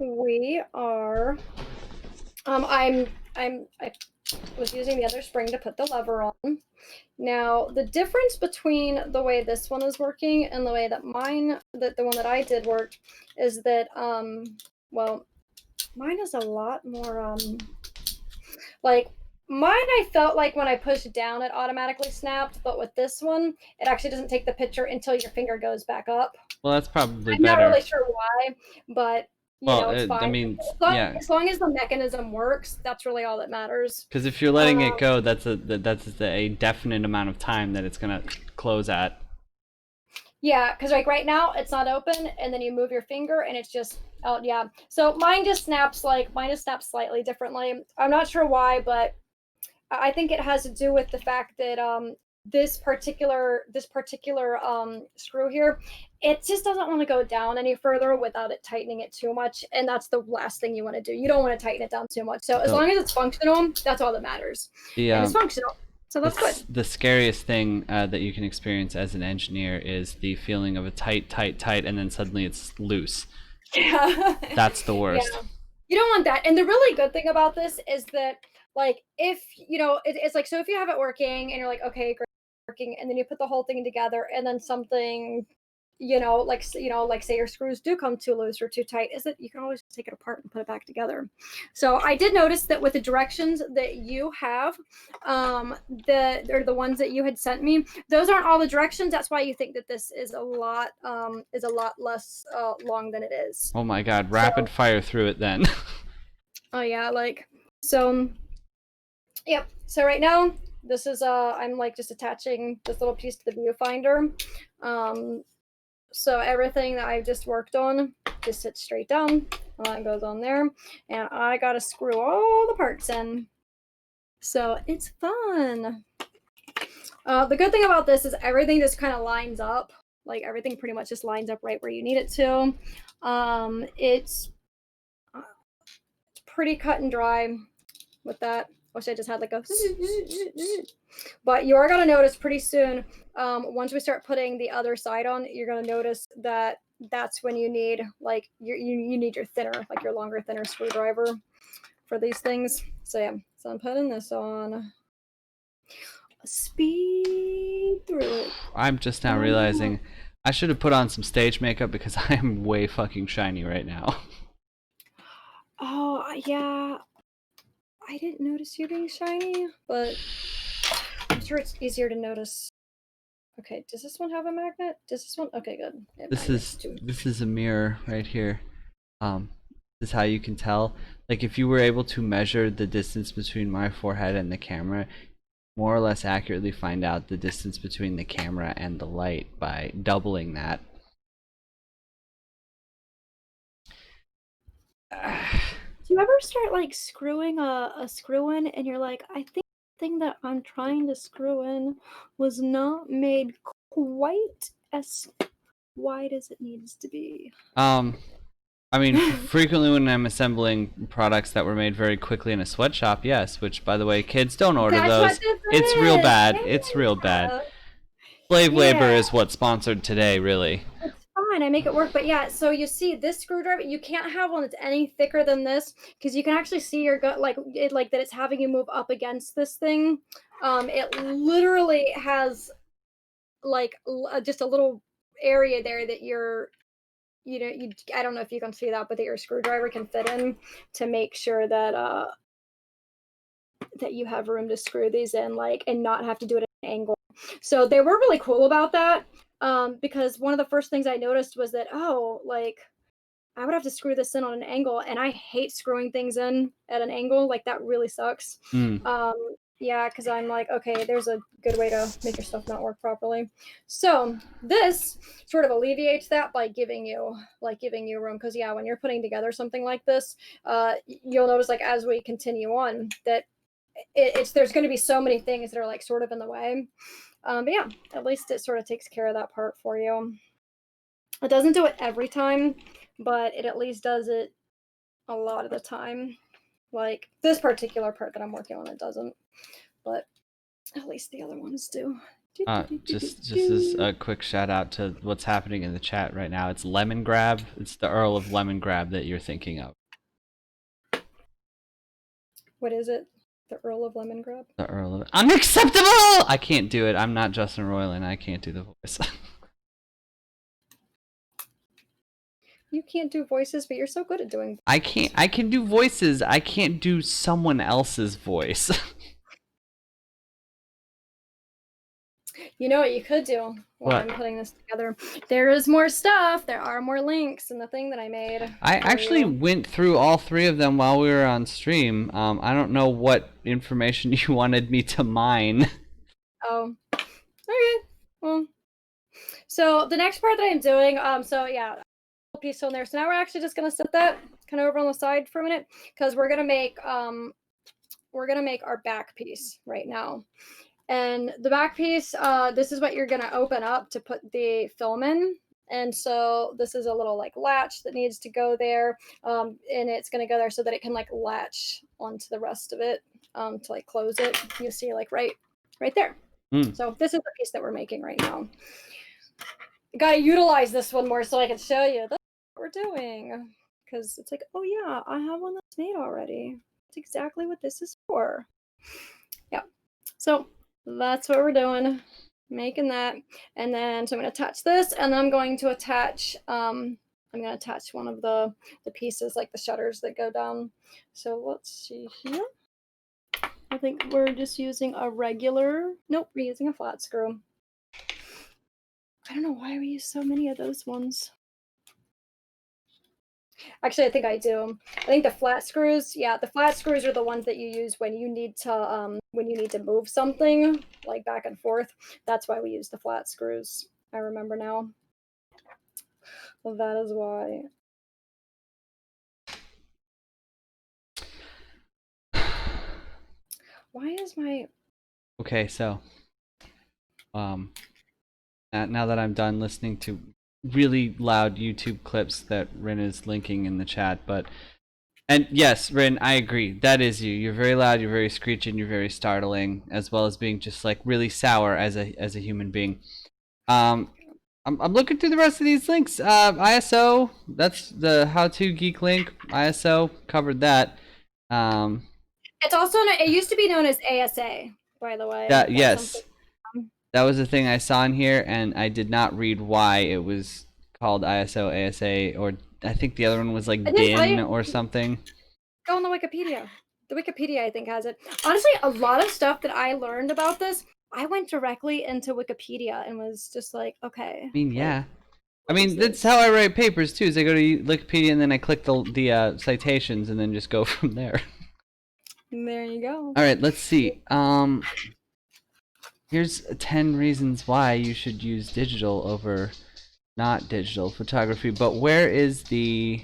We are. I was using the other spring to put the lever on. Now, the difference between the way this one is working and the way that the one that I did worked, is that well, mine is a lot more like. Mine, I felt like when I pushed down, it automatically snapped, but with this one, it actually doesn't take the picture until your finger goes back up. Well, that's probably I'm better. not really sure why, but it's fine. I mean, as long as the mechanism works, that's really all that matters. Because if you're letting it go, that's a definite amount of time that it's gonna close at. Yeah, because like right now it's not open, and then you move your finger, and it's just yeah. So mine just snaps slightly differently. I'm not sure why, but I think it has to do with the fact that this particular screw here, it just doesn't want to go down any further without it tightening it too much, and that's the last thing you want to do. You don't want to tighten it down too much. So as long as it's functional, that's all that matters. And it's functional, so that's good. The scariest thing that you can experience as an engineer is the feeling of a tight, and then suddenly it's loose. Yeah. That's the worst. Yeah. You don't want that. And the really good thing about this is that, like, if it's like, so if you have it working and you're like, okay, great, working, and then you put the whole thing together, and then something, like say your screws do come too loose or too tight, is that you can always take it apart and put it back together. So I did notice that with the directions that you have, the ones that you had sent me, those aren't all the directions. That's why you think that this is a lot less long than it is. Oh my god, rapid fire through it then. Oh yeah, so yep. So right now this is I'm like just attaching this little piece to the viewfinder. So everything that I've just worked on just sits straight down, and goes on there, and I gotta screw all the parts in. So it's fun. The good thing about this is everything just kind of lines up. Like everything pretty much just lines up right where you need it to. It's pretty cut and dry with that. Wish I just had like a but you are going to notice pretty soon, once we start putting the other side on, you're going to notice that that's when you need like you need your thinner, like your longer, thinner screwdriver for these things. So yeah, so I'm putting this on. Speed through it. I'm just now realizing I should have put on some stage makeup because I am way fucking shiny right now. Oh yeah, I didn't notice you being shiny, but I'm sure it's easier to notice. Okay, does this one have a magnet? Does this one? Okay, good. This is a mirror right here. This is how you can tell. Like if you were able to measure the distance between my forehead and the camera, more or less accurately find out the distance between the camera and the light by doubling that. Do you ever start like screwing a screw in and you're like, I think the thing that I'm trying to screw in was not made quite as wide as it needs to be? I mean, frequently when I'm assembling products that were made very quickly in a sweatshop, yes, which by the way, kids, don't order those. It's real bad. Yeah. It's real bad. Slave labor is what's sponsored today, really. It's fine, I make it work, but yeah, so you see this screwdriver, you can't have one that's any thicker than this, because you can actually see your gut, like that it's having you move up against this thing. It literally has like just a little area there that you're I don't know if you can see that, but that your screwdriver can fit in to make sure that that you have room to screw these in, like, and not have to do it at an angle. So they were really cool about that, because one of the first things I noticed was that, oh, like, I would have to screw this in on an angle, and I hate screwing things in at an angle. Like, that really sucks. Yeah, because I'm like, okay, there's a good way to make your stuff not work properly. So this sort of alleviates that by giving you room. Because yeah, when you're putting together something like this, you'll notice, like, as we continue on, that there's going to be so many things that are like sort of in the way. But yeah, at least it sort of takes care of that part for you. It doesn't do it every time, but it at least does it a lot of the time. Like this particular part that I'm working on, it doesn't, but at least the other ones do. Just as a quick shout out to what's happening in the chat right now. It's Lemon Grab. It's the Earl of Lemon Grab that you're thinking of. What is it? The Earl of Lemon Grab? The Earl of Unacceptable! I can't do it. I'm not Justin Roiland. I can't do the voice. You can't do voices, but you're so good at doing. I can do voices. I can't do someone else's voice. You know what you could do while I'm putting this together? There is more stuff. There are more links in the thing that I made. I actually went through all 3 of them while we were on stream. I don't know what information you wanted me to mine. Oh, okay. Well, so the next part that I'm doing, so yeah, piece on there. So now we're actually just gonna set that kind of over on the side for a minute because we're gonna make our back piece right now. And the back piece, this is what you're gonna open up to put the film in. And so this is a little like latch that needs to go there, and it's gonna go there so that it can like latch onto the rest of it to like close it. You see like right there. So this is the piece that we're making right now. I gotta utilize this one more so I can show you that's what we're doing, because it's like, oh yeah, I have one that's made already. That's exactly what this is for. Yeah. So that's what we're doing, making that. And then so I'm going to attach this, and then I'm going to attach one of the pieces, like the shutters that go down. So let's see here. I think we're just using a regular, nope, we're using a flat screw. I don't know why we use so many of those ones. Actually, I think I do. I think the flat screws, yeah, the flat screws are the ones that you use when you need to move something like back and forth. That's why we use the flat screws. I remember now. Well, that is why. Why is my... Okay, so now that I'm done listening to really loud YouTube clips that Rin is linking in the chat, and yes, Rin, I agree, that is you. You're very loud, you're very screeching, you're very startling, as well as being just like really sour as a human being. I'm looking through the rest of these links. ISO, that's the how-to geek link. ISO covered that. It's also it used to be known as ASA, by the way. Yes. That was the thing I saw in here, and I did not read why it was called ISO, ASA, or I think the other one was like DIN or something. Go on the Wikipedia. The Wikipedia, I think, has it. Honestly, a lot of stuff that I learned about this, I went directly into Wikipedia and was just like, okay. I mean, yeah. I mean, that's how I write papers, too, is I go to Wikipedia and then I click the citations and then just go from there. There you go. All right, let's see. Here's 10 reasons why you should use digital over not digital photography, but where is the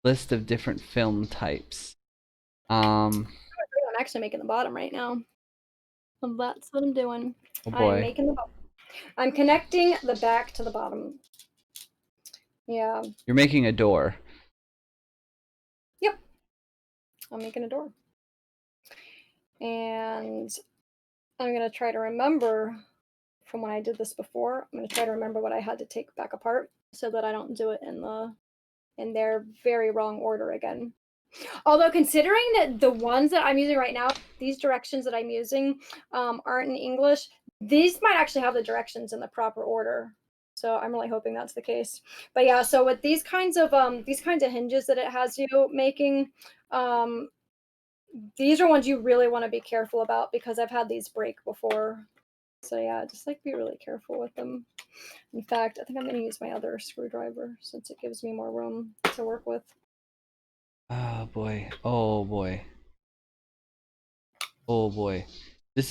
list of different film types? I'm actually making the bottom right now. And that's what I'm doing. Oh boy. I'm making the bottom. I'm connecting the back to the bottom. Yeah. You're making a door. Yep. I'm making a door. And I'm going to try to remember from when I did this before. I'm going to try to remember what I had to take back apart so that I don't do it in their very wrong order again. Although considering that the ones that I'm using right now, these directions that I'm using aren't in English, these might actually have the directions in the proper order. So I'm really hoping that's the case. But yeah, so with these kinds of hinges that it has you making, these are ones you really want to be careful about because I've had these break before. So yeah, just like be really careful with them. In fact, I think I'm going to use my other screwdriver since it gives me more room to work with. Oh boy. Oh boy. Oh boy. That's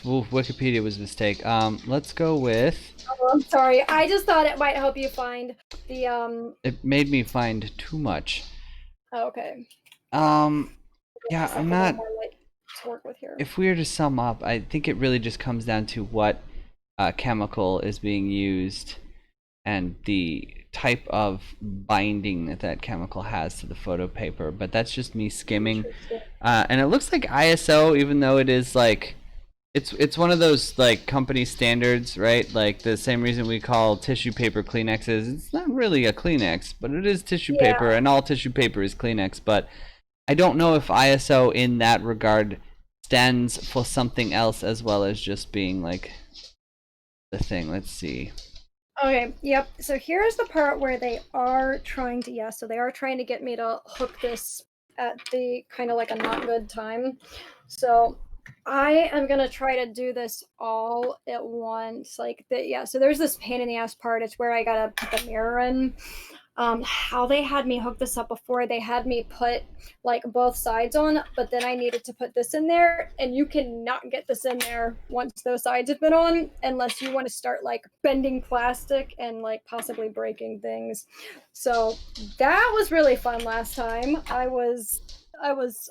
Wikipedia was a mistake. Let's go with... Oh, I'm sorry. I just thought it might help you find the It made me find too much. Oh, okay. Yeah, I'm not... to work with here. If we were to sum up, I think it really just comes down to what chemical is being used and the type of binding that chemical has to the photo paper. But that's just me skimming. And it looks like ISO, even though it is like It's one of those like company standards, right? Like the same reason we call tissue paper Kleenexes. It's not really a Kleenex, but it is tissue paper, Yeah. and all tissue paper is Kleenex. But I don't know if ISO in that regard stands for something else as well as just being like the thing. Let's see. Okay, yep. So here's the part where they are trying to, yeah, so they are trying to get me to hook this at the kind of like a not good time. So I am gonna try to do this all at once. Like the, yeah, so there's this pain in the ass part. It's where I gotta put the mirror in. How they had me hook this up before, they had me put like both sides on, but then I needed to put this in there, and you cannot get this in there once those sides have been on unless you want to start like bending plastic and like possibly breaking things. So that was really fun last time. I was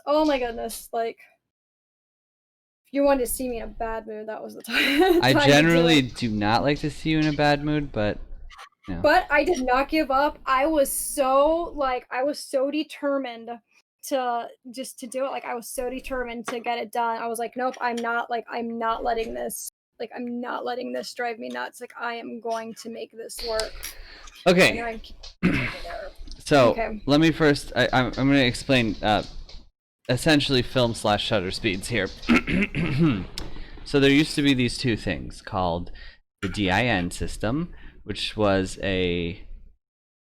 oh my goodness, like if you wanted to see me in a bad mood, that was the time. I time to do generally it. do not like to see you in a bad mood, but you know. But I did not give up. I was so determined to just to do it. Like I was so determined to get it done. I was like, nope, I'm not letting this drive me nuts. Like I am going to make this work. Okay. So Okay. let me first. I'm going to explain essentially film/shutter speeds here. So there used to be these two things called the DIN system, which was a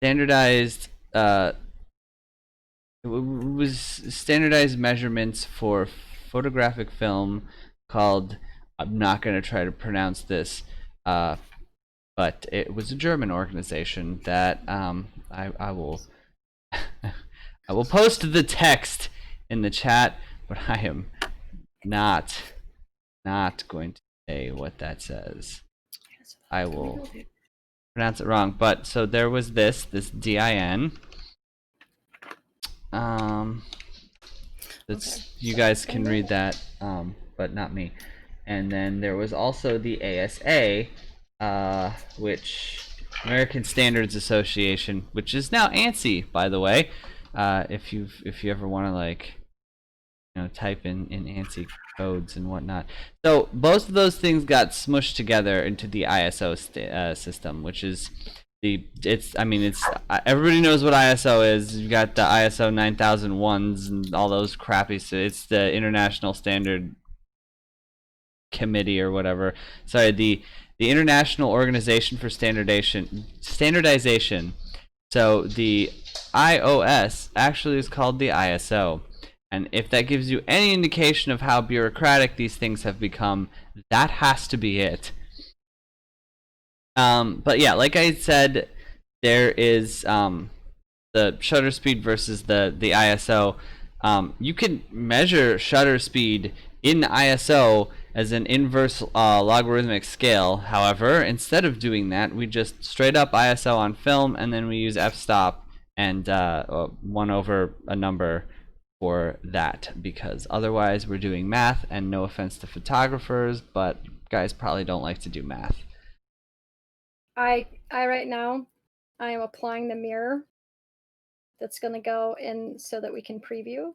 standardized was standardized measurements for photographic film called, I'm not going to try to pronounce this, but it was a German organization that I will I will post the text in the chat, but I am not going to say what that says. I will pronounce it wrong. But so there was this DIN. That's Okay. you guys can read that, but not me. And then there was also the ASA, which American Standards Association, which is now ANSI, by the way. If you ever want to like, type in ANSI codes and whatnot. So both of those things got smushed together into the ISO system, which is everybody knows what ISO is. You've got the ISO 9001s and all those crappy. So it's the International Standard Committee or whatever. Sorry, the International Organization for Standardization. So the iOS actually is called the ISO. And if that gives you any indication of how bureaucratic these things have become, that has to be it. But yeah, like I said, there is the shutter speed versus the ISO. You can measure shutter speed in the ISO as an inverse logarithmic scale. However, instead of doing that, we just straight up ISO on film, and then we use f-stop and 1 over a number for that, because otherwise we're doing math, and no offense to photographers, but guys probably don't like to do math. I right now I am applying the mirror that's going to go in so that we can preview.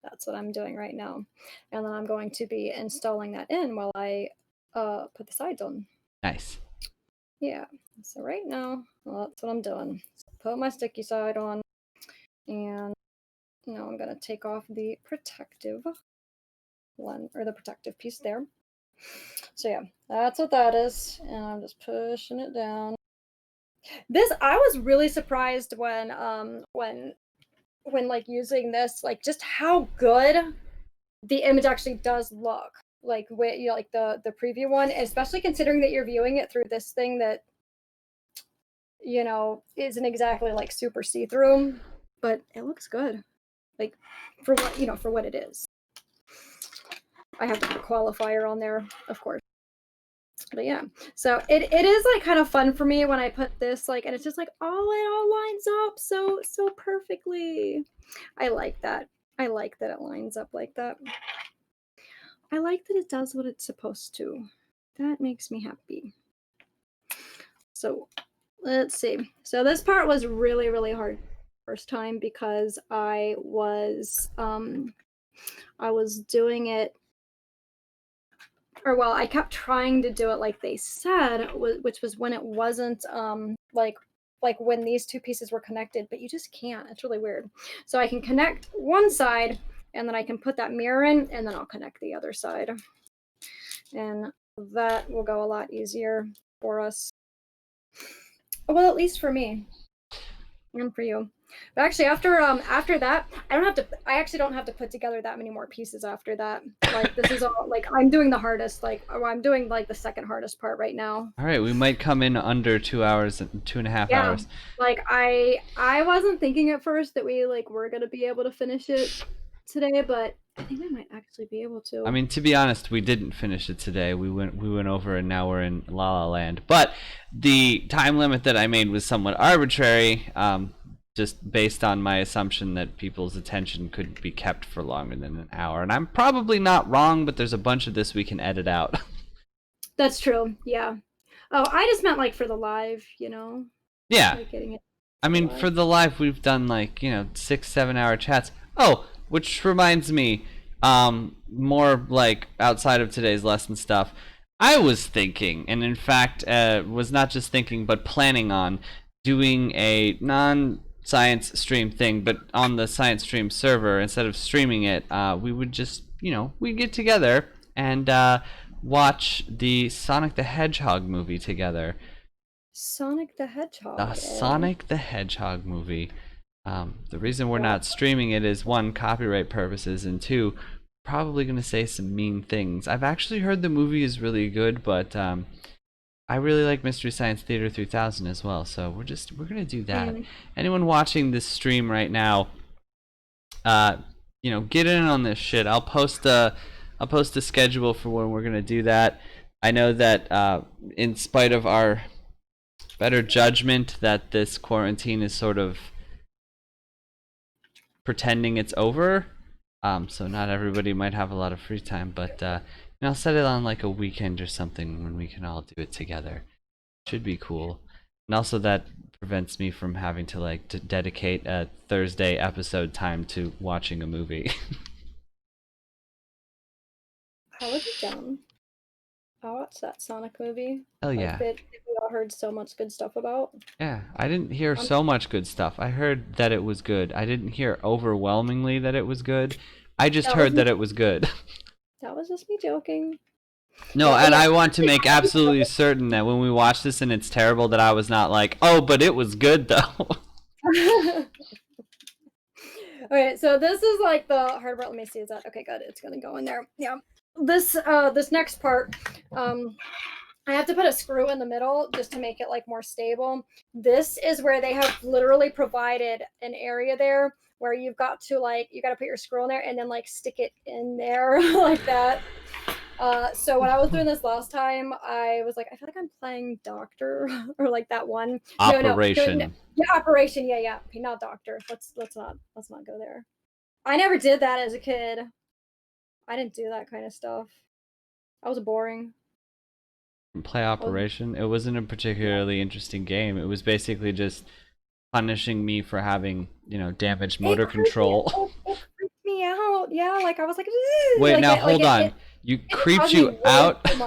That's what I'm doing right now. And then I'm going to be installing that in while I put the sides on. Nice. Yeah. So right now, well, that's what I'm doing. So put my sticky side on, and now I'm going to take off the protective one, or the protective piece there. So yeah, that's what that is. And I'm just pushing it down. This, I was really surprised when like using this, like just how good the image actually does look. Like with, like the preview one, especially considering that you're viewing it through this thing that isn't exactly like super see-through, but it looks good. Like for what it is. I have the qualifier on there, of course. But yeah, so it is like kind of fun for me when I put this, like, and it's just like, oh, it all lines up so perfectly. I like that. I like that it lines up like that. I like that it does what it's supposed to. That makes me happy. So let's see. So this part was really, really hard first time because I was doing it or well, I kept trying to do it like they said, which was when it wasn't like when these two pieces were connected, but you just can't. It's really weird. So I can connect one side, and then I can put that mirror in, and then I'll connect the other side. And that will go a lot easier for us. Well, at least for me. And for you. But actually after that, I actually don't have to put together that many more pieces after that. Like this is all like I'm doing the hardest, like I'm doing like the second hardest part right now. All right, we might come in under 2 hours, 2.5 hours. Like I wasn't thinking at first that we like were gonna be able to finish it today, but I think we might actually be able to. I mean, to be honest, we didn't finish it today. We went over, and now we're in La La Land. But the time limit that I made was somewhat arbitrary, just based on my assumption that people's attention could be kept for longer than an hour. And I'm probably not wrong, but there's a bunch of this we can edit out. That's true. Yeah. Oh, I just meant like for the live, you know. Yeah. Like getting it. I mean, for the live, we've done like 6-7 hour chats. Oh, which reminds me, more like outside of today's lesson stuff, I was thinking, and in fact was not just thinking but planning on doing a non-science stream thing, but on the science stream server. Instead of streaming it, we would just we'd get together and watch the Sonic the Hedgehog movie together. Sonic the Hedgehog. The Sonic the Hedgehog movie. The reason we're not streaming it is, one, copyright purposes, and two, probably going to say some mean things. I've actually heard the movie is really good, but I really like Mystery Science Theater 3000 as well, so we're going to do that. Anyone watching this stream right now, get in on this shit. I'll post a schedule for when we're going to do that. I know that in spite of our better judgment that this quarantine is sort of pretending it's over, so not everybody might have a lot of free time, but I'll set it on like a weekend or something when we can all do it together. Should be cool. And also that prevents me from having to dedicate a Thursday episode time to watching a movie. I would be down. I'll watch that Sonic movie. Hell yeah. That we all heard so much good stuff about. Yeah, I didn't hear so much good stuff. I heard that it was good. I didn't hear overwhelmingly that it was good. I just heard that it was good. That was just me joking. No, and I want to make absolutely certain that when we watch this and it's terrible, that I was not like, oh, but it was good though. Okay, so this is like the hard part. Let me see. Is that okay? Good. It's gonna go in there. Yeah. This next part, I have to put a screw in the middle just to make it like more stable. This is where they have literally provided an area there where you've got to put your screw in there and then like stick it in there like that. So when I was doing this last time, I was like, I feel like I'm playing Doctor or like that one Operation. Yeah, Operation. Yeah. Okay, not Doctor. Let's not go there. I never did that as a kid. I didn't do that kind of stuff. I was boring. Play Operation? It wasn't a particularly interesting game. It was basically just punishing me for having, damaged motor control. It freaked me out. Yeah, like I was like, wait, now hold on. You creeped you out? It's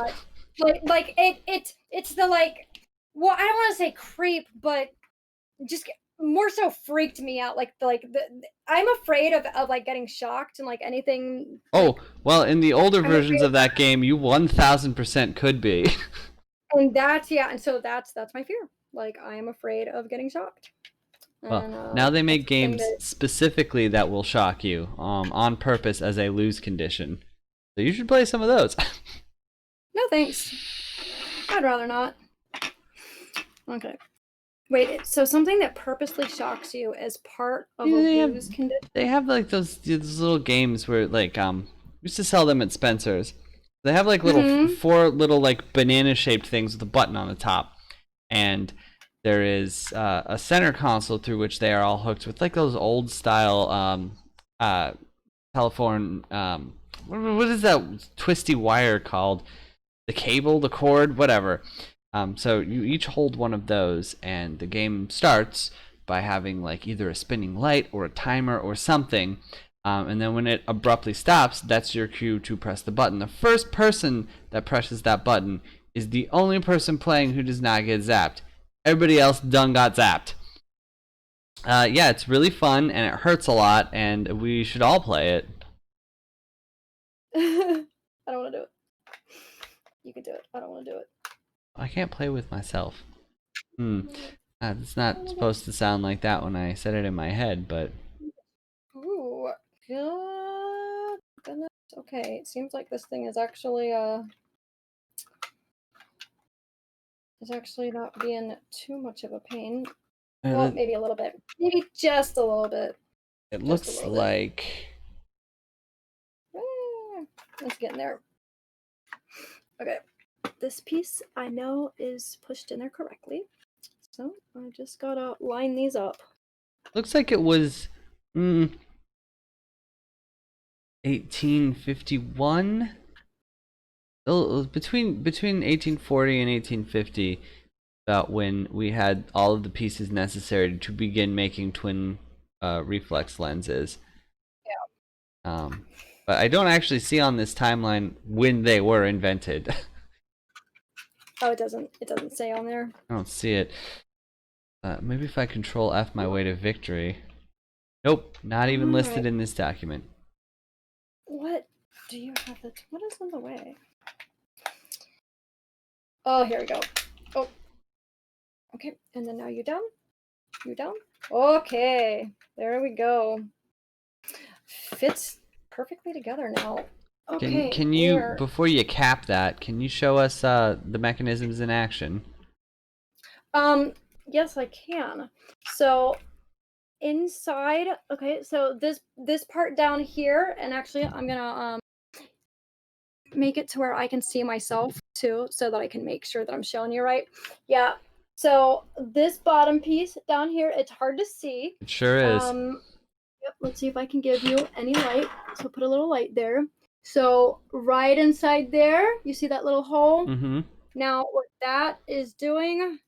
the like, well, I don't want to say creep, but just more so freaked me out. I'm afraid of like getting shocked and like anything. Oh, well, in the older versions of that game, you 1000% could be. And and so that's my fear. Like I am afraid of getting shocked. Well, now they make games specifically that will shock you, on purpose as a lose condition. So you should play some of those. No thanks. I'd rather not. Okay. Wait, so something that purposely shocks you as part of a lose condition? They have like those little games where used to sell them at Spencer's. They have like little 4 little like banana shaped things with a button on the top, and there is a center console through which they are all hooked with like those old style telephone. What is that twisty wire called? The cable, the cord, whatever. So you each hold one of those, and the game starts by having like either a spinning light or a timer or something. And then when it abruptly stops, that's your cue to press the button. The first person that presses that button is the only person playing who does not get zapped. Everybody else done got zapped. Yeah, it's really fun and it hurts a lot, and we should all play it. I don't want to do it. You can do it. I don't want to do it. I can't play with myself. It's not supposed to sound like that when I said it in my head, but... Ooh, good goodness. Okay, it seems like this thing is actually not being too much of a pain. Well, maybe a little bit. Maybe just a little bit. It looks like... It's getting there. Okay. This piece I know is pushed in there correctly. So I just gotta line these up. Looks like it was 1851. Between 1840 and 1850, about when we had all of the pieces necessary to begin making twin reflex lenses. Yeah. But I don't actually see on this timeline when they were invented. Oh, it doesn't say on there. I don't see it. Maybe if I control F my way to victory. Nope, not even listed in this document. What do you have? What is in the way? Oh, here we go. Oh, okay. And then now you down. You down. Okay, there we go. Fits perfectly together now. Okay. Can you, before you cap that, can you show us the mechanisms in action? Yes, I can. So inside, okay, so this part down here, and actually I'm gonna make it to where I can see myself too, so that I can make sure that I'm showing you right. Yeah. So this bottom piece down here, it's hard to see. It sure is. Yep, let's see if I can give you any light. So put a little light there. So right inside there, you see that little hole? Mm-hmm. Now what that is doing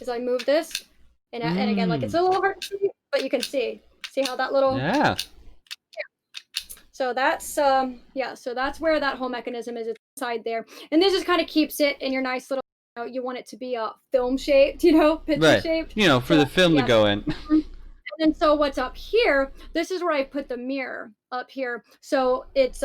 is I move this, and again, like it's a little hard to see, but you can see how that little... Yeah. So that's yeah, so that's where that whole mechanism is inside there, and this just kind of keeps it in your nice little, you know, you want it to be film shaped, you know, picture shaped, you know, for the film to go in. And then so what's up here, this is where I put the mirror up here, so it's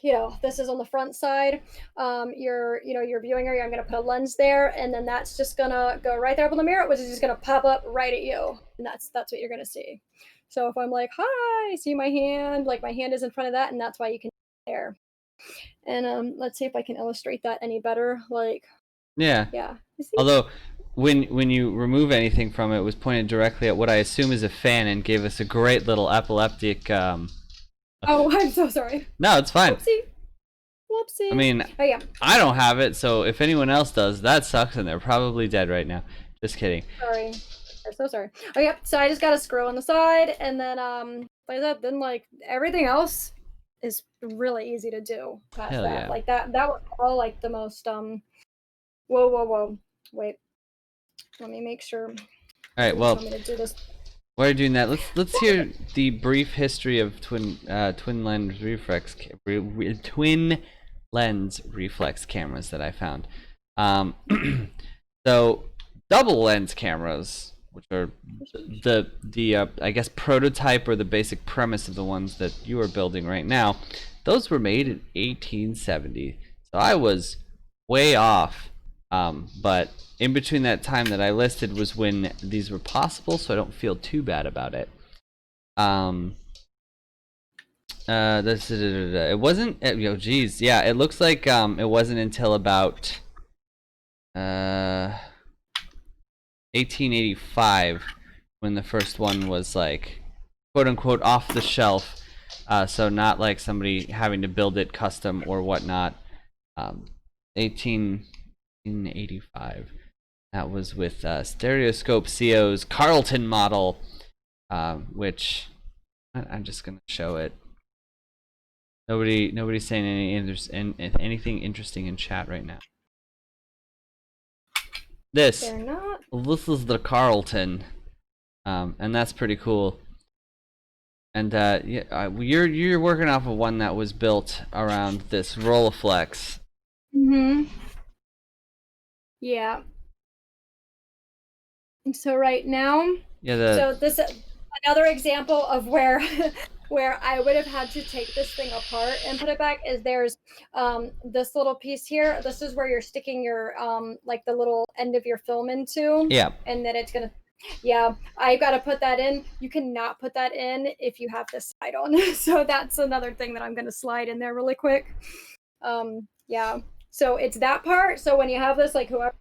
you know, this is on the front side. Your viewing area, I'm going to put a lens there, and then that's just going to go right there up on the mirror, which is just going to pop up right at you. And that's what you're going to see. So if I'm like, hi, see my hand, like my hand is in front of that, and that's why you can see there. And let's see if I can illustrate that any better. Like, yeah. Although when you remove anything from it, it was pointed directly at what I assume is a fan and gave us a great little epileptic oh, I'm so sorry. No, it's fine. Whoopsie. I mean, oh, yeah. I don't have it, so if anyone else does, that sucks, and they're probably dead right now. Just kidding. Sorry. I'm so sorry. Oh, yeah. So I just got a screw on the side, and then like that. Then like everything else is really easy to do. Past Hell that. yeah. Like that was all like the most Whoa. Wait. Let me make sure. All right. Well. Want me to do this? While you're doing that, let's hear the brief history of twin lens reflex cameras that I found. So double lens cameras, which are the I guess prototype or the basic premise of the ones that you are building right now, those were made in 1870. So I was way off. But in between that time that I listed was when these were possible, so I don't feel too bad about it. It wasn't, geez, yeah, it looks like it wasn't until about 1885 when the first one was like quote unquote off the shelf, so not like somebody having to build it custom or whatnot. 1885. That was with Stereoscope CO's Carlton model, which I'm just gonna show it. Nobody's saying anything interesting in chat right now. This is the Carlton, and that's pretty cool. And you're working off of one that was built around this Rolleiflex. Yeah. And so right now, so this another example of where where I would have had to take this thing apart and put it back is there's this little piece here. This is where you're sticking your like the little end of your film into. Yeah. And then it's gonna, yeah, I got to put that in. You cannot put that in if you have this slide on. So that's another thing that I'm going to slide in there really quick. Yeah. So it's that part. So when you have this, like whoever,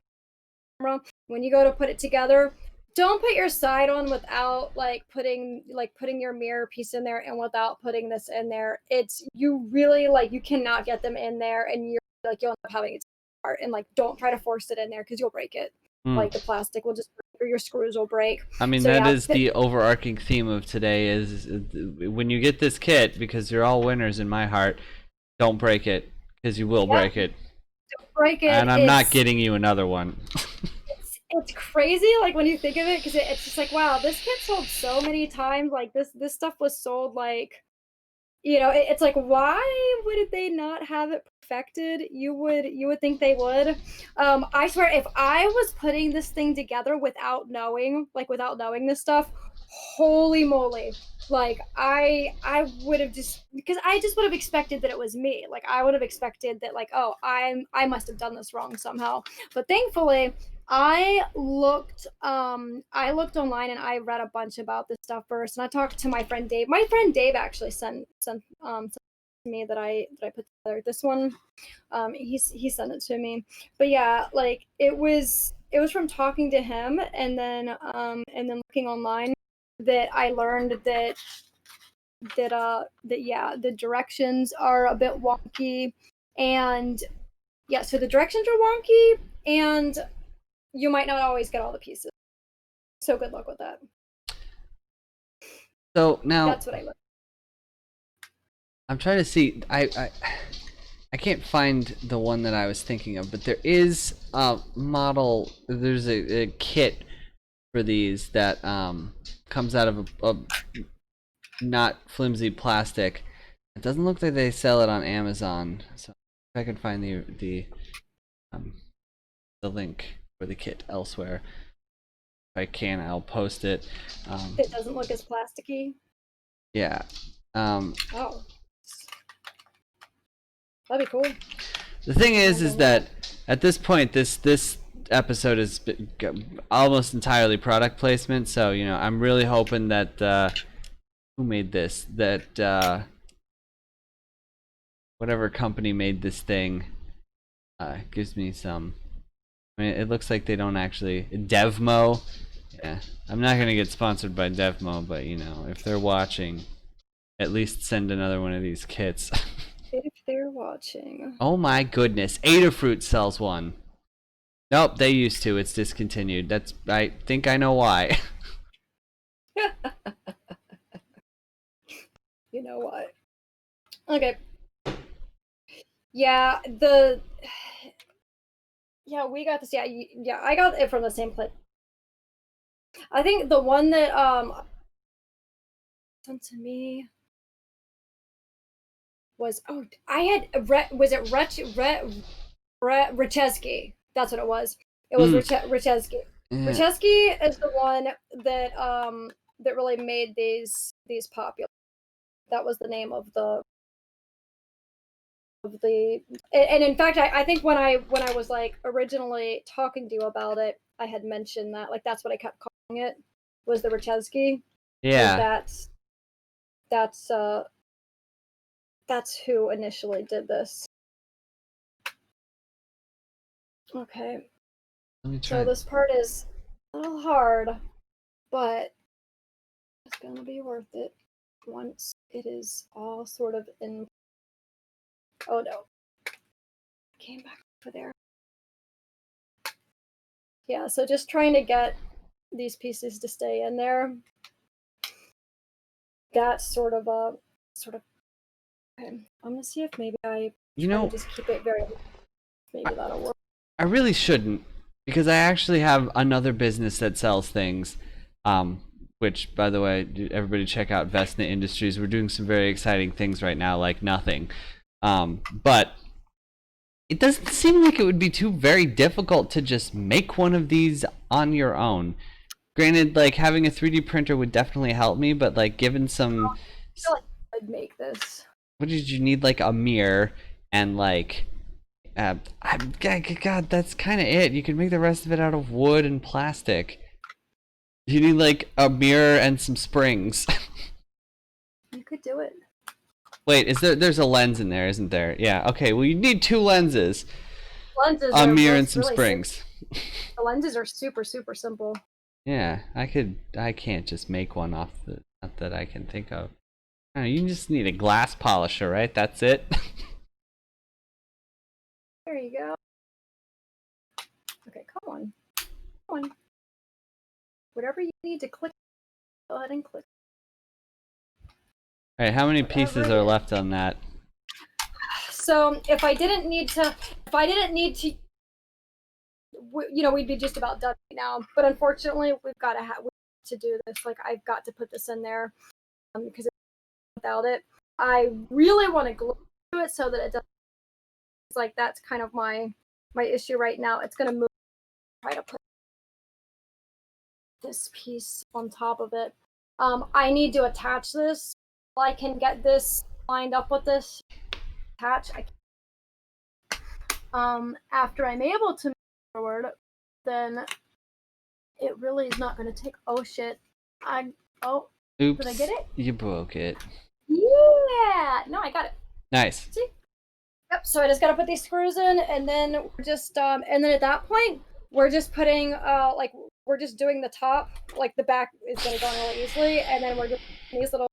when you go to put it together, don't put your side on without putting your mirror piece in there and without putting this in there. It's, you really you cannot get them in there, and you'll end up having it apart. And don't try to force it in there because you'll break it. The plastic will just break, or your screws will break. I mean, so that is the overarching theme of today is when you get this kit, because you're all winners in my heart, don't break it, because you will break it. Don't break it. And I'm not getting you another one. It's crazy, when you think of it, because it's just wow, this kit sold so many times. This stuff was sold it's why would they not have it perfected? You would think they would. I swear, if I was putting this thing together without knowing this stuff, holy moly, I would have because I just would have expected that it was me. I would have expected that oh, I must have done this wrong somehow. But thankfully, I looked online and I read a bunch about this stuff first, and I talked to my friend Dave. My friend Dave actually sent me that I put together. This one, he sent it to me. But yeah, it was from talking to him and then looking online that I learned that yeah, the directions are a bit wonky, and yeah, so the directions are wonky, and you might not always get all the pieces. So good luck with that. So now that's what I learned. I'm trying to see. I can't find the one that I was thinking of, but there is a model. There's a kit for these that comes out of a not flimsy plastic. It doesn't look like they sell it on Amazon. So if I can find the link for the kit elsewhere, if I can, I'll post it. It doesn't look as plasticky. Yeah. Oh, that'd be cool. The thing is that at this point, this episode is almost entirely product placement. So I'm really hoping that who made this, that whatever company made this thing gives me some. I mean, it looks like they don't actually Devmo. Yeah, I'm not gonna get sponsored by Devmo, but if they're watching, at least send another one of these kits. If they're watching. Oh my goodness, Adafruit sells one. Nope, they used to. It's discontinued. I think I know why. You know what? Okay. Yeah, yeah, we got this. Yeah, I got it from the same place. I think the one that sent to me was Rachesky. That's what it was. It was Rachesky. Yeah. Rachesky is the one that that really made these popular. That was the name of the and in fact I think when I was originally talking to you about it, I had mentioned that that's what I kept calling it, was the Rachesky. Yeah. That's who initially did this. Okay. Let me try. So this part is a little hard, but it's gonna be worth it once it is all sort of in. Oh no. I came back over there. Yeah, so just trying to get these pieces to stay in there. That's sort of okay. I'm gonna see if maybe I just keep it very. Maybe that'll work. I really shouldn't, because I actually have another business that sells things. which, by the way, everybody check out Vesna Industries. We're doing some very exciting things right now, like nothing. But it doesn't seem like it would be too very difficult to just make one of these on your own. Granted, like having a 3D printer would definitely help me, but like given some, I feel like I'd make this. what did you need? Like a mirror and like, God, that's kind of it. You could make the rest of it out of wood and plastic. You need like a mirror and some springs. You could do it. Wait, there's a lens in there, isn't there? Yeah, okay, well you need 2 lenses. Lenses A are mirror both and some really springs. The lenses are super simple. Yeah, I can't just make one off the, not that I can think of. Oh, you just need a glass polisher, right? That's it? There you go. Okay, come on. Come on. Whatever you need to click, go ahead and click. Alright, how many pieces are left on that? So if I didn't need to, you know, we'd be just about done right now. But unfortunately, we've got to do this. Like, I've got to put this in there because without it, I really want to glue it so that it doesn't. It's like that's kind of my issue right now. It's gonna move. Try to put this piece on top of it. I need to attach this. I can get this lined up with this. Attach. After I'm able to move forward, then it really is not going to take. Oh shit! Oh. Oops. Did I get it? You broke it. Yeah. No, I got it. Nice. See? Yep. So I just got to put these screws in, and then we're just and then at that point we're just putting like we're just doing the top. Like the back is going to go on really easily, and then we're just these little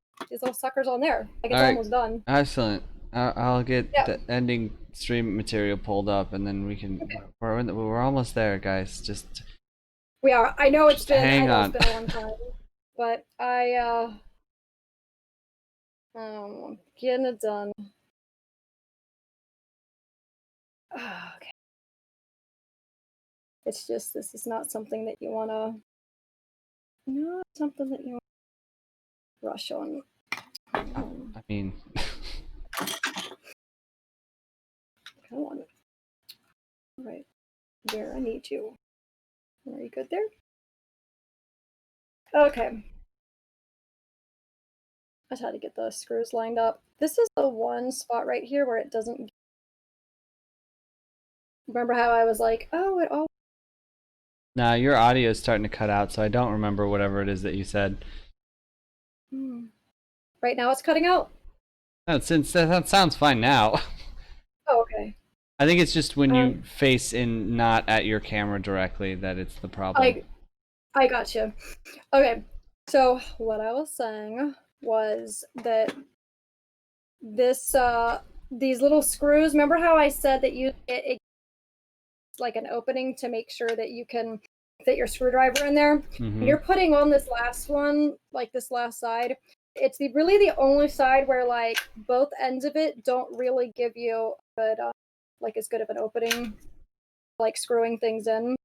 suckers on there. Like it's almost done. Excellent. I'll get the ending stream material pulled up, and then we can. Okay. We're almost there, guys. Just. We are. I know it's been. Hang on. It's been a long time, but I'm getting it done. Okay. It's just this is not something that you want to. Not something that you want to rush on. I mean. Come on. All right. There, I need you. Are you good there? Okay. I just had to get the screws lined up. This is the one spot right here where it doesn't. Remember how I was like, oh, it all. Nah, your audio is starting to cut out, so I don't remember whatever it is that you said. Right now it's cutting out. No, since that sounds fine now. Oh, okay. I think it's just when you face in not at your camera directly that it's the problem. I got you. Okay, so what I was saying was that this these little screws. Remember how I said that it's like an opening to make sure that you can fit your screwdriver in there. Mm-hmm. You're putting on this last one, like this last side. It's really the only side where like both ends of it don't really give you a good, like as good of an opening, like screwing things in.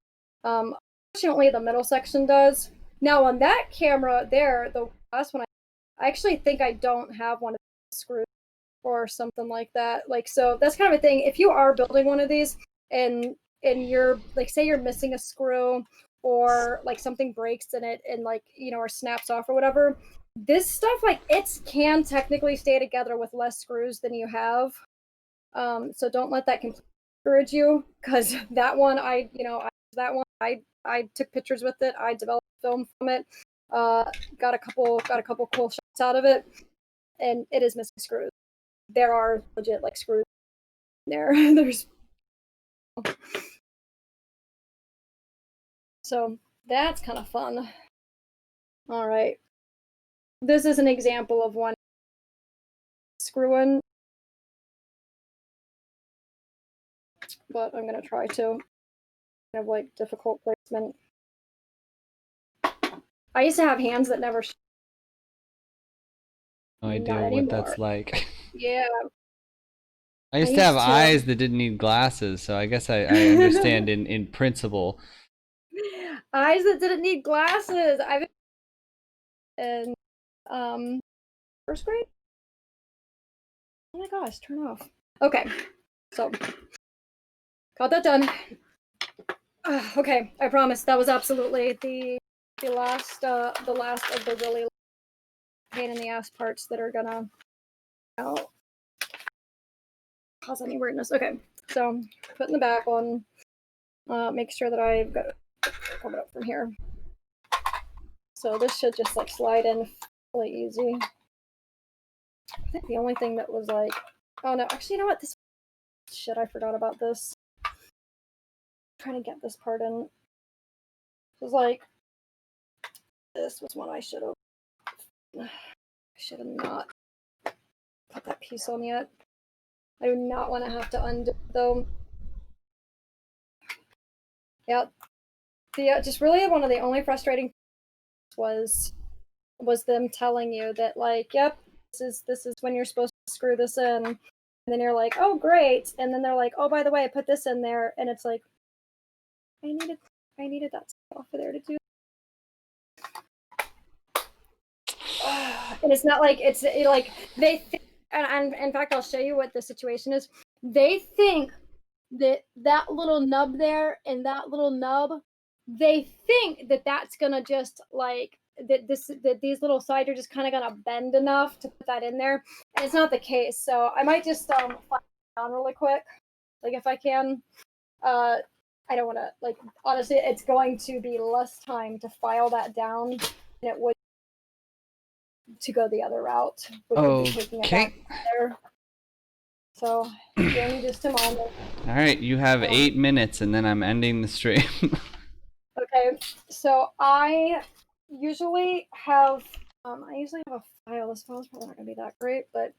Fortunately, the middle section does. Now on that camera there, the last one, I actually think I don't have one of the screws or something like that. Like, so that's kind of a thing. If you are building one of these and you're like, say you're missing a screw or like something breaks in it and like, you know, or snaps off or whatever, this stuff, like it can technically stay together with less screws than you have. So don't let that discourage you, because that one, I took pictures with it. I developed film from it. Got a couple cool shots out of it, and it is missing screws. There are legit like screws there. There's so that's kind of fun. All right, this is an example of one screw-in, but I'm gonna try to have like difficult placement. I used to have hands that never. No idea what that's like. Yeah. I used to have eyes that didn't need glasses, so I guess I understand in principle. Eyes that didn't need glasses. in first grade. Oh my gosh, turn off. Okay, so got that done. Okay, I promise that was absolutely the last of the really pain in the ass parts that are gonna cause any weirdness. Okay, so putting the back on. Make sure that I've got it coming up from here. So this should just like slide in really easy. I think the only thing that was like, oh no, actually, you know what? This shit, I forgot about this. I'm trying to get this part in. It was like, this was one I should have not put that piece on yet. I do not want to have to undo it though. Yeah, just really one of the only frustrating was them telling you that like, yep, this is when you're supposed to screw this in, and then you're like, oh great, and then they're like, oh by the way, put this in there, and it's like, I needed that stuff over there to do. And it's not like like they think, and in fact I'll show you what the situation is. They think that little nub there and that little nub, they think that that's gonna just like that these little sides are just kind of gonna bend enough to put that in there, and it's not the case. So I might just file it down really quick, like if I can. I don't want to, like, honestly, it's going to be less time to file that down than it would to go the other route, which would be taking it back there. So give me just a moment. All right, you have 8 minutes, and then I'm ending the stream. Okay, so I usually have a file. This file's probably not gonna be that great, but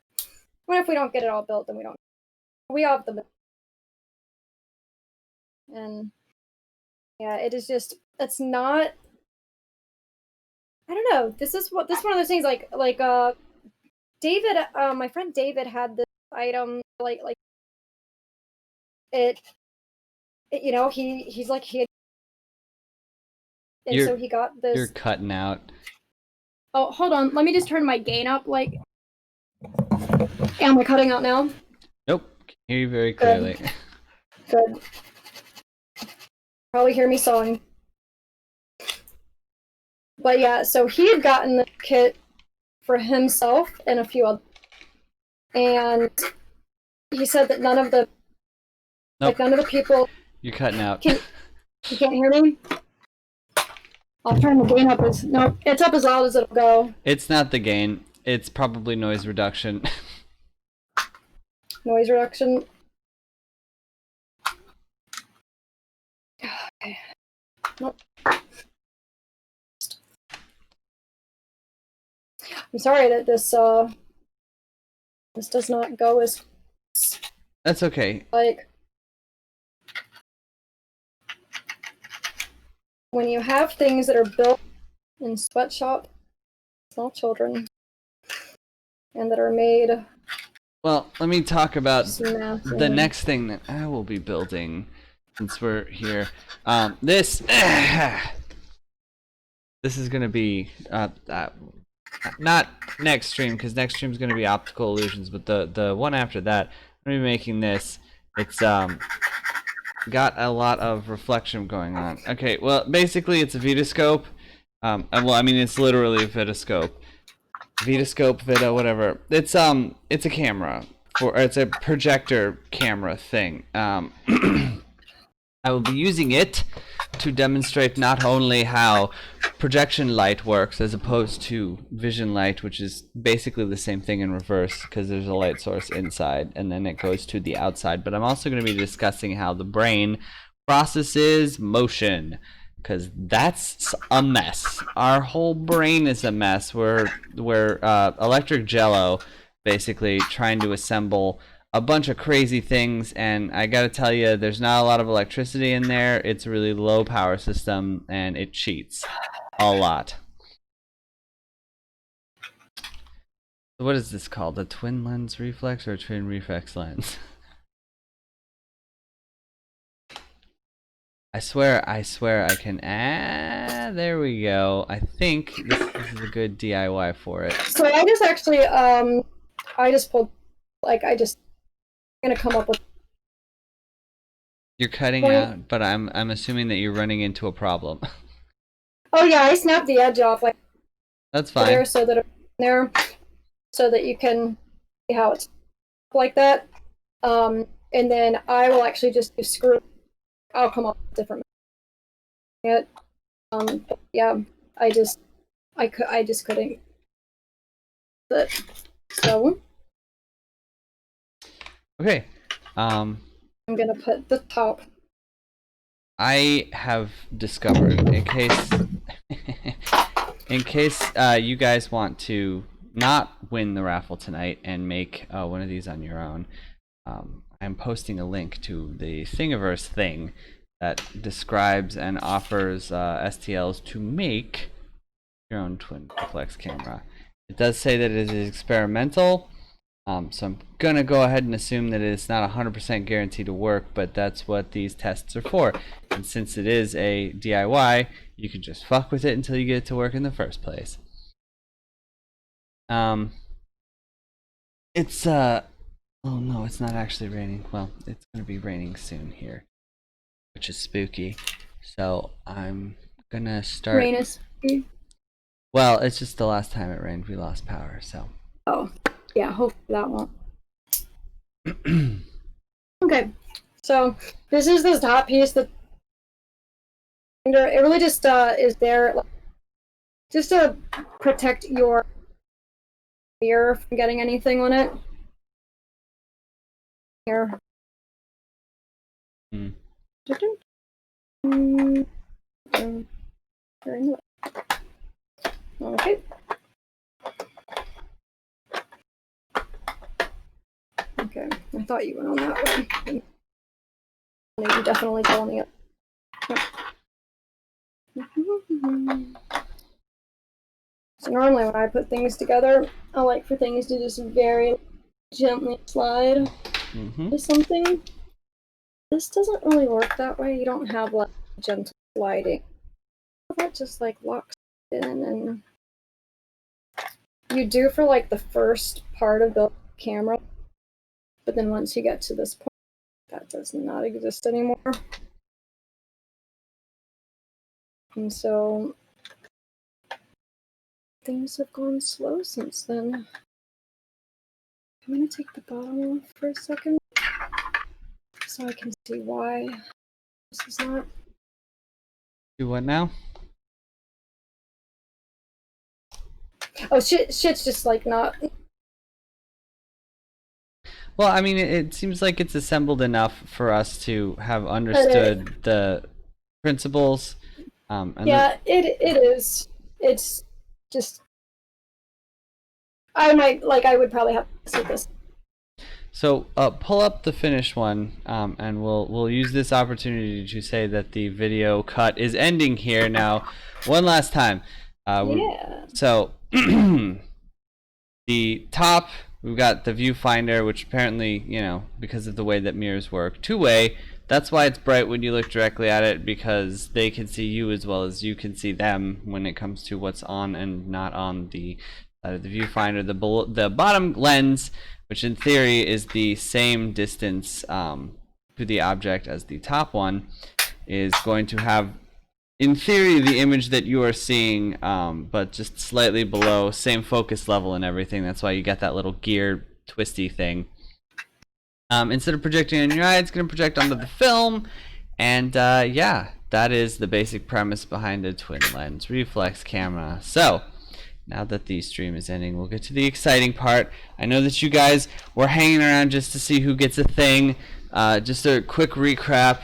what if we don't get it all built? Then we have the, and yeah, it is just, it's not. I don't know. This is one of those things like David, my friend David had this item like it you know, he's like he had, and so he got this. You're cutting out. Oh, hold on. Let me just turn my gain up. Like, am I cutting out now? Nope. Can hear you very clearly. Good. Probably hear me sawing. But yeah, so he had gotten the kit for himself and a few others, and he said that none of the people. You're cutting out. You can't hear me? I'll turn the gain up it's up as loud as it'll go. It's not the gain. It's probably noise reduction. Noise reduction. Okay. Nope. I'm sorry that this does not go as. That's okay. Like, when you have things that are built in sweatshop, small children, and that are made. Well, let me talk about the next thing that I will be building since we're here. This is going to be not next stream, because next stream is going to be optical illusions, but the one after that, I'm going to be making this. It's got a lot of reflection going on. Okay, well, basically it's a Vitascope. Well, I mean, it's literally a Vitascope. Vitascope, Vita, whatever. It's a camera, it's a projector camera thing. I will be using it to demonstrate not only how projection light works as opposed to vision light, which is basically the same thing in reverse, because there's a light source inside and then it goes to the outside, but I'm also going to be discussing how the brain processes motion, because that's a mess. Our whole brain is a mess. We're electric jello, basically trying to assemble a bunch of crazy things, and I gotta tell you, there's not a lot of electricity in there. It's a really low power system, and it cheats a lot. So what is this called? A twin lens reflex or a twin reflex lens? I swear I can add. There we go. I think this is a good DIY for it. So I just actually, I just pulled, like, I'm gonna come up with. You're cutting out, but I'm assuming that you're running into a problem. Oh yeah, I snapped the edge off, like. That's fine. There, so that it's there, so that you can see how it's like that. And then I will actually just do screw. I'll come up with different. But yeah, I just couldn't. But so. Okay. I'm gonna put the top. I have discovered, in case you guys want to not win the raffle tonight and make one of these on your own, I'm posting a link to the Thingiverse thing that describes and offers STLs to make your own twin reflex camera. It does say that it is experimental. So I'm gonna go ahead and assume that it's not 100% guaranteed to work, but that's what these tests are for. And since it is a DIY, you can just fuck with it until you get it to work in the first place. It's oh no, it's not actually raining. Well, it's gonna be raining soon here, which is spooky. So I'm gonna start. Rain is spooky. Well, it's just the last time it rained, we lost power, so. Oh. Yeah, hopefully that won't. Okay, so this is the top piece that it really just is there just to protect your ear from getting anything on it. Here. Okay. Okay, I thought you went on that way. No, you definitely go on the other. Yep. So normally when I put things together, I like for things to just very gently slide to something. This doesn't really work that way. You don't have like gentle sliding. That just like locks in, and you do for like the first part of the camera. But then once you get to this point, that does not exist anymore. And so things have gone slow since then. I'm going to take the bottom off for a second so I can see why this is not. Do what now? Oh, shit's just like not. Well, I mean, it seems like it's assembled enough for us to have understood the principles. And yeah, it is. It's just. I would probably have to see this. So pull up the finished one, and we'll use this opportunity to say that the video cut is ending here now. One last time. Yeah. So the top, we've got the viewfinder, which apparently, you know, because of the way that mirrors work, two-way. That's why it's bright when you look directly at it, because they can see you as well as you can see them when it comes to what's on and not on the side of the viewfinder. The bottom lens, which in theory is the same distance to the object as the top one, is going to have, in theory, the image that you are seeing, but just slightly below, same focus level and everything. That's why you get that little gear twisty thing. Instead of projecting on your eye, it's going to project onto the film. And yeah, that is the basic premise behind a twin lens reflex camera. So now that the stream is ending, we'll get to the exciting part. I know that you guys were hanging around just to see who gets a thing. Just a quick recap.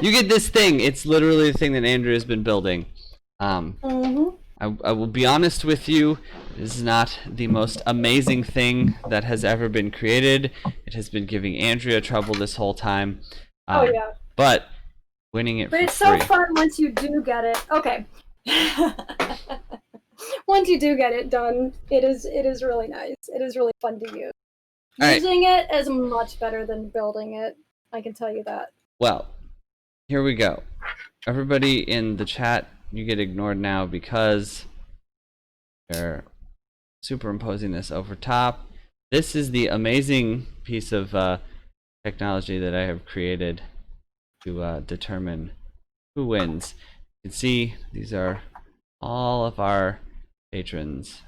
You get this thing. It's literally the thing that Andrew has been building. I will be honest with you. This is not the most amazing thing that has ever been created. It has been giving Andrea trouble this whole time. Oh yeah. But winning it. But for it's free. so fun once you do get it. Okay. Once you do get it done, it is really nice. It is really fun to use. All Using it is much better than building it. I can tell you that. Well, here we go. Everybody in the chat, you get ignored now because they're superimposing this over top. This is the amazing piece of technology that I have created to determine who wins. You can see these are all of our patrons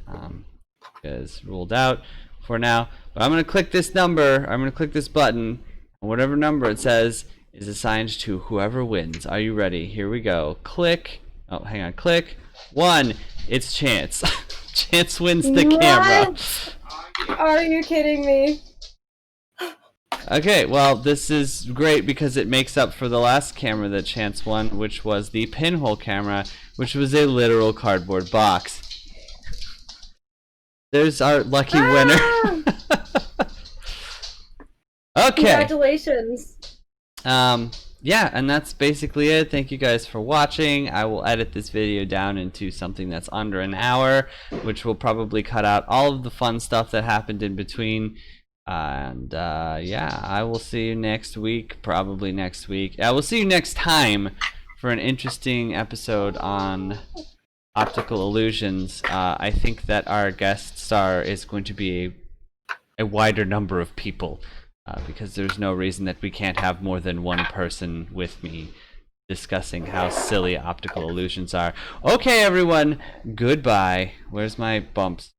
is ruled out for now. But I'm going to click this number. I'm going to click this button. And whatever number it says is assigned to whoever wins. Are you ready? Here we go. Click. Oh, hang on. Click. 1. It's Chance. Chance wins the camera. Are you kidding me? Okay, well, this is great because it makes up for the last camera that Chance won, which was the pinhole camera, which was a literal cardboard box. There's our lucky winner. Okay. Congratulations. Yeah, and that's basically it. Thank you guys for watching. I will edit this video down into something that's under an hour, which will probably cut out all of the fun stuff that happened in between. And yeah, I will see you next week, probably next week. I will see you next time for an interesting episode on optical illusions. I think that our guest star is going to be a wider number of people. Because there's no reason that we can't have more than one person with me discussing how silly optical illusions are. Okay, everyone, goodbye. Where's my bumps?